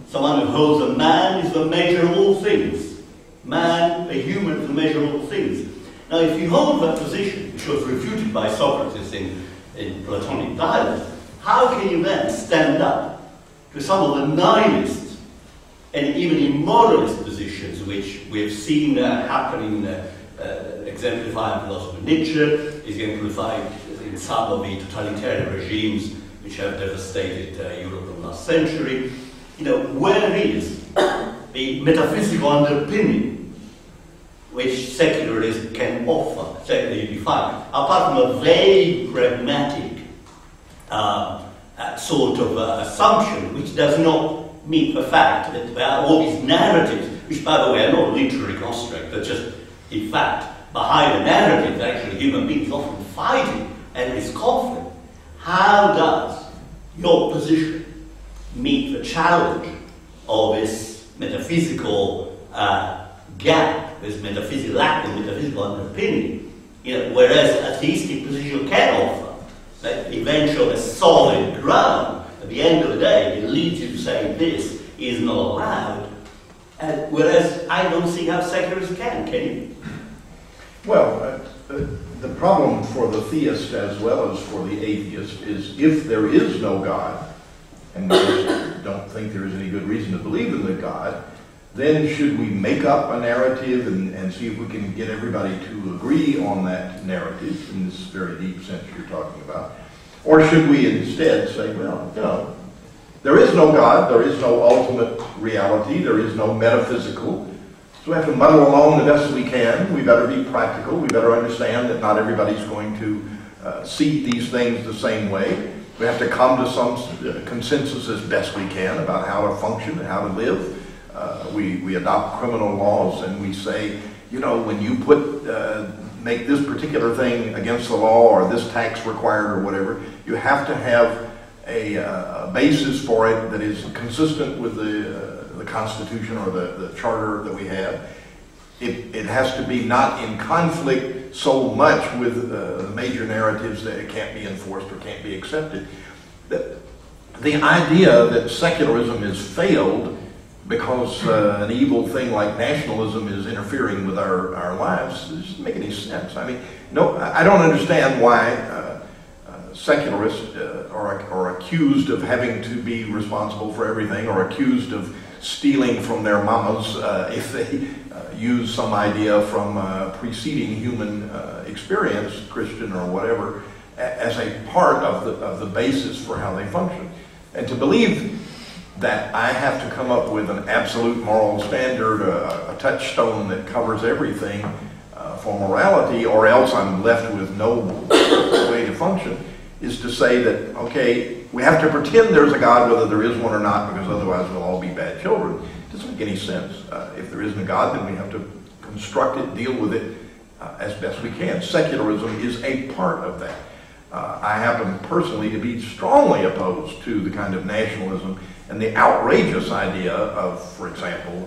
someone who holds a man is the measure of all things. Man, a human, is the measure of all things. Now, if you hold that position, which was refuted by Socrates in Platonic dialogues, how can you then stand up to some of the nihilist and even immoralist positions which we've seen happening, exemplified in philosopher Nietzsche, is exemplified in some of the totalitarian regimes which have devastated Europe in the last century? You know, where is the metaphysical underpinning which secularism can offer, secularism defined, apart from a vague, pragmatic sort of assumption which does not meet the fact that there are all these narratives, which by the way are not literary constructs, but just, in fact, behind the narrative, actually human beings often fighting and this conflict. How does your position meet the challenge of this metaphysical gap, this metaphysical lack of metaphysical underpinning? You know, whereas atheistic position can offer that eventual solid ground. At the end of the day, it leads you to say this is not allowed, whereas I don't see how secularism can you? Well, the problem for the theist as well as for the atheist is if there is no God, and we don't think there is any good reason to believe in the God, then should we make up a narrative and see if we can get everybody to agree on that narrative in this very deep sense you're talking about? Or should we instead say, well, you know, there is no God, there is no ultimate reality, there is no metaphysical, so we have to muddle along the best we can. We better be practical, we better understand that not everybody's going to see these things the same way. We have to come to some consensus as best we can about how to function and how to live. We adopt criminal laws and we say, you know, when you make this particular thing against the law or this tax required or whatever, you have to have a basis for it that is consistent with the Constitution or the Charter that we have. It has to be not in conflict so much with the major narratives that it can't be enforced or can't be accepted. The idea that secularism has failed because an evil thing like nationalism is interfering with our lives doesn't make any sense. I mean, no, I don't understand why secularists are accused of having to be responsible for everything or accused of stealing from their mamas if they use some idea from preceding human experience, Christian or whatever, as a part of the basis for how they function. And to believe that I have to come up with an absolute moral standard, a touchstone that covers everything for morality, or else I'm left with no way to function, is to say that, okay, we have to pretend there's a God whether there is one or not, because otherwise we'll all be bad children. It doesn't make any sense. If there isn't a God, then we have to construct it, deal with it as best we can. Secularism is a part of that. I happen personally to be strongly opposed to the kind of nationalism and the outrageous idea of, for example,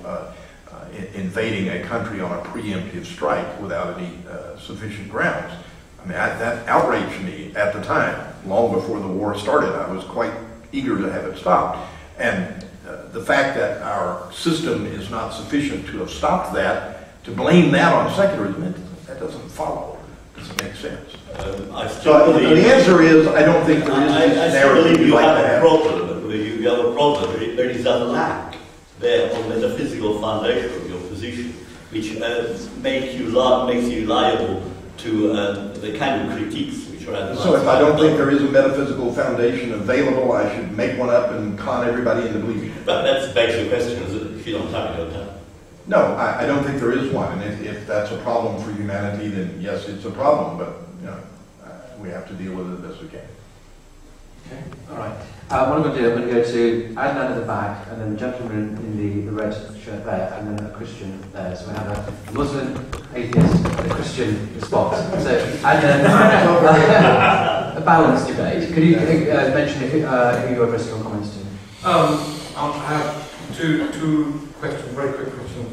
invading a country on a preemptive strike without any sufficient grounds. I mean, that outraged me at the time, long before the war started. I was quite eager to have it stopped. And the fact that our system is not sufficient to have stopped that, to blame that on secularism, that doesn't follow. It doesn't make sense. So the answer is, I don't think there is this narrative you like to have. You have a problem. There is a lack there on the metaphysical foundation of your position, which makes you liable to the kind of critiques which are. So if I don't think there is a metaphysical foundation available, I should make one up and con everybody into believing it. But that's begs the question: is that if you don't have it, you don't have it. No, I don't think there is one. And if that's a problem for humanity, then yes, it's a problem. But we have to deal with it as we can. Okay, all right. What I'm going to do, I'm going to go to Adnan at the back, and then the gentleman in the red shirt there, and then a Christian there. So we have a Muslim, atheist, and a Christian response. So Adnan, a balanced debate. Could you mention who you're addressing your comments to? I have two questions, very quick questions,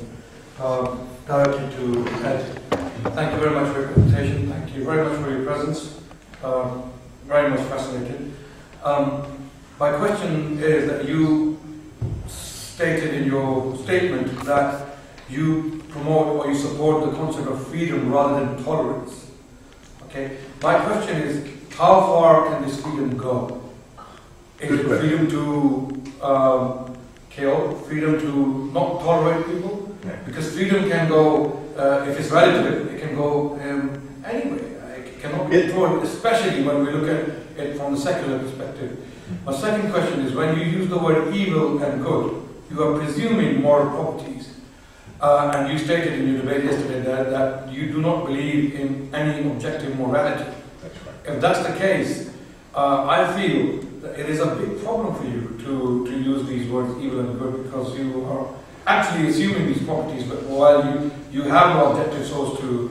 directly to Ed. Thank you very much for your presentation. Thank you very much for your presence. Very much fascinated. My question is that you stated in your statement that you promote or you support the concept of freedom rather than tolerance. Okay. My question is, how far can this freedom go? Is it freedom to kill, freedom to not tolerate people? Yeah. Because freedom can go, if it's relative, it can go anyway. It cannot be controlled, especially when we look at it from the secular perspective. My second question is, when you use the word evil and good, you are presuming moral properties. And you stated in your debate yesterday that you do not believe in any objective morality. That's right. If that's the case, I feel that it is a big problem for you to use these words, evil and good, because you are actually assuming these properties, but while you have no objective source to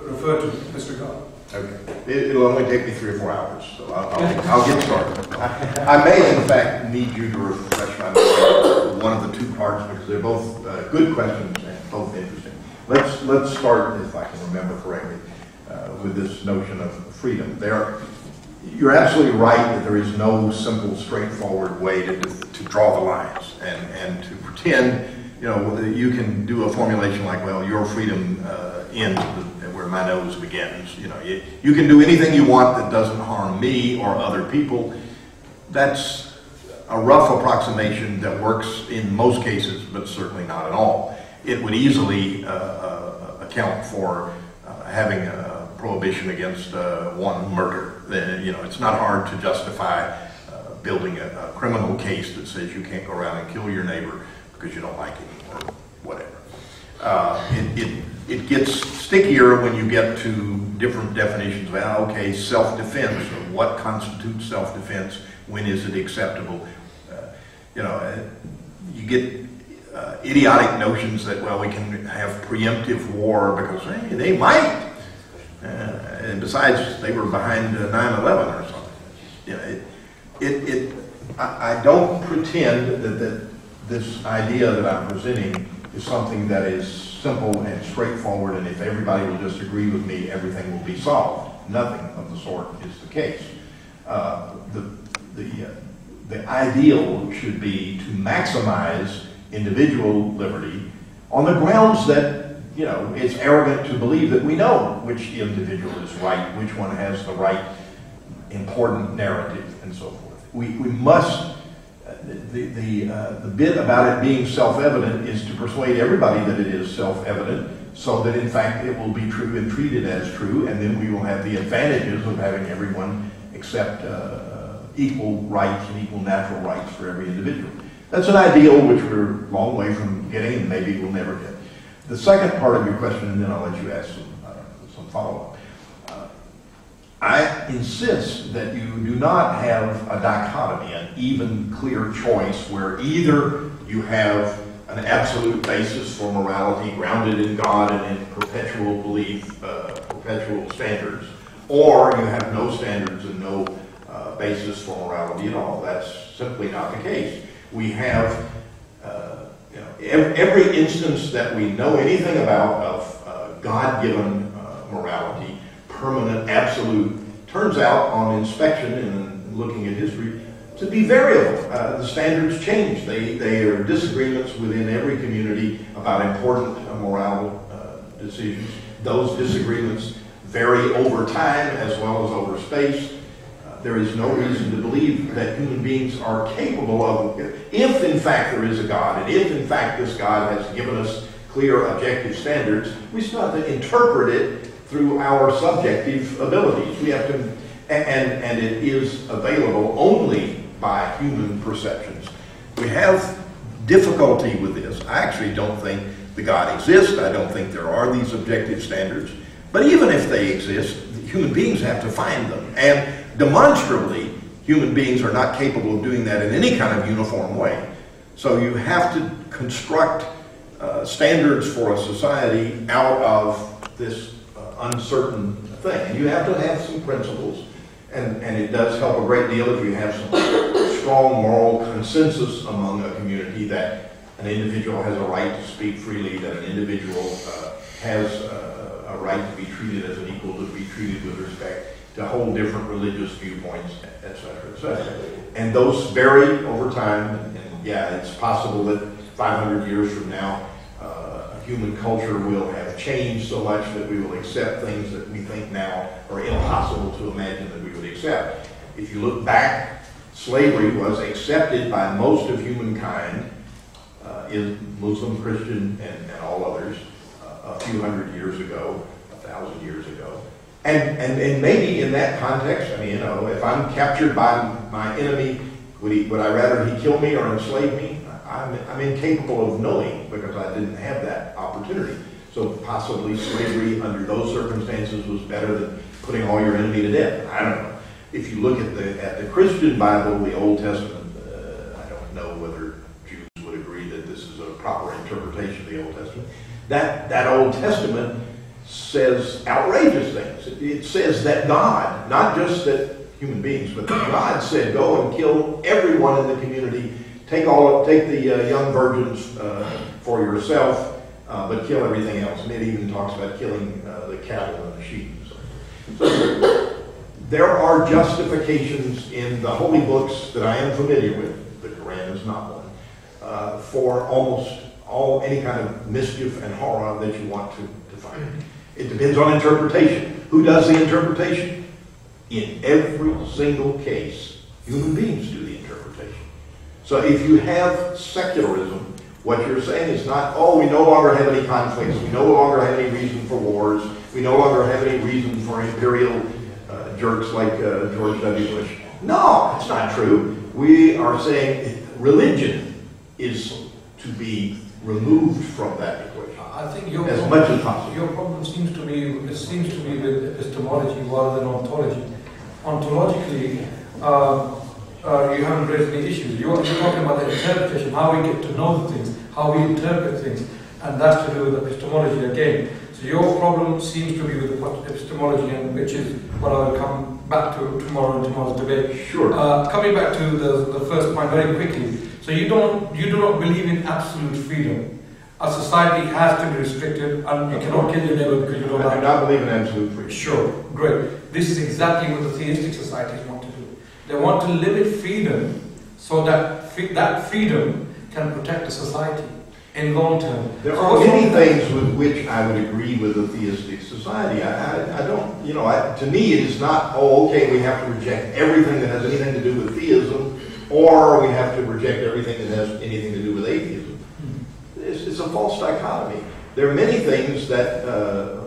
refer to this regard. Okay. It'll only take me 3 or 4 hours, so I'll get started. I may, in fact, need you to refresh my memory one of the 2 parts, because they're both good questions and both interesting. Let's start, if I can remember correctly, with this notion of freedom. You're absolutely right that there is no simple, straightforward way to draw the lines and to pretend, you can do a formulation like, well, your freedom ends where my nose begins. You can do anything you want that doesn't harm me or other people. That's a rough approximation that works in most cases, but certainly not at all. It would easily account for having a prohibition against one murder. It's not hard to justify building a criminal case that says you can't go around and kill your neighbor because you don't like him or whatever. It gets stickier when you get to different definitions of, okay, self-defense, or what constitutes self-defense, when is it acceptable? You get idiotic notions that, well, we can have preemptive war because, hey, they might. And besides, they were behind 9/11 or something. I don't pretend that this idea that I'm presenting is something that is simple and straightforward, and if everybody will just agree with me, everything will be solved. Nothing of the sort is the case. The ideal should be to maximize individual liberty on the grounds that it's arrogant to believe that we know which individual is right, which one has the right important narrative, and so forth. We must. The bit about it being self-evident is to persuade everybody that it is self-evident, so that in fact it will be true and treated as true, and then we will have the advantages of having everyone accept equal rights and equal natural rights for every individual. That's an ideal which we're a long way from getting, and maybe we'll never get. The second part of your question, and then I'll let you ask some follow-up. I insist that you do not have a dichotomy, an even, clear choice where either you have an absolute basis for morality grounded in God and in perpetual belief, perpetual standards, or you have no standards and no basis for morality at all. That's simply not the case. We have, every instance that we know anything about of God-given morality, permanent, absolute, turns out on inspection and looking at history to be variable. The standards change. They are disagreements within every community about important moral decisions. Those disagreements vary over time as well as over space. There is no reason to believe that human beings are capable of, if in fact there is a God, and if in fact this God has given us clear objective standards, we still have to interpret it through our subjective abilities. We have to, and it is available only by human perceptions. We have difficulty with this. I actually don't think the God exists. I don't think there are these objective standards. But even if they exist, human beings have to find them. And demonstrably, human beings are not capable of doing that in any kind of uniform way. So you have to construct standards for a society out of this uncertain thing. And you have to have some principles. And it does help a great deal if you have some strong moral consensus among a community that an individual has a right to speak freely, that an individual has a right to be treated as an equal, to be treated with respect, to hold different religious viewpoints, etc., etc. And those vary over time, and yeah, it's possible that 500 years from now, human culture will have changed so much that we will accept things that we think now are impossible to imagine that we would accept. If you look back, slavery was accepted by most of humankind, Muslim, Christian, and all others, a few hundred years ago, 1,000 years ago. And maybe in that context, I mean, you know, if I'm captured by my enemy, would I rather he kill me or enslave me? I'm incapable of knowing because I didn't have that opportunity. So possibly slavery under those circumstances was better than putting all your enemy to death. I don't know. If you look at the Christian Bible, the Old Testament, I don't know whether Jews would agree that this is a proper interpretation of the Old Testament. That Old Testament says outrageous things. It says that God, not just that human beings, but that God said, go and kill everyone in the community. Take the young virgins for yourself, but kill everything else. And it even talks about killing the cattle and the sheep. So there are justifications in the holy books that I am familiar with. The Quran is not one, for almost any kind of mischief and horror that you want to find. It depends on interpretation. Who does the interpretation? In every single case, human beings do the interpretation. So if you have secularism, what you're saying is not, oh, we no longer have any conflicts, we no longer have any reason for wars, we no longer have any reason for imperial jerks like George W. Bush. No, it's not true. We are saying religion is to be removed from that equation. I think as much as possible. Your problem seems to be with epistemology rather than ontology. Ontologically, you haven't raised any issues. You're talking about the interpretation, how we get to know the things, how we interpret things, and that's to do with epistemology again. So your problem seems to be with epistemology, and which is what I will come back to tomorrow in tomorrow's debate. Sure. Coming back to the first point very quickly. So you do not believe in absolute freedom. A society has to be restricted, and you cannot kill your neighbor because you don't like it. I do not believe in absolute freedom. Sure, great. This is exactly what the theistic societies want to do. They want to limit freedom so that that freedom can protect the society in long term. There are many things with which I would agree with a theistic society. I don't, you know, to me it is not, oh, okay, we have to reject everything that has anything to do with theism, or we have to reject everything that has anything to do with atheism. It's a false dichotomy. There are many things that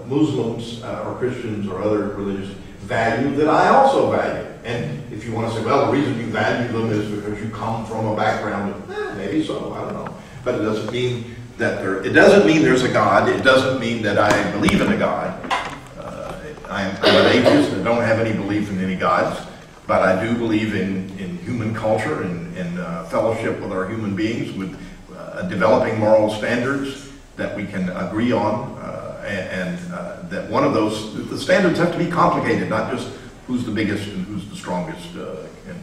Muslims or Christians or other religions value that I also value. And if you want to say, well, the reason you value them is because you come from a background of, maybe so, I don't know. But it doesn't mean that there's a God. It doesn't mean that I believe in a God. I'm an atheist and don't have any belief in any gods. But I do believe in human culture and fellowship with our human beings, with developing moral standards that we can agree on, and that one of those, the standards have to be complicated, not just who's the biggest and who's the strongest, and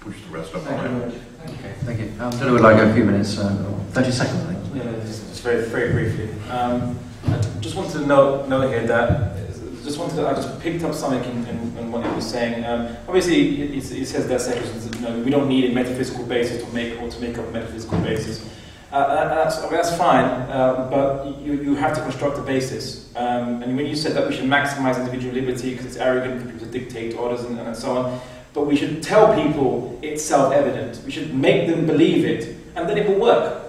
push the rest of them around. Thank you. Thank you. I would like a few minutes, 30 seconds, I think. Yeah, just very briefly. I just wanted to note here that I just picked up something in what he was saying. Obviously, he says that secularism, we don't need a metaphysical basis to make up a metaphysical basis. That's fine, but you have to construct a basis. And when you said that we should maximize individual liberty because it's arrogant for people to dictate to others and so on, but we should tell people it's self-evident. We should make them believe it, and then it will work.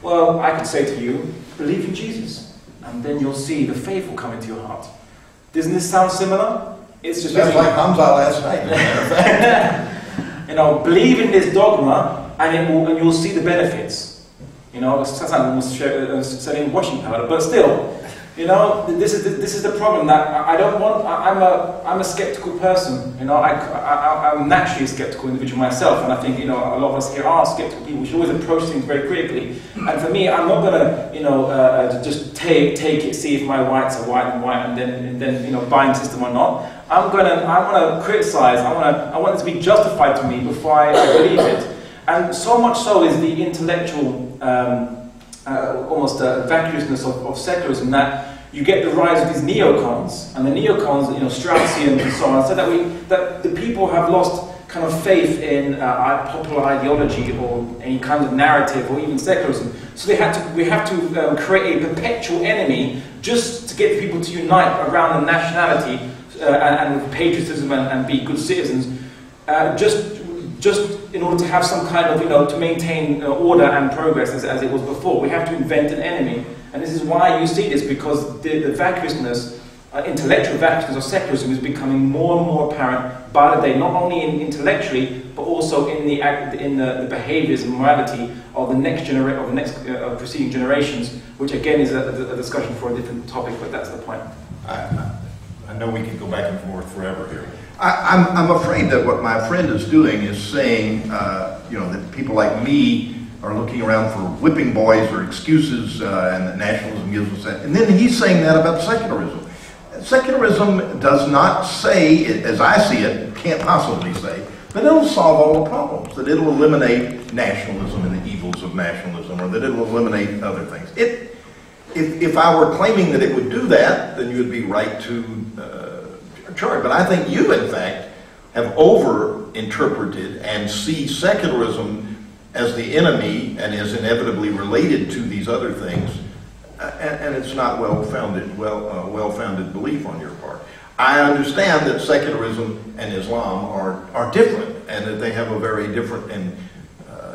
Well, I could say to you, believe in Jesus, and then you'll see the faith will come into your heart. Doesn't this sound similar? It's just Sounds like Hamza last night. Believe in this dogma, and you'll see the benefits. It sounds like almost selling washing powder, but still, this is the problem that I don't want. I'm a skeptical person. I'm naturally a skeptical individual myself, and I think a lot of us here are skeptical people. We should always approach things very critically. And for me, I'm not gonna just take it, see if my whites are white, and then buy into system or not. I want to criticize. I want it to be justified to me before I believe it. And so much so is the intellectual almost vacuousness of secularism that you get the rise of these neocons, and the neocons, Straussian and so on, so that the people have lost kind of faith in popular ideology or any kind of narrative or even secularism. So we have to create a perpetual enemy just to get people to unite around the nationality and with patriotism and be good citizens, just in order to have some kind of, to maintain order and progress as it was before. We have to invent an enemy. And this is why you see this, because the vacuousness, intellectual vacuousness of secularism is becoming more and more apparent by the day, not only intellectually, but also in the behaviors and morality of the preceding generations, which again is a discussion for a different topic, but that's the point. I know we can go back and forth forever here. I'm afraid that what my friend is doing is saying, that people like me are looking around for whipping boys or excuses, and that nationalism gives us that. And then he's saying that about secularism. Secularism does not say, as I see it, can't possibly say, that it'll solve all the problems, that it'll eliminate nationalism and the evils of nationalism, or that it'll eliminate other things. If I were claiming that it would do that, then you would be right to charge. But I think you, in fact, have over-interpreted and see secularism as the enemy and is inevitably related to these other things, and it's not well-founded belief on your part. I understand that secularism and Islam are different, and that they have a very different and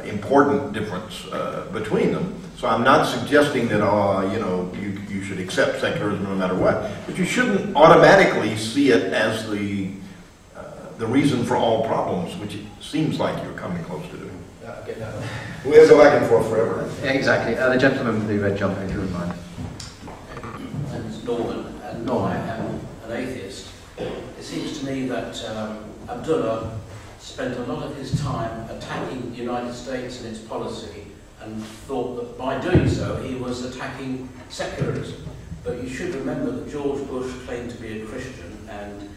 important difference between them. So I'm not suggesting that you should accept secularism no matter what, but you shouldn't automatically see it as the reason for all problems, which it seems like you're coming close to doing. We'll go back and forth forever. Yeah, exactly. The gentleman with the red jumper, if you wouldn't mind. My name is Norman, and I am an atheist. It seems to me that Abdullah spent a lot of his time attacking the United States and its policy, and thought that by doing so he was attacking secularism. But you should remember that George Bush claimed to be a Christian and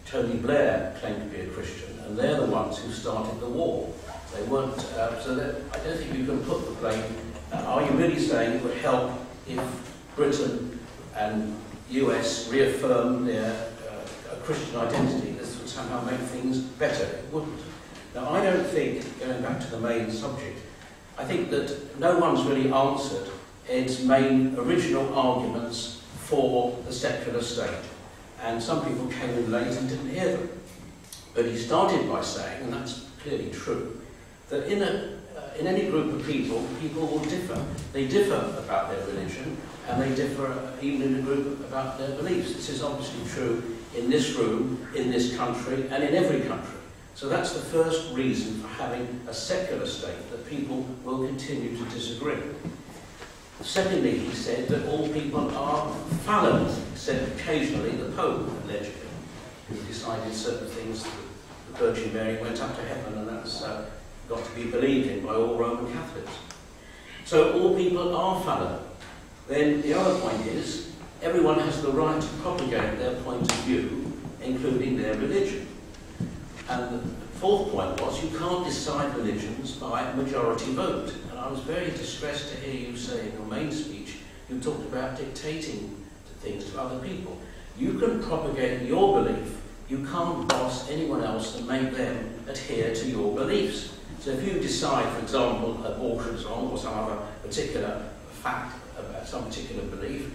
Tony Blair claimed to be a Christian, and they're the ones who started the war. They weren't, so that I don't think you can put the blame. Are you really saying it would help if Britain and US reaffirmed their Christian identity? This would somehow make things better. It wouldn't. Now, I don't think, going back to the main subject, I think that no one's really answered Ed's main original arguments for the secular state. And some people came in late and didn't hear them. But he started by saying, and that's clearly true, that in any group of people, people will differ. They differ about their religion, and they differ even in a group about their beliefs. This is obviously true in this room, in this country, and in every country. So that's the first reason for having a secular state, that people will continue to disagree. Secondly, he said that all people are fallible, except occasionally the Pope, allegedly, who decided certain things that the Virgin Mary went up to heaven, and that's got to be believed in by all Roman Catholics. So all people are fallible. Then the other point is, everyone has the right to propagate their point of view, including their religion. And the fourth point was, you can't decide religions by majority vote. And I was very distressed to hear you say in your main speech who talked about dictating things to other people. You can propagate your belief. You can't boss anyone else and make them adhere to your beliefs. So if you decide, for example, abortion is wrong, or some other particular fact about some particular belief,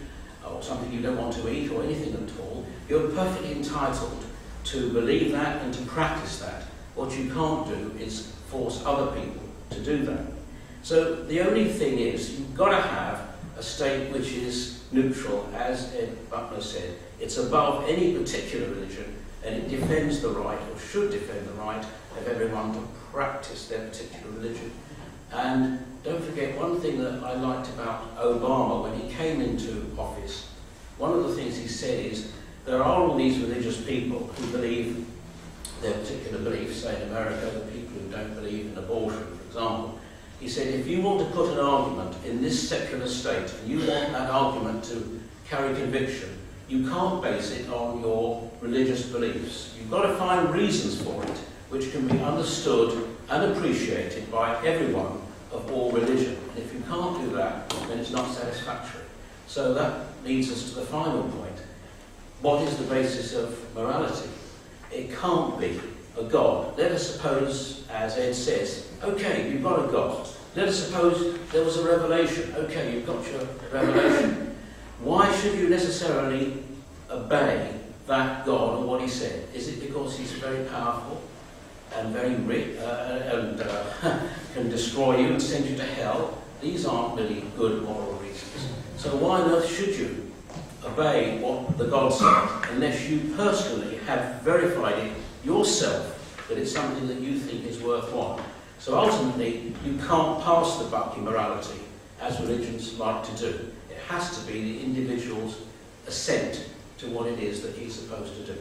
or something you don't want to eat, or anything at all, you're perfectly entitled to believe that and to practice that. What you can't do is force other people to do that. So the only thing is, you've got to have a state which is neutral, as Ed Buckner said. It's above any particular religion, and it defends the right, or should defend the right, of everyone to practice their particular religion. And don't forget, one thing that I liked about Obama when he came into office, one of the things he said is, there are all these religious people who believe their particular beliefs, say in America, the people who don't believe in abortion, for example. He said, if you want to put an argument in this secular state, and you want that argument to carry conviction, you can't base it on your religious beliefs. You've got to find reasons for it, which can be understood and appreciated by everyone of all religion. And if you can't do that, then it's not satisfactory. So that leads us to the final point. What is the basis of morality? It can't be a God. Let us suppose, as Ed says, okay, you've got a God. Let us suppose there was a revelation. Okay, you've got your revelation. Why should you necessarily obey that God or what he said? Is it because he's very powerful and very rich and can destroy you and send you to hell? These aren't really good moral reasons. So why on earth should you obey what the God said unless you personally have verified it yourself that it's something that you think is worthwhile? So ultimately, you can't pass the buck in morality, as religions like to do. It has to be the individual's assent to what it is that he's supposed to do.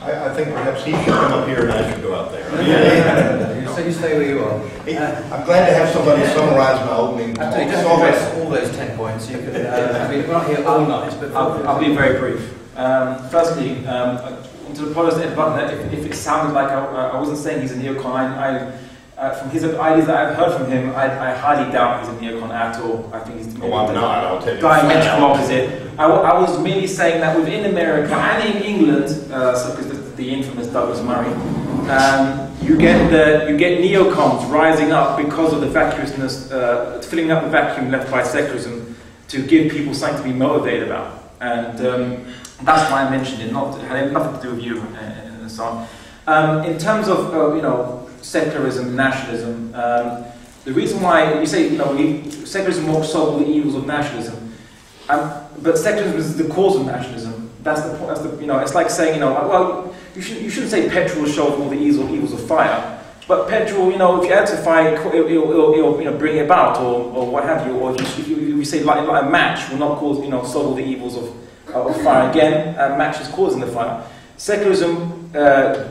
I think perhaps he should come up here and I should go out there. So you stay where you are. I'm glad to have somebody summarize my opening. Absolutely, you don't have to address all those 10 points. You could, I mean, we're not here all night, but I'll be very brief. Firstly, to apologize to Ed Buckner if it sounded like I wasn't saying he's a neocon. From his ideas that I've heard from him, I highly doubt he's a neocon at all. I think he's I'll tell you. diametrical opposite. I was merely saying that within America and in England, so because the infamous Douglas Murray, you get neocons rising up because of the vacuousness, filling up the vacuum left by secularism to give people something to be motivated about. And that's why I mentioned it. It had nothing to do with you and so on. In terms of secularism, nationalism, the reason why we say secularism won't solve all the evils of nationalism, but secularism is the cause of nationalism. That's the point. It's like saying well, you shouldn't say petrol will solve all the evils of fire, but petrol, if you add to fire, it'll bring it about, or what have you. Or if you say like a match will not cause solve all the evils of fire. Again, a match is causing the fire. Secularism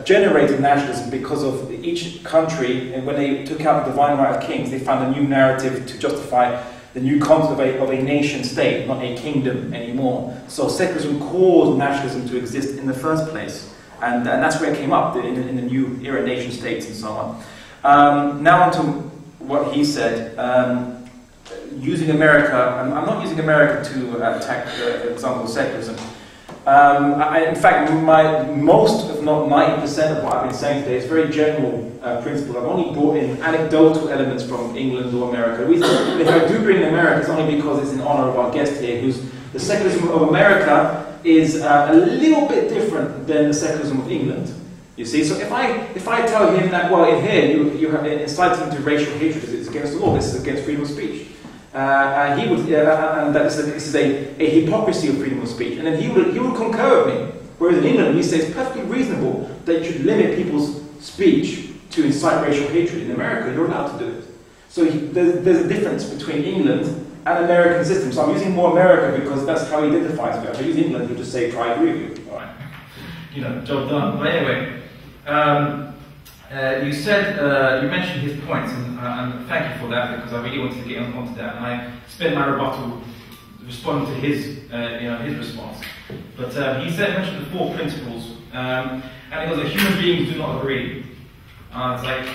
generated nationalism because of each country, and when they took out the divine right of kings, they found a new narrative to justify the new concept of a nation state, not a kingdom anymore. So secularism caused nationalism to exist in the first place, and that's where it came up in the new era, nation states and so on. Now on to what he said. Using America, I'm not using America to attack the example of secularism. In fact, most, if not 90% of what I've been saying today is very general principles. I've only brought in anecdotal elements from England or America. If I do bring in America, it's only because it's in honor of our guest here, the secularism of America is a little bit different than the secularism of England. You see, so if I tell him that, well, in here you have inciting to racial hatred, it's against the law, this is against freedom of speech. He would, and that this is a hypocrisy of freedom of speech, and then he would concur with me. Whereas in England, we say it's perfectly reasonable that you should limit people's speech to incite racial hatred. In America, you're allowed to do it. So there's a difference between England and American system. So I'm using more America because that's how he identifies with it. If I use England, he'll just say, "I agree with you." All right. Job done. But anyway. You said, you mentioned his points, and thank you for that, because I really wanted to get onto that, and I spent my rebuttal responding to his response. But he mentioned the 4 principles, and it was that human beings do not agree. It's like,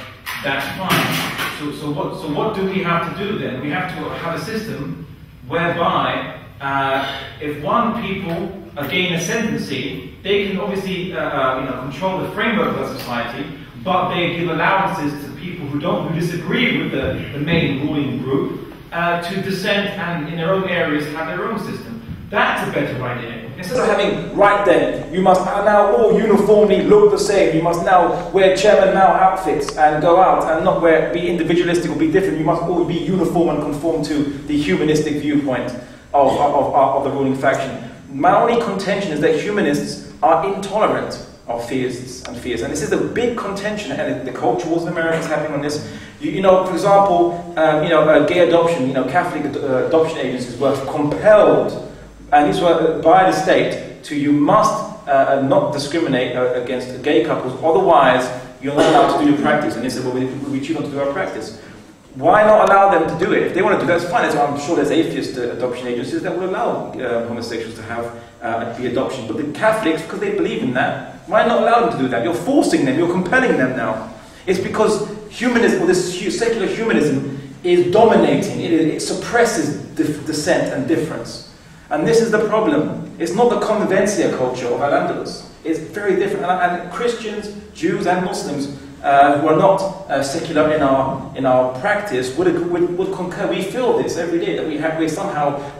that's fine. So what do we have to do then? We have to have a system whereby if one people gain ascendancy, they can obviously control the framework of that society, but they give allowances to people who disagree with the main ruling group to dissent and in their own areas have their own system. That's a better idea. Instead of having, right then, you must now all uniformly look the same, you must now wear Chairman Mao outfits and go out and not be individualistic or be different, you must all be uniform and conform to the humanistic viewpoint of the ruling faction. My only contention is that humanists are intolerant of theists and theists, and this is a big contention, and the culture wars in America is happening on this. For example, gay adoption, Catholic adoption agencies were compelled, and these were by the state, you must not discriminate against gay couples, otherwise you're not allowed to do your practice. And they said, well, we choose not to do our practice. Why not allow them to do it? If they want to do that, it's fine. So I'm sure there's atheist adoption agencies that will allow homosexuals to have the adoption. But the Catholics, because they believe in that, why not allow them to do that? You're forcing them, you're compelling them now. It's because humanism, or this secular humanism, is dominating. It suppresses dissent and difference. And this is the problem. It's not the convivencia culture of Al-Andalus. It's very different. And Christians, Jews and Muslims who are not secular in our practice would concur. We feel this every day, that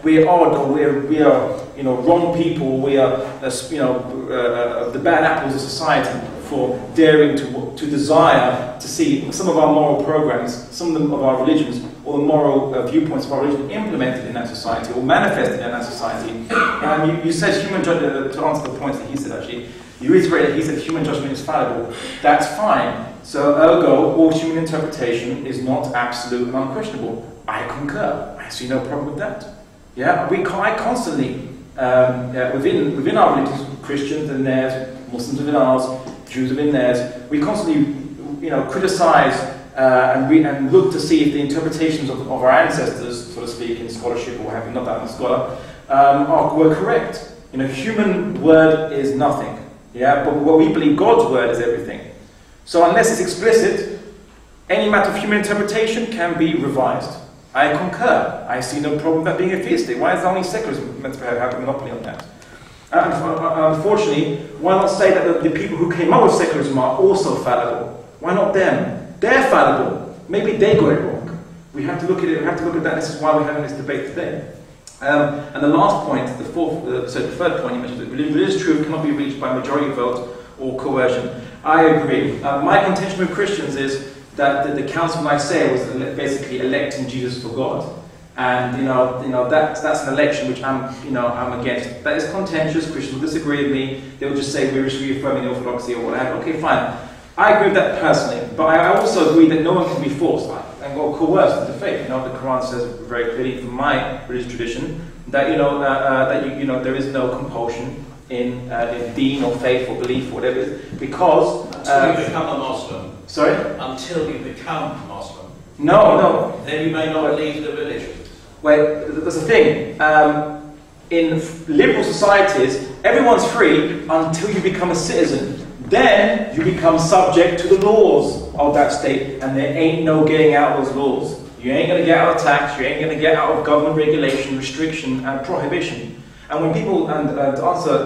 we're odd, or we are wrong people, we are the bad apples of society for daring to desire to see some of our moral programs, some of our religions, or the moral viewpoints of our religion implemented in that society or manifested in that society. You said human judgment, to answer the points that he said actually, you reiterated he said human judgment is fallible. That's fine. So ergo, all human interpretation is not absolute and unquestionable. I concur. I see no problem with that. Yeah, I constantly, within our religions, Christians and theirs, Muslims within ours, Jews within theirs, we constantly, criticize and look to see if the interpretations of our ancestors, so to speak, in scholarship or what have you, not that I'm a scholar, were correct. Human word is nothing. Yeah, but what we believe God's word is everything. So unless it's explicit, any matter of human interpretation can be revised. I concur. I see no problem with that being atheistic. Why is only secularism meant to have a monopoly on that? Unfortunately, why not say that the people who came up with secularism are also fallible? Why not them? They're fallible. Maybe they got it wrong. We have to look at it. We have to look at that. This is why we're having this debate today. And the last point, the third point you mentioned, that religious truth cannot be reached by majority vote or coercion. I agree. My contention with Christians is that the Council of Nicaea was basically electing Jesus for God, and that's an election which I'm against. That is contentious. Christians will disagree with me. They will just say we're just reaffirming the orthodoxy or whatever. Okay, fine. I agree with that personally, but I also agree that no one can be forced or coerced into faith. The Quran says very clearly, from my religious tradition, that there is no compulsion in deen or faith or belief or whatever it is, because until you become a Muslim. Sorry? Until you become a Muslim. No. Then you may not leave the religion. Well, there's a thing. In liberal societies, everyone's free until you become a citizen. Then you become subject to the laws of that state, and there ain't no getting out of those laws. You ain't going to get out of tax, you ain't going to get out of government regulation, restriction, and prohibition. And when people, and to answer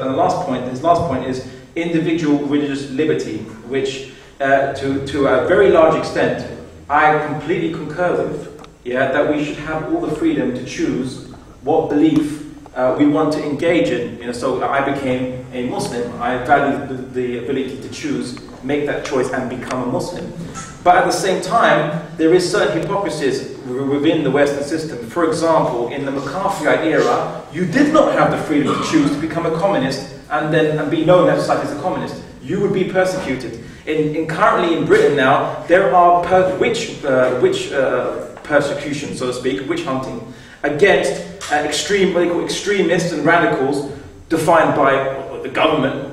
his last point is individual religious liberty, which to a very large extent, I completely concur with. Yeah, that we should have all the freedom to choose what belief we want to engage in. So I became a Muslim. I value the ability to choose, make that choice, and become a Muslim. But at the same time, there is certain hypocrisies within the Western system. For example, in the McCarthyite era, you did not have the freedom to choose to become a communist and be known as such as a communist. You would be persecuted. Currently in Britain now, there are persecution, so to speak, witch hunting, against what they call extremists and radicals, defined by the government.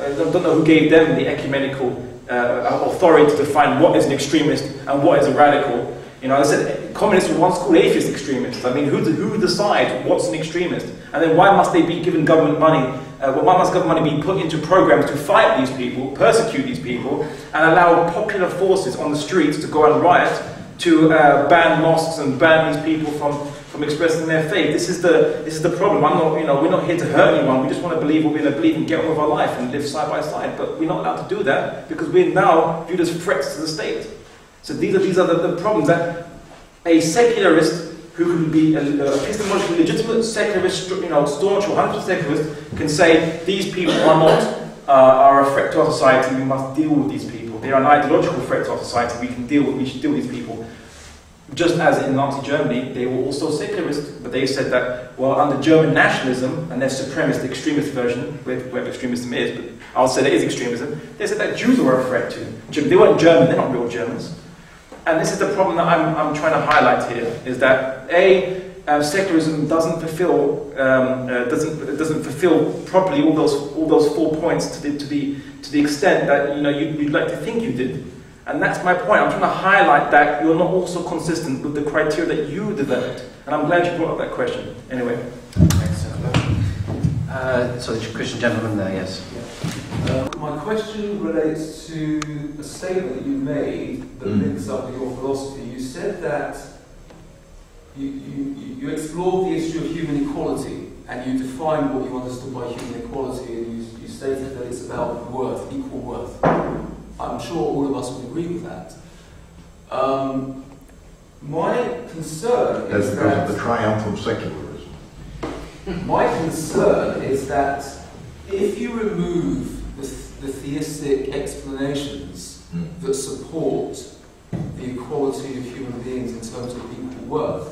I don't know who gave them the ecumenical authority to define what is an extremist and what is a radical. I said communists were once called atheist extremists. I mean, who decides what's an extremist? And then why must they be given government money? Why must government money be put into programs to fight these people, persecute these people, and allow popular forces on the streets to go and riot, to ban mosques and ban these people from expressing their faith. This is the problem. I'm not, we're not here to hurt anyone. We just want to believe what we're going to believe and get on with our life and live side by side. But we're not allowed to do that because we're now viewed as threats to the state. So these are the problems that a secularist who can be epistemologically legitimate secularist, staunch or 100% secularist, can say these people are a threat to our society. We must deal with these people. They are an ideological threat to our society. We should deal with these people. Just as in Nazi Germany, they were also secularist, but they said that, well, under German nationalism and their supremacist extremist version, whatever extremism is, but I'll say there is extremism, they said that Jews were a threat to. They weren't German, they're not real Germans. And this is the problem that I'm trying to highlight here, is that secularism doesn't fulfill properly all those 4 points to the extent that you'd like to think you did. And that's my point. I'm trying to highlight that you're not also consistent with the criteria that you developed. And I'm glad you brought up that question. Anyway. Thanks so much. So the Christian gentleman there, yes. My question relates to a statement that you made that links up with your philosophy. You said that you explored the issue of human equality and you defined what you understood by human equality, and you stated that it's about worth, equal worth. I'm sure all of us would agree with that. My concern is that the triumph of secularism. My concern is that if you remove the theistic explanations that support the equality of human beings in terms of equal worth,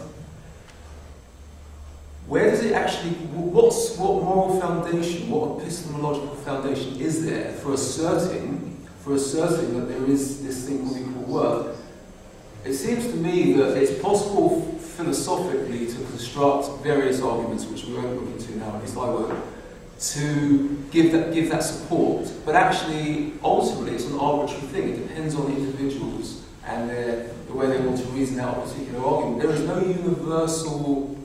where does it actually, what moral foundation, what epistemological foundation is there for asserting that there is this thing called equal worth? It seems to me that it's possible philosophically to construct various arguments, which we won't look into now, at least I won't, to give that support. But actually, ultimately, it's an arbitrary thing. It depends on individuals and the way they want to reason out a particular argument. There is no universal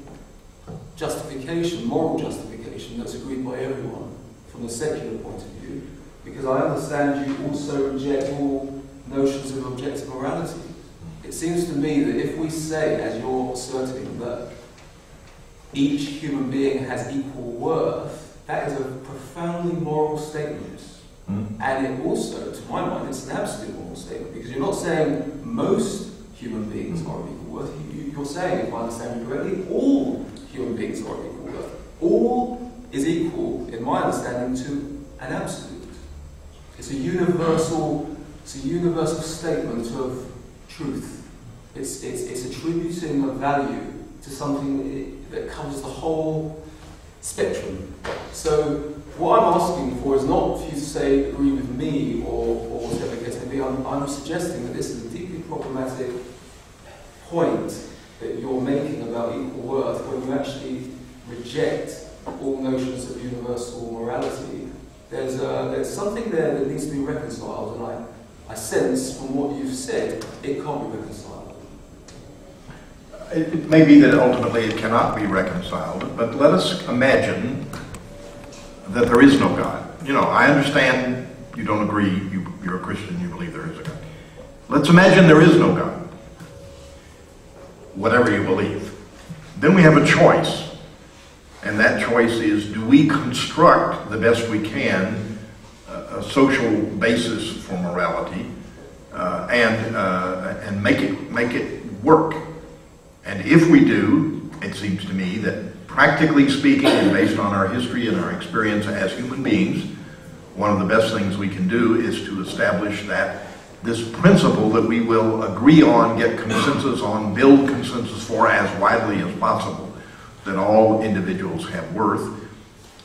justification, moral justification, that's agreed by everyone from the secular point of view, because I understand you also reject all notions of objective morality. It seems to me that if we say, as you're asserting, that each human being has equal worth, that is a profoundly moral statement. And it also, to my mind, it's an absolute moral statement, because you're not saying most human beings are of equal worth. You're saying, if I understand you correctly, all human beings are of equal worth. All is equal, in my understanding, to an absolute. It's a universal statement of truth. It's attributing a value to something that covers the whole spectrum. So what I'm asking for is not for you to say agree with me or whatever it gets to be. I'm suggesting that this is a deeply problematic point that you're making about equal worth when you actually reject all notions of universal morality. There's something there that needs to be reconciled, and I sense from what you've said it can't be reconciled. It may be that ultimately it cannot be reconciled, but let us imagine that there is no God. I understand you don't agree, you're a Christian, you believe there is a God. Let's imagine there is no God, whatever you believe. Then we have a choice, and that choice is, do we construct the best we can a social basis for morality and make it work? And if we do, it seems to me that practically speaking, and based on our history and our experience as human beings, one of the best things we can do is to establish that this principle that we will agree on, get consensus on, build consensus for as widely as possible, that all individuals have worth,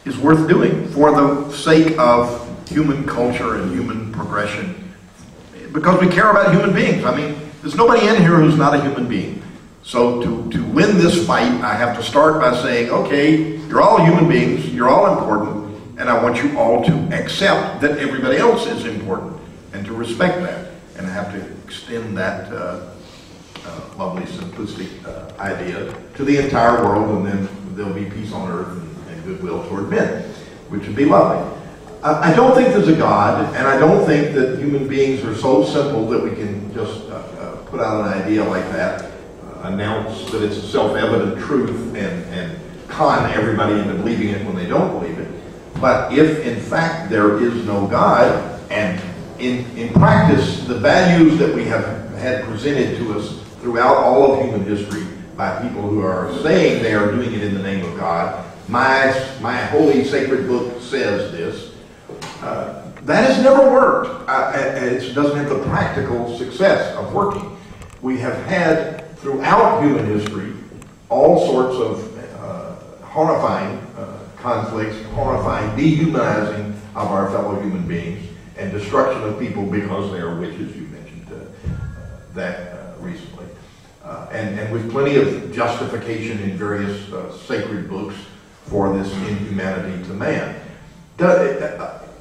is worth doing for the sake of human culture and human progression. Because we care about human beings. I mean, there's nobody in here who's not a human being. So to win this fight, I have to start by saying, okay, you're all human beings, you're all important, and I want you all to accept that everybody else is important and to respect that. And I have to extend that lovely, simplistic idea to the entire world, and then there'll be peace on earth and goodwill toward men, which would be lovely. I don't think there's a God, and I don't think that human beings are so simple that we can just put out an idea like that announce that it's a self-evident truth and con everybody into believing it when they don't believe it. But if in fact there is no God, and in practice the values that we have had presented to us throughout all of human history by people who are saying they are doing it in the name of God, my holy sacred book says this, that has never worked. It doesn't have the practical success of working. We have had throughout human history all sorts of horrifying conflicts, horrifying dehumanizing of our fellow human beings, and destruction of people because they are witches. You mentioned that recently. And with plenty of justification in various sacred books for this inhumanity to man.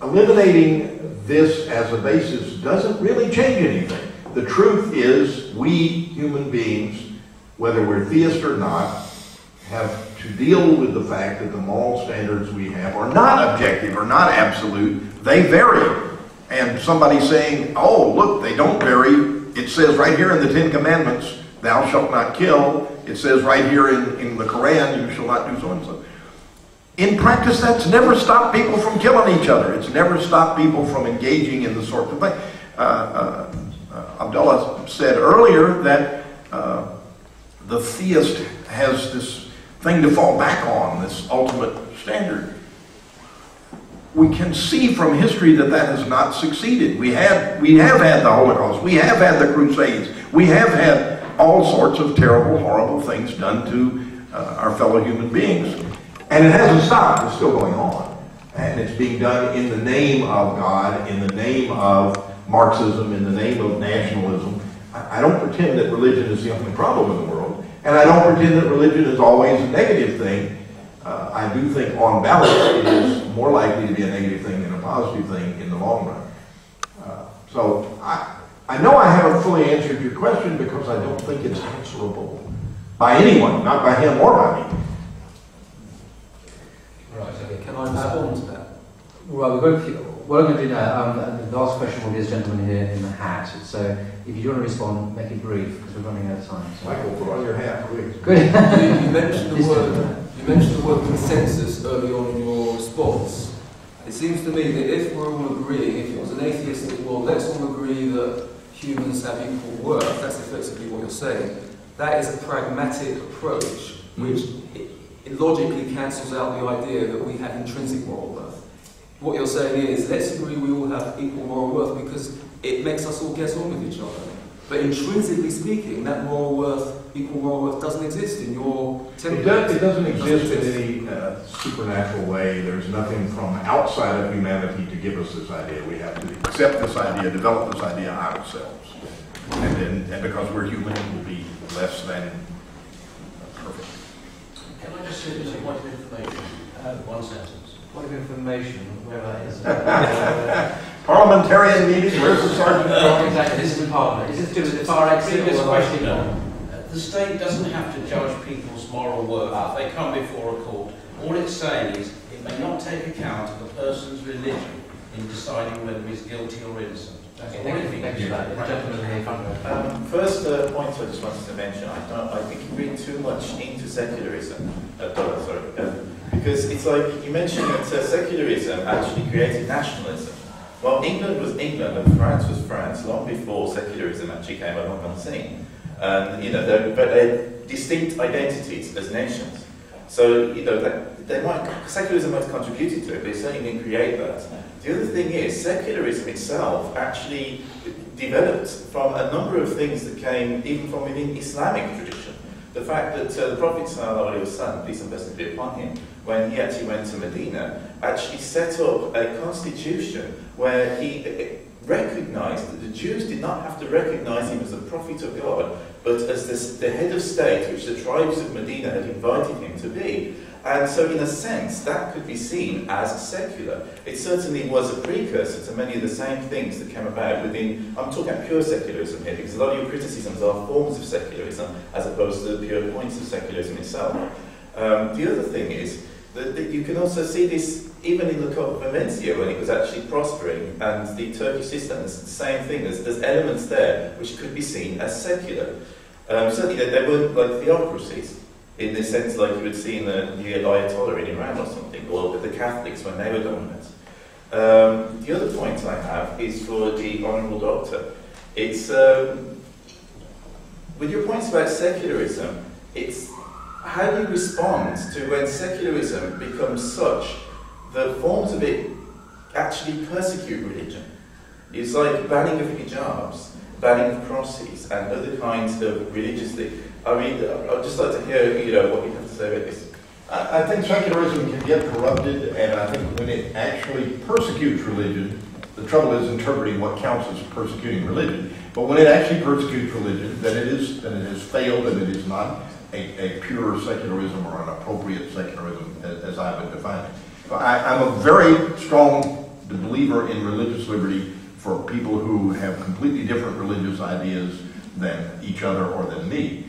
Eliminating this as a basis doesn't really change anything. The truth is, we human beings, whether we're theists or not, have to deal with the fact that the moral standards we have are not objective, are not absolute. They vary. And somebody saying, oh, look, they don't vary. It says right here in the Ten Commandments, thou shalt not kill. It says right here in the Quran, you shall not do so and so. In practice, that's never stopped people from killing each other. It's never stopped people from engaging in the sort of thing. Abdullah said earlier that the theist has this thing to fall back on, this ultimate standard. We can see from history that that has not succeeded. We have had the Holocaust. We have had the Crusades. We have had all sorts of terrible, horrible things done to our fellow human beings. And it hasn't stopped. It's still going on. And it's being done in the name of God, in the name of Marxism, in the name of nationalism. I don't pretend that religion is the only problem in the world. And I don't pretend that religion is always a negative thing. I do think on balance it is more likely to be a negative thing than a positive thing in the long run. So I know I haven't fully answered your question because I don't think it's answerable by anyone, not by him or by me. Right, okay. Can I respond to that? Well, what I'm going to do now, the last question will be this gentleman here in the hat. So if you want to respond, make it brief because we're running out of time. So. Michael, put on your hat, please. Good. You mentioned the word consensus early on in your response. It seems to me that if we're all agreeing, if it was an atheistic world, let's all agree that humans have equal worth, that's effectively what you're saying. That is a pragmatic approach which it logically cancels out the idea that we have intrinsic moral worth. What you're saying is, let's agree we all have equal moral worth because it makes us all get on with each other. But intrinsically speaking, that moral worth, equal moral worth, doesn't exist in your template. It doesn't exist in any supernatural way. There's nothing from outside of humanity to give us this idea. We have to accept this idea, develop this idea ourselves. And because we're human, it will be less than perfect. Can I just say a point of information? One sentence. Point of information, where that is. Parliamentarian meeting, where's the sergeant? Exactly, this is in Parliament. Is this to do with the far exit? Previous question. The state doesn't have to judge people's moral worth if they come before a court. All it's saying is it may not take account of a person's religion in deciding whether he's guilty or innocent. That's all it means. Thank you. The gentleman here in front of us. First point I just wanted to mention, I think you read too much into secularism, because it's like you mentioned that secularism actually created nationalism. Well, England was England and France was France long before secularism actually came along on the scene. But they're distinct identities as nations. So, secularism might have contributed to it, but it certainly didn't create that. The other thing is, secularism itself actually developed from a number of things that came even from within Islamic tradition. The fact that the Prophet ﷺ, peace and blessings be upon him, when he actually went to Medina, actually set up a constitution where he recognized that the Jews did not have to recognize him as a prophet of God, but as the head of state, which the tribes of Medina had invited him to be. And so, in a sense, that could be seen as secular. It certainly was a precursor to many of the same things that came about within, I'm talking about pure secularism here, because a lot of your criticisms are forms of secularism, as opposed to the pure points of secularism itself. The other thing is that you can also see this even in the Convencio when it was actually prospering, and the Turkish system is the same thing. There's elements there which could be seen as secular. Certainly they weren't like theocracies, in the sense like you would see in the Ayatollah in Iran or something, or the Catholics when they were dominant. The other point I have is for the Honourable Doctor. It's, with your points about secularism, it's how do you respond to when secularism becomes such that forms of it actually persecute religion? It's like banning of hijabs, banning of crosses, and other kinds of religious things. I mean, I'd just like to hear, what you have to say about this. I think secularism can get corrupted, and I think when it actually persecutes religion, the trouble is interpreting what counts as persecuting religion. But when it actually persecutes religion, then it has failed, and it is not a pure secularism or an appropriate secularism as I would define it. I'm a very strong believer in religious liberty for people who have completely different religious ideas than each other or than me.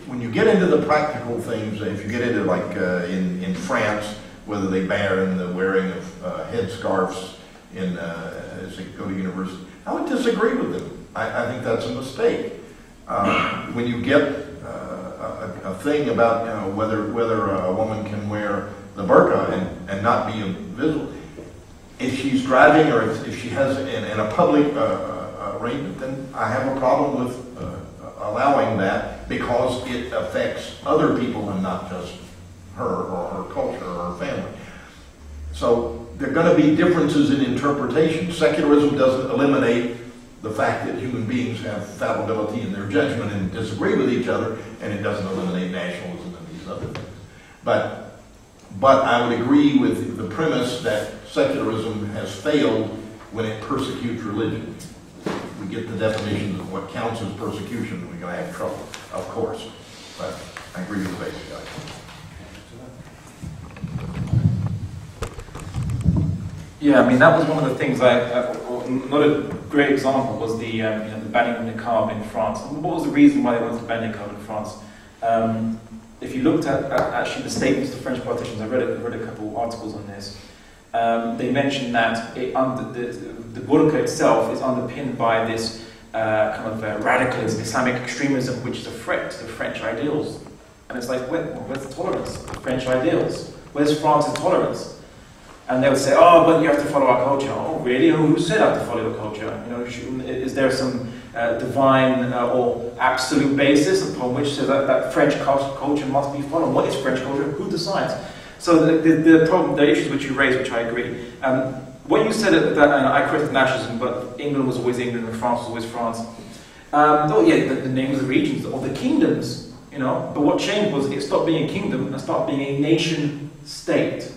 When you get into the practical things, if you get into like in France, whether they ban the wearing of headscarves as they go to university, I would disagree with them. I think that's a mistake. When you get a thing about whether a woman can wear the burqa and not be visible, if she's driving or if she has in a public arrangement, then I have a problem with allowing that because it affects other people and not just her or her culture or her family. So there are going to be differences in interpretation. Secularism doesn't eliminate the fact that human beings have fallibility in their judgment and disagree with each other, and it doesn't eliminate nationalism and these other things. But I would agree with the premise that secularism has failed when it persecutes religion. We get the definition of what counts as persecution, we're going to have trouble, of course. But I agree with the basic idea. Yeah, I mean, that was one of the things not a great example was the banning of niqab in France. What was the reason why they wanted to ban niqab in France? If you looked at actually the statements of the French politicians, I read a couple of articles on this. They mentioned that the burqa itself is underpinned by this kind of radicalism, Islamic extremism, which is a threat to the French ideals. And it's like, where's the tolerance? The French ideals. Where's France's tolerance? And they would say, oh, but you have to follow our culture. Oh, really? Who said I have to follow your culture? Is there some divine or absolute basis upon which that French culture must be followed? What is French culture? Who decides? So the problem, the issues which you raised, which I agree. When you said that I created nationalism, but England was always England and France was always France. The names of the regions or the kingdoms, But what changed was it stopped being a kingdom and started being a nation state.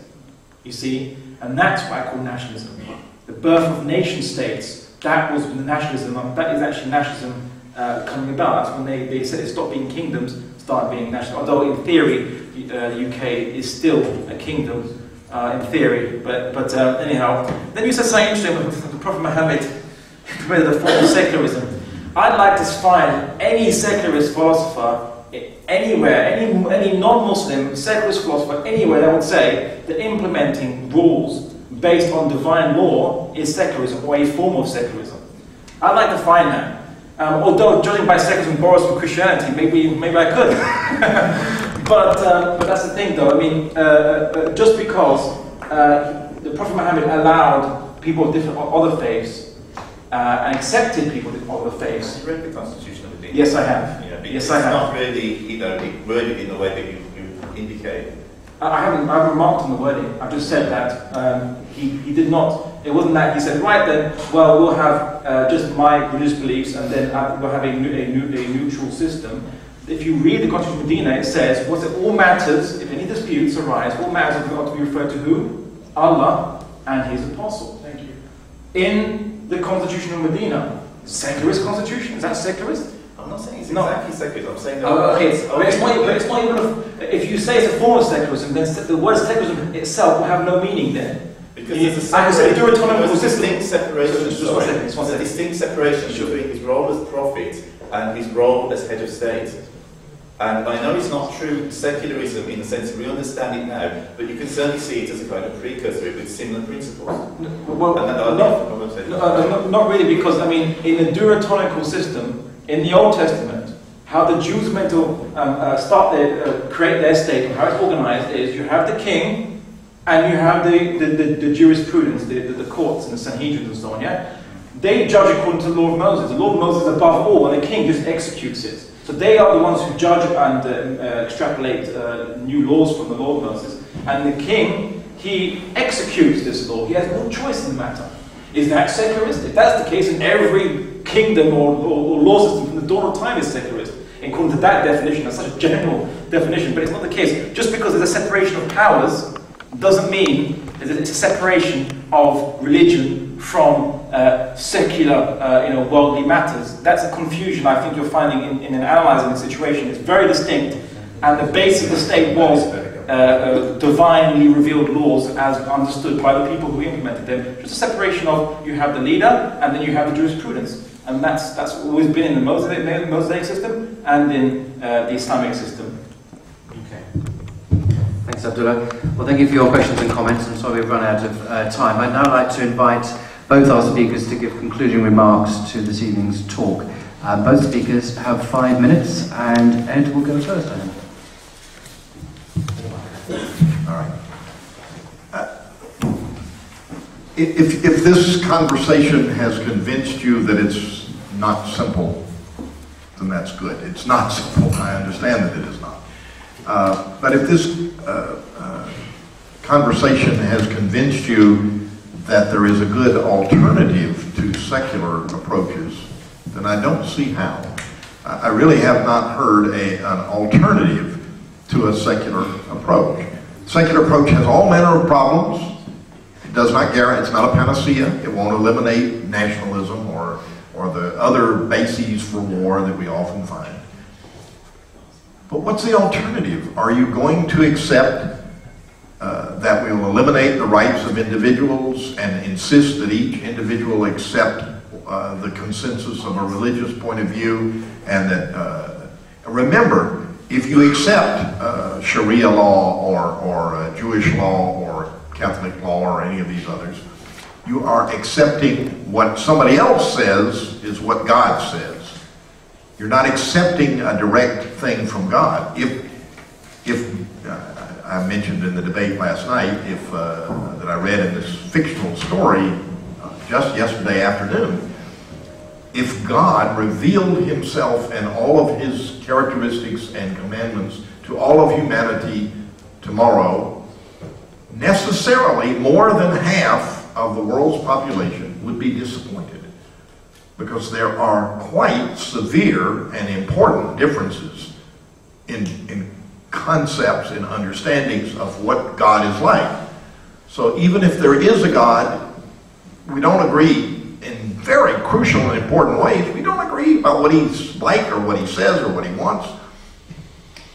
You see, and that's what I call nationalism. The birth of nation states. That was when the nationalism. That is actually nationalism coming about. That's when they said it stopped being kingdoms, started being national. Although in theory, the UK is still a kingdom in theory. But anyhow, then you said something interesting. The Prophet Muhammad implemented a form of secularism. I'd like to find any secularist philosopher anywhere, any non-Muslim secularist philosopher anywhere that would say that implementing rules based on divine law is secularism or a form of secularism. I'd like to find that. Although judging by secularism borrows from Christianity, maybe I could. but that's the thing, though. I mean, just because the Prophet Muhammad allowed people of different other faiths and accepted people of other faiths. You read the Constitution of the Deen? Yes, I have. Yes, I have. It's not really, worded in the way that you indicate. I haven't remarked on the wording. I've just said that he did not. It wasn't that he said, right then, well, we'll have just my religious beliefs and then we'll have a neutral system. If you read the Constitution of Medina, it says, all matters, if any disputes arise, all matters are to be referred to who? Allah and His Apostle. Thank you. In the Constitution of Medina, secularist constitution, is that secularist? I'm not saying it's exactly secularism. I'm saying that. It's not even. If you say it's a form of secularism, then the word secularism itself will have no meaning then. Because there's a distinct separation between his role as prophet and his role as head of state. And I know it's not true secularism in the sense that we understand it now, but you can certainly see it as a kind of precursor with similar principles. Well, not really, because, I mean, in the Deuteronomical system, in the Old Testament, how the Jews meant to create their state and how it's organized is you have the king and you have the jurisprudence, the courts and the Sanhedrin and so on, yeah? They judge according to the law of Moses. The law of Moses is above all, and the king just executes it. So they are the ones who judge and extrapolate new laws from the law of Moses. And the king, he executes this law. He has no choice in the matter. Is that secularist? If that's the case, in every kingdom or law system from the dawn of time is secularist. According to that definition, that's such a general definition, but it's not the case. Just because there's a separation of powers doesn't mean that it's a separation of religion from secular, worldly matters. That's a confusion I think you're finding in analysing the situation. It's very distinct, and the base of the state was divinely revealed laws as understood by the people who implemented them. Just a separation of, you have the leader, and then you have the jurisprudence. And that's always been in the Mosaic system and in the Islamic system. Okay. Thanks, Abdullah. Well, thank you for your questions and comments. I'm sorry we've run out of time. I'd now like to invite both our speakers to give concluding remarks to this evening's talk. Both speakers have 5 minutes, and Ed will go first, I think. All right. If this conversation has convinced you that it's not simple, then that's good. It's not simple. I understand that it is not. But if this conversation has convinced you that there is a good alternative to secular approaches, then I don't see how. I really have not heard an alternative to a secular approach. Secular approach has all manner of problems. It does not guarantee, it's not a panacea. It won't eliminate nationalism or the other bases for war that we often find. But what's the alternative? Are you going to accept that we will eliminate the rights of individuals and insist that each individual accept the consensus of a religious point of view, and that, remember, if you accept Sharia law or Jewish law or Catholic law or any of these others, you are accepting what somebody else says is what God says. You're not accepting a direct thing from God. If I mentioned in the debate last night, that I read in this fictional story just yesterday afternoon, if God revealed himself and all of his characteristics and commandments to all of humanity tomorrow, necessarily more than half of the world's population would be disappointed, because there are quite severe and important differences in concepts and understandings of what God is like. So even if there is a God, we don't agree in very crucial and important ways. We don't agree about what he's like or what he says or what he wants.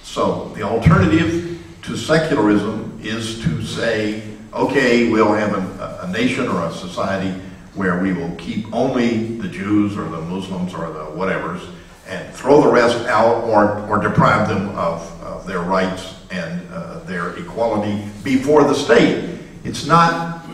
So the alternative to secularism is to say, okay, we'll have a nation or a society where we will keep only the Jews or the Muslims or the whatevers and throw the rest out or deprive them of their rights and their equality before the state. It's not,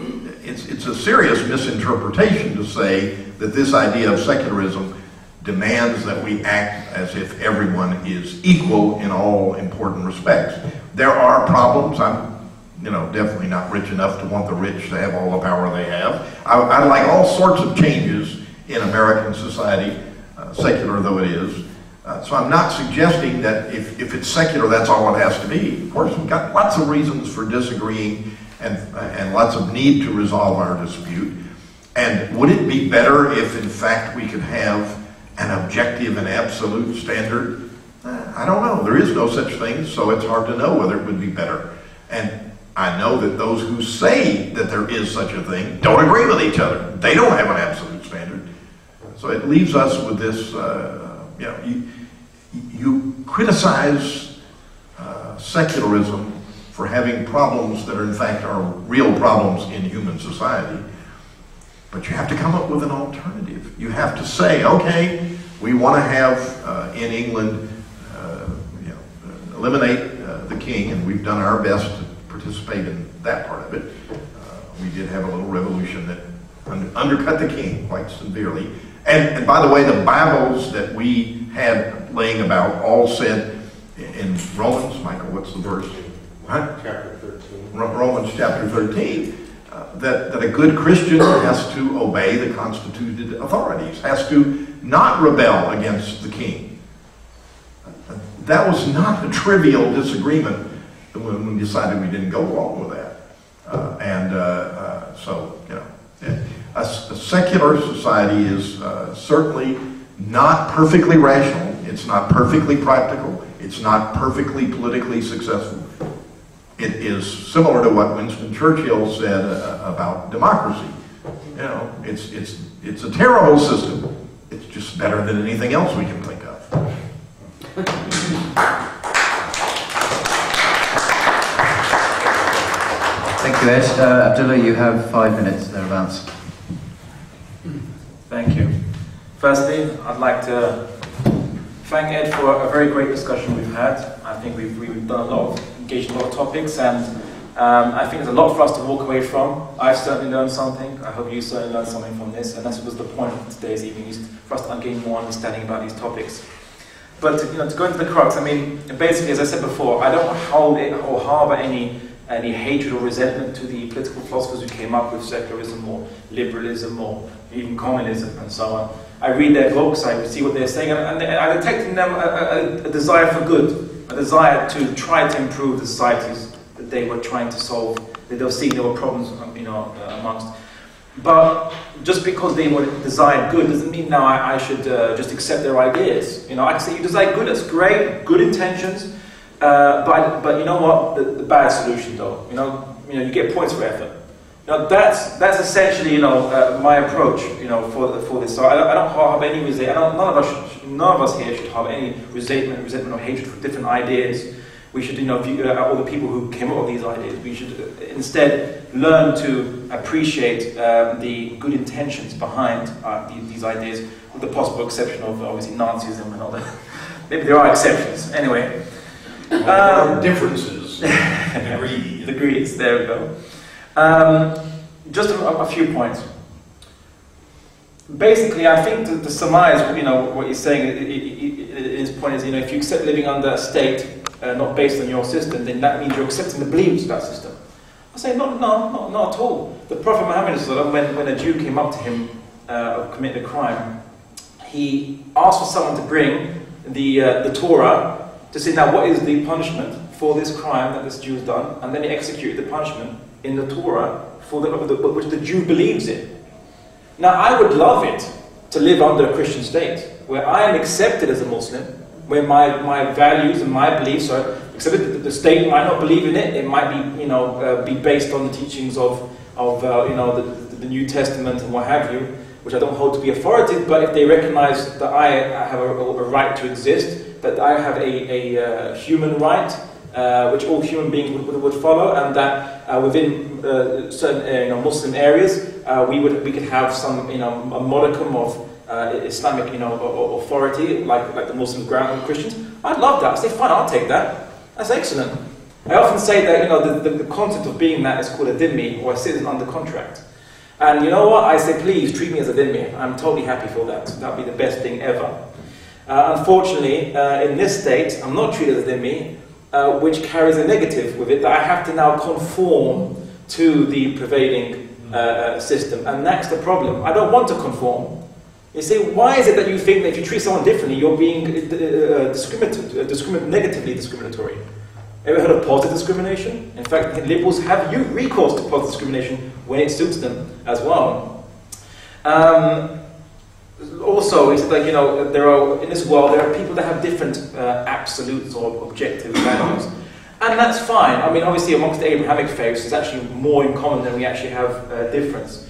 it's a serious misinterpretation to say that this idea of secularism demands that we act as if everyone is equal in all important respects. There are problems. I'm definitely not rich enough to want the rich to have all the power they have. I like all sorts of changes in American society, secular though it is. So I'm not suggesting that if it's secular, that's all it has to be. Of course, we've got lots of reasons for disagreeing and lots of need to resolve our dispute. And would it be better if, in fact, we could have an objective and absolute standard? I don't know. There is no such thing, so it's hard to know whether it would be better. And I know that those who say that there is such a thing don't agree with each other. They don't have an absolute standard. So it leaves us with this, you criticize secularism for having problems that are in fact are real problems in human society, but you have to come up with an alternative. You have to say, okay, we want to have in England eliminate the king, and we've done our best to participate in that part of it. We did have a little revolution that undercut the king quite severely. And by the way, the Bibles that we had laying about all said in Romans, Michael, what's the verse? What? Chapter 13. Romans chapter 13, that a good Christian has to obey the constituted authorities, has to not rebel against the king. That was not a trivial disagreement when we decided we didn't go along with that. So, you know, a secular society is certainly not perfectly rational. It's not perfectly practical. It's not perfectly politically successful. It is similar to what Winston Churchill said about democracy. You know, it's a terrible system. It's just better than anything else we can think of. Thank you, Ed. Abdullah, you have 5 minutes thereabouts. Thank you. Firstly, I'd like to thank Ed for a very great discussion we've had. I think we've done a lot of engaged in a lot of topics, and I think there's a lot for us to walk away from. I've certainly learned something. I hope you certainly learned something from this, and that was the point of today's evening, is for us to gain more understanding about these topics. But to go into the crux, I mean, basically, as I said before, I don't hold it or harbour any hatred or resentment to the political philosophers who came up with secularism or liberalism or even communism and so on. I read their books, I see what they're saying, and I detect in them a desire for good, a desire to try to improve the societies that they were trying to solve, that they were seeing there were problems, amongst. But just because they desired good doesn't mean now I should just accept their ideas. You know, I can say you desire good, that's great, good intentions, but you know what? The bad solution, though. You get points for effort. That's essentially my approach. For this. So I don't harbour any resentment. None of us here should harbour any resentment or hatred for different ideas. We should, view all the people who came up with these ideas. We should instead learn to appreciate the good intentions behind these ideas, with the possible exception of obviously Nazism and all that. Maybe there are exceptions. Anyway. There are differences. Degrees, there we go. Just a few points. Basically, I think to surmise, what you're saying, his point is, if you accept living under a state not based on your system, then that means you're accepting the beliefs of that system. I say, not at all. The Prophet Muhammad, when a Jew came up to him committed a crime, he asked for someone to bring the Torah to say, now what is the punishment for this crime that this Jew has done, and then he executed the punishment in the Torah for which the Jew believes in. Now, I would love it to live under a Christian state where I am accepted as a Muslim, where my values and my beliefs are accepted. The state might not believe in it. It might be be based on the teachings of the New Testament and what have you, which I don't hold to be authoritative. But if they recognise that I have a right to exist, that I have a human right, which all human beings would follow, and that within certain Muslim areas we could have some a modicum of Islamic authority, like the Muslims ground on Christians. I'd love that. I say, fine, I'll take that. That's excellent. I often say that the concept of being that is called a dhimmi, or a citizen under contract. And you know what? I say, please treat me as a dhimmi. I'm totally happy for that. That'd be the best thing ever. Unfortunately, in this state, I'm not treated as a dhimmi, which carries a negative with it, that I have to now conform to the prevailing system. And that's the problem. I don't want to conform. You say, why is it that you think that if you treat someone differently, you're being negatively discriminatory? Ever heard of positive discrimination? In fact, liberals have recourse to positive discrimination when it suits them as well. Also, it's like, in this world, there are people that have different absolutes or objective values. And that's fine. I mean, obviously, amongst the Abrahamic faiths, there's actually more in common than we actually have difference.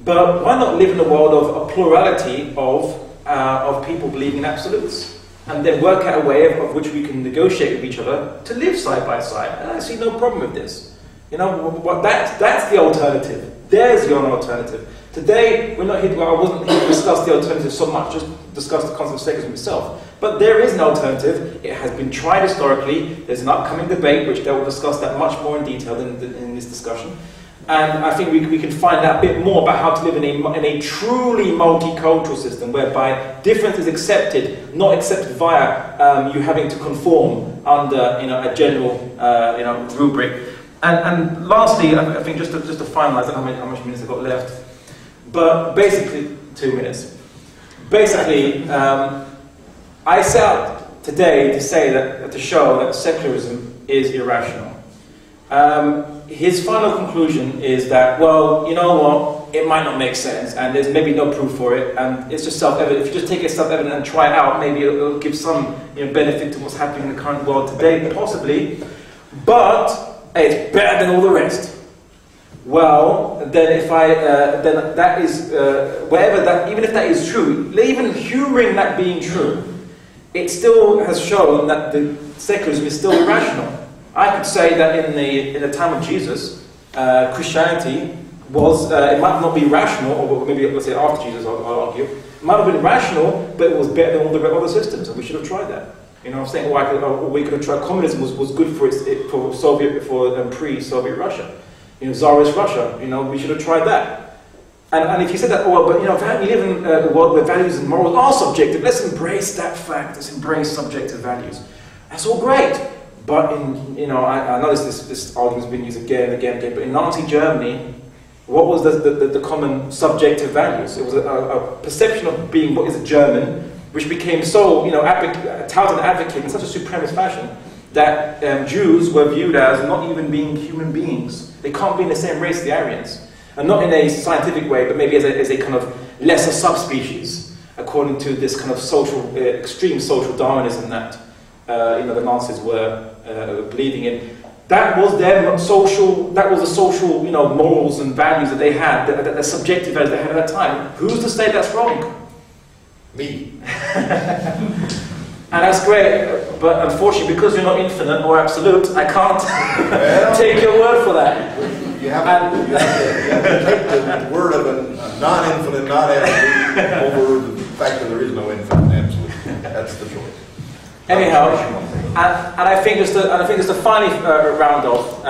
But why not live in a world of a plurality of people believing in absolutes? And then work out a way of which we can negotiate with each other to live side by side. And I see no problem with this. That's the alternative. There's your alternative. Today, we're not here I wasn't here to discuss the alternative so much, just discuss the concept of secularism itself. But there is an alternative. It has been tried historically. There's an upcoming debate which they will discuss that much more in detail in this discussion. And I think we can find out a bit more about how to live in a truly multicultural system whereby difference is accepted, not accepted via you having to conform under a general rubric. And lastly, I think just to finalise, I don't know how much minutes I've got left, but basically 2 minutes. Basically, I set out today to show that secularism is irrational. His final conclusion is that, well, you know what, it might not make sense, and there's maybe no proof for it, and it's just self-evident. If you just take it as self-evident and try it out, maybe it'll give some benefit to what's happening in the current world today, possibly, but it's better than all the rest. Well, then then that is, even if that is true, even humouring that being true, it still has shown that the secularism is still irrational. I could say that in the time of Jesus, Christianity was, it might not be rational, or maybe let's say after Jesus, I'll argue, it might have been rational, but it was better than all the other systems, and we should have tried that. You know what I'm saying? Or we could have tried. Communism was good for pre-Soviet Russia. Tsarist Russia. We should have tried that. And if you said that, we live in a world where values and morals are subjective. Let's embrace that fact. Let's embrace subjective values. That's all great. But I know this argument's been used again and again and again. But in Nazi Germany, what was the common subjective values? It was a perception of being what is a German, which became so touted and advocated in such a supremacist fashion that Jews were viewed as not even being human beings. They can't be in the same race as the Aryans, and not in a scientific way, but maybe as a kind of lesser subspecies, according to this kind of extreme social Darwinism that the Nazis were believing in. That was their social. That was the social, morals and values that they had, the subjective values they had at that time. Who's to say that's wrong? Me. And that's great, but unfortunately, because you're not infinite or absolute, I can't take your word for that. You have to take the word of a non-infinite, non-absolute over the fact that there is no infinite and absolute. That's the choice. Anyhow, and I think just to finally round off, I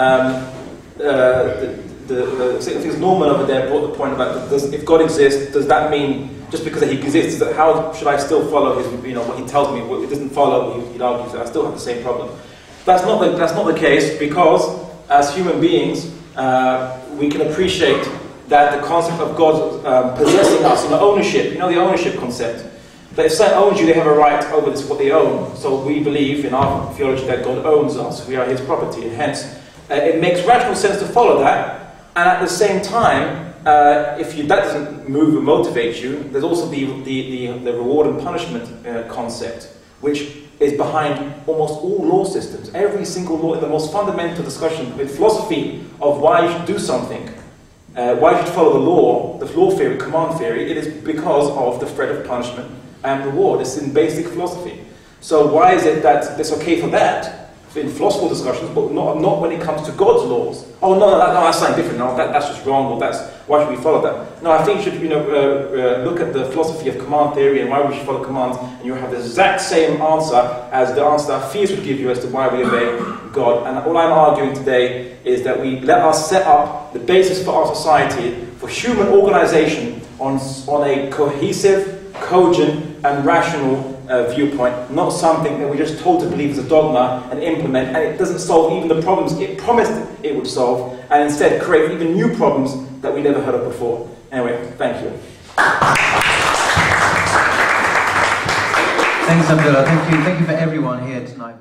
think it's Norman over there brought the point about if God exists, does that mean just because he exists, that how should I still follow his, what he tells me? It doesn't follow. He argues that I still have the same problem. That's not the case, because as human beings, we can appreciate that the concept of God possessing us, ownership. The ownership concept. That if someone owns you, they have a right over this what they own. So we believe in our theology that God owns us. We are His property, and hence it makes rational sense to follow that. And at the same time, if that doesn't move or motivate you, there's also the reward and punishment concept, which is behind almost all law systems. Every single law, the most fundamental discussion with philosophy of why you should do something, why you should follow the law theory, command theory, it is because of the threat of punishment and reward. It's in basic philosophy. So why is it that it's okay for that in philosophical discussions, but not when it comes to God's laws? Oh no, that's something different. No, that's just wrong. Or why should we follow that? No, I think you should look at the philosophy of command theory and why we should follow commands, and you have the exact same answer as the answer that theists would give you as to why we obey God. And all I'm arguing today is that we let us set up the basis for our society for human organization on a cohesive, cogent, and rational viewpoint, not something that we're just told to believe as a dogma and implement, and it doesn't solve even the problems it promised it would solve, and instead create even new problems that we never heard of before. Anyway, thank you. Thanks, Abdullah. Thank you for everyone here tonight.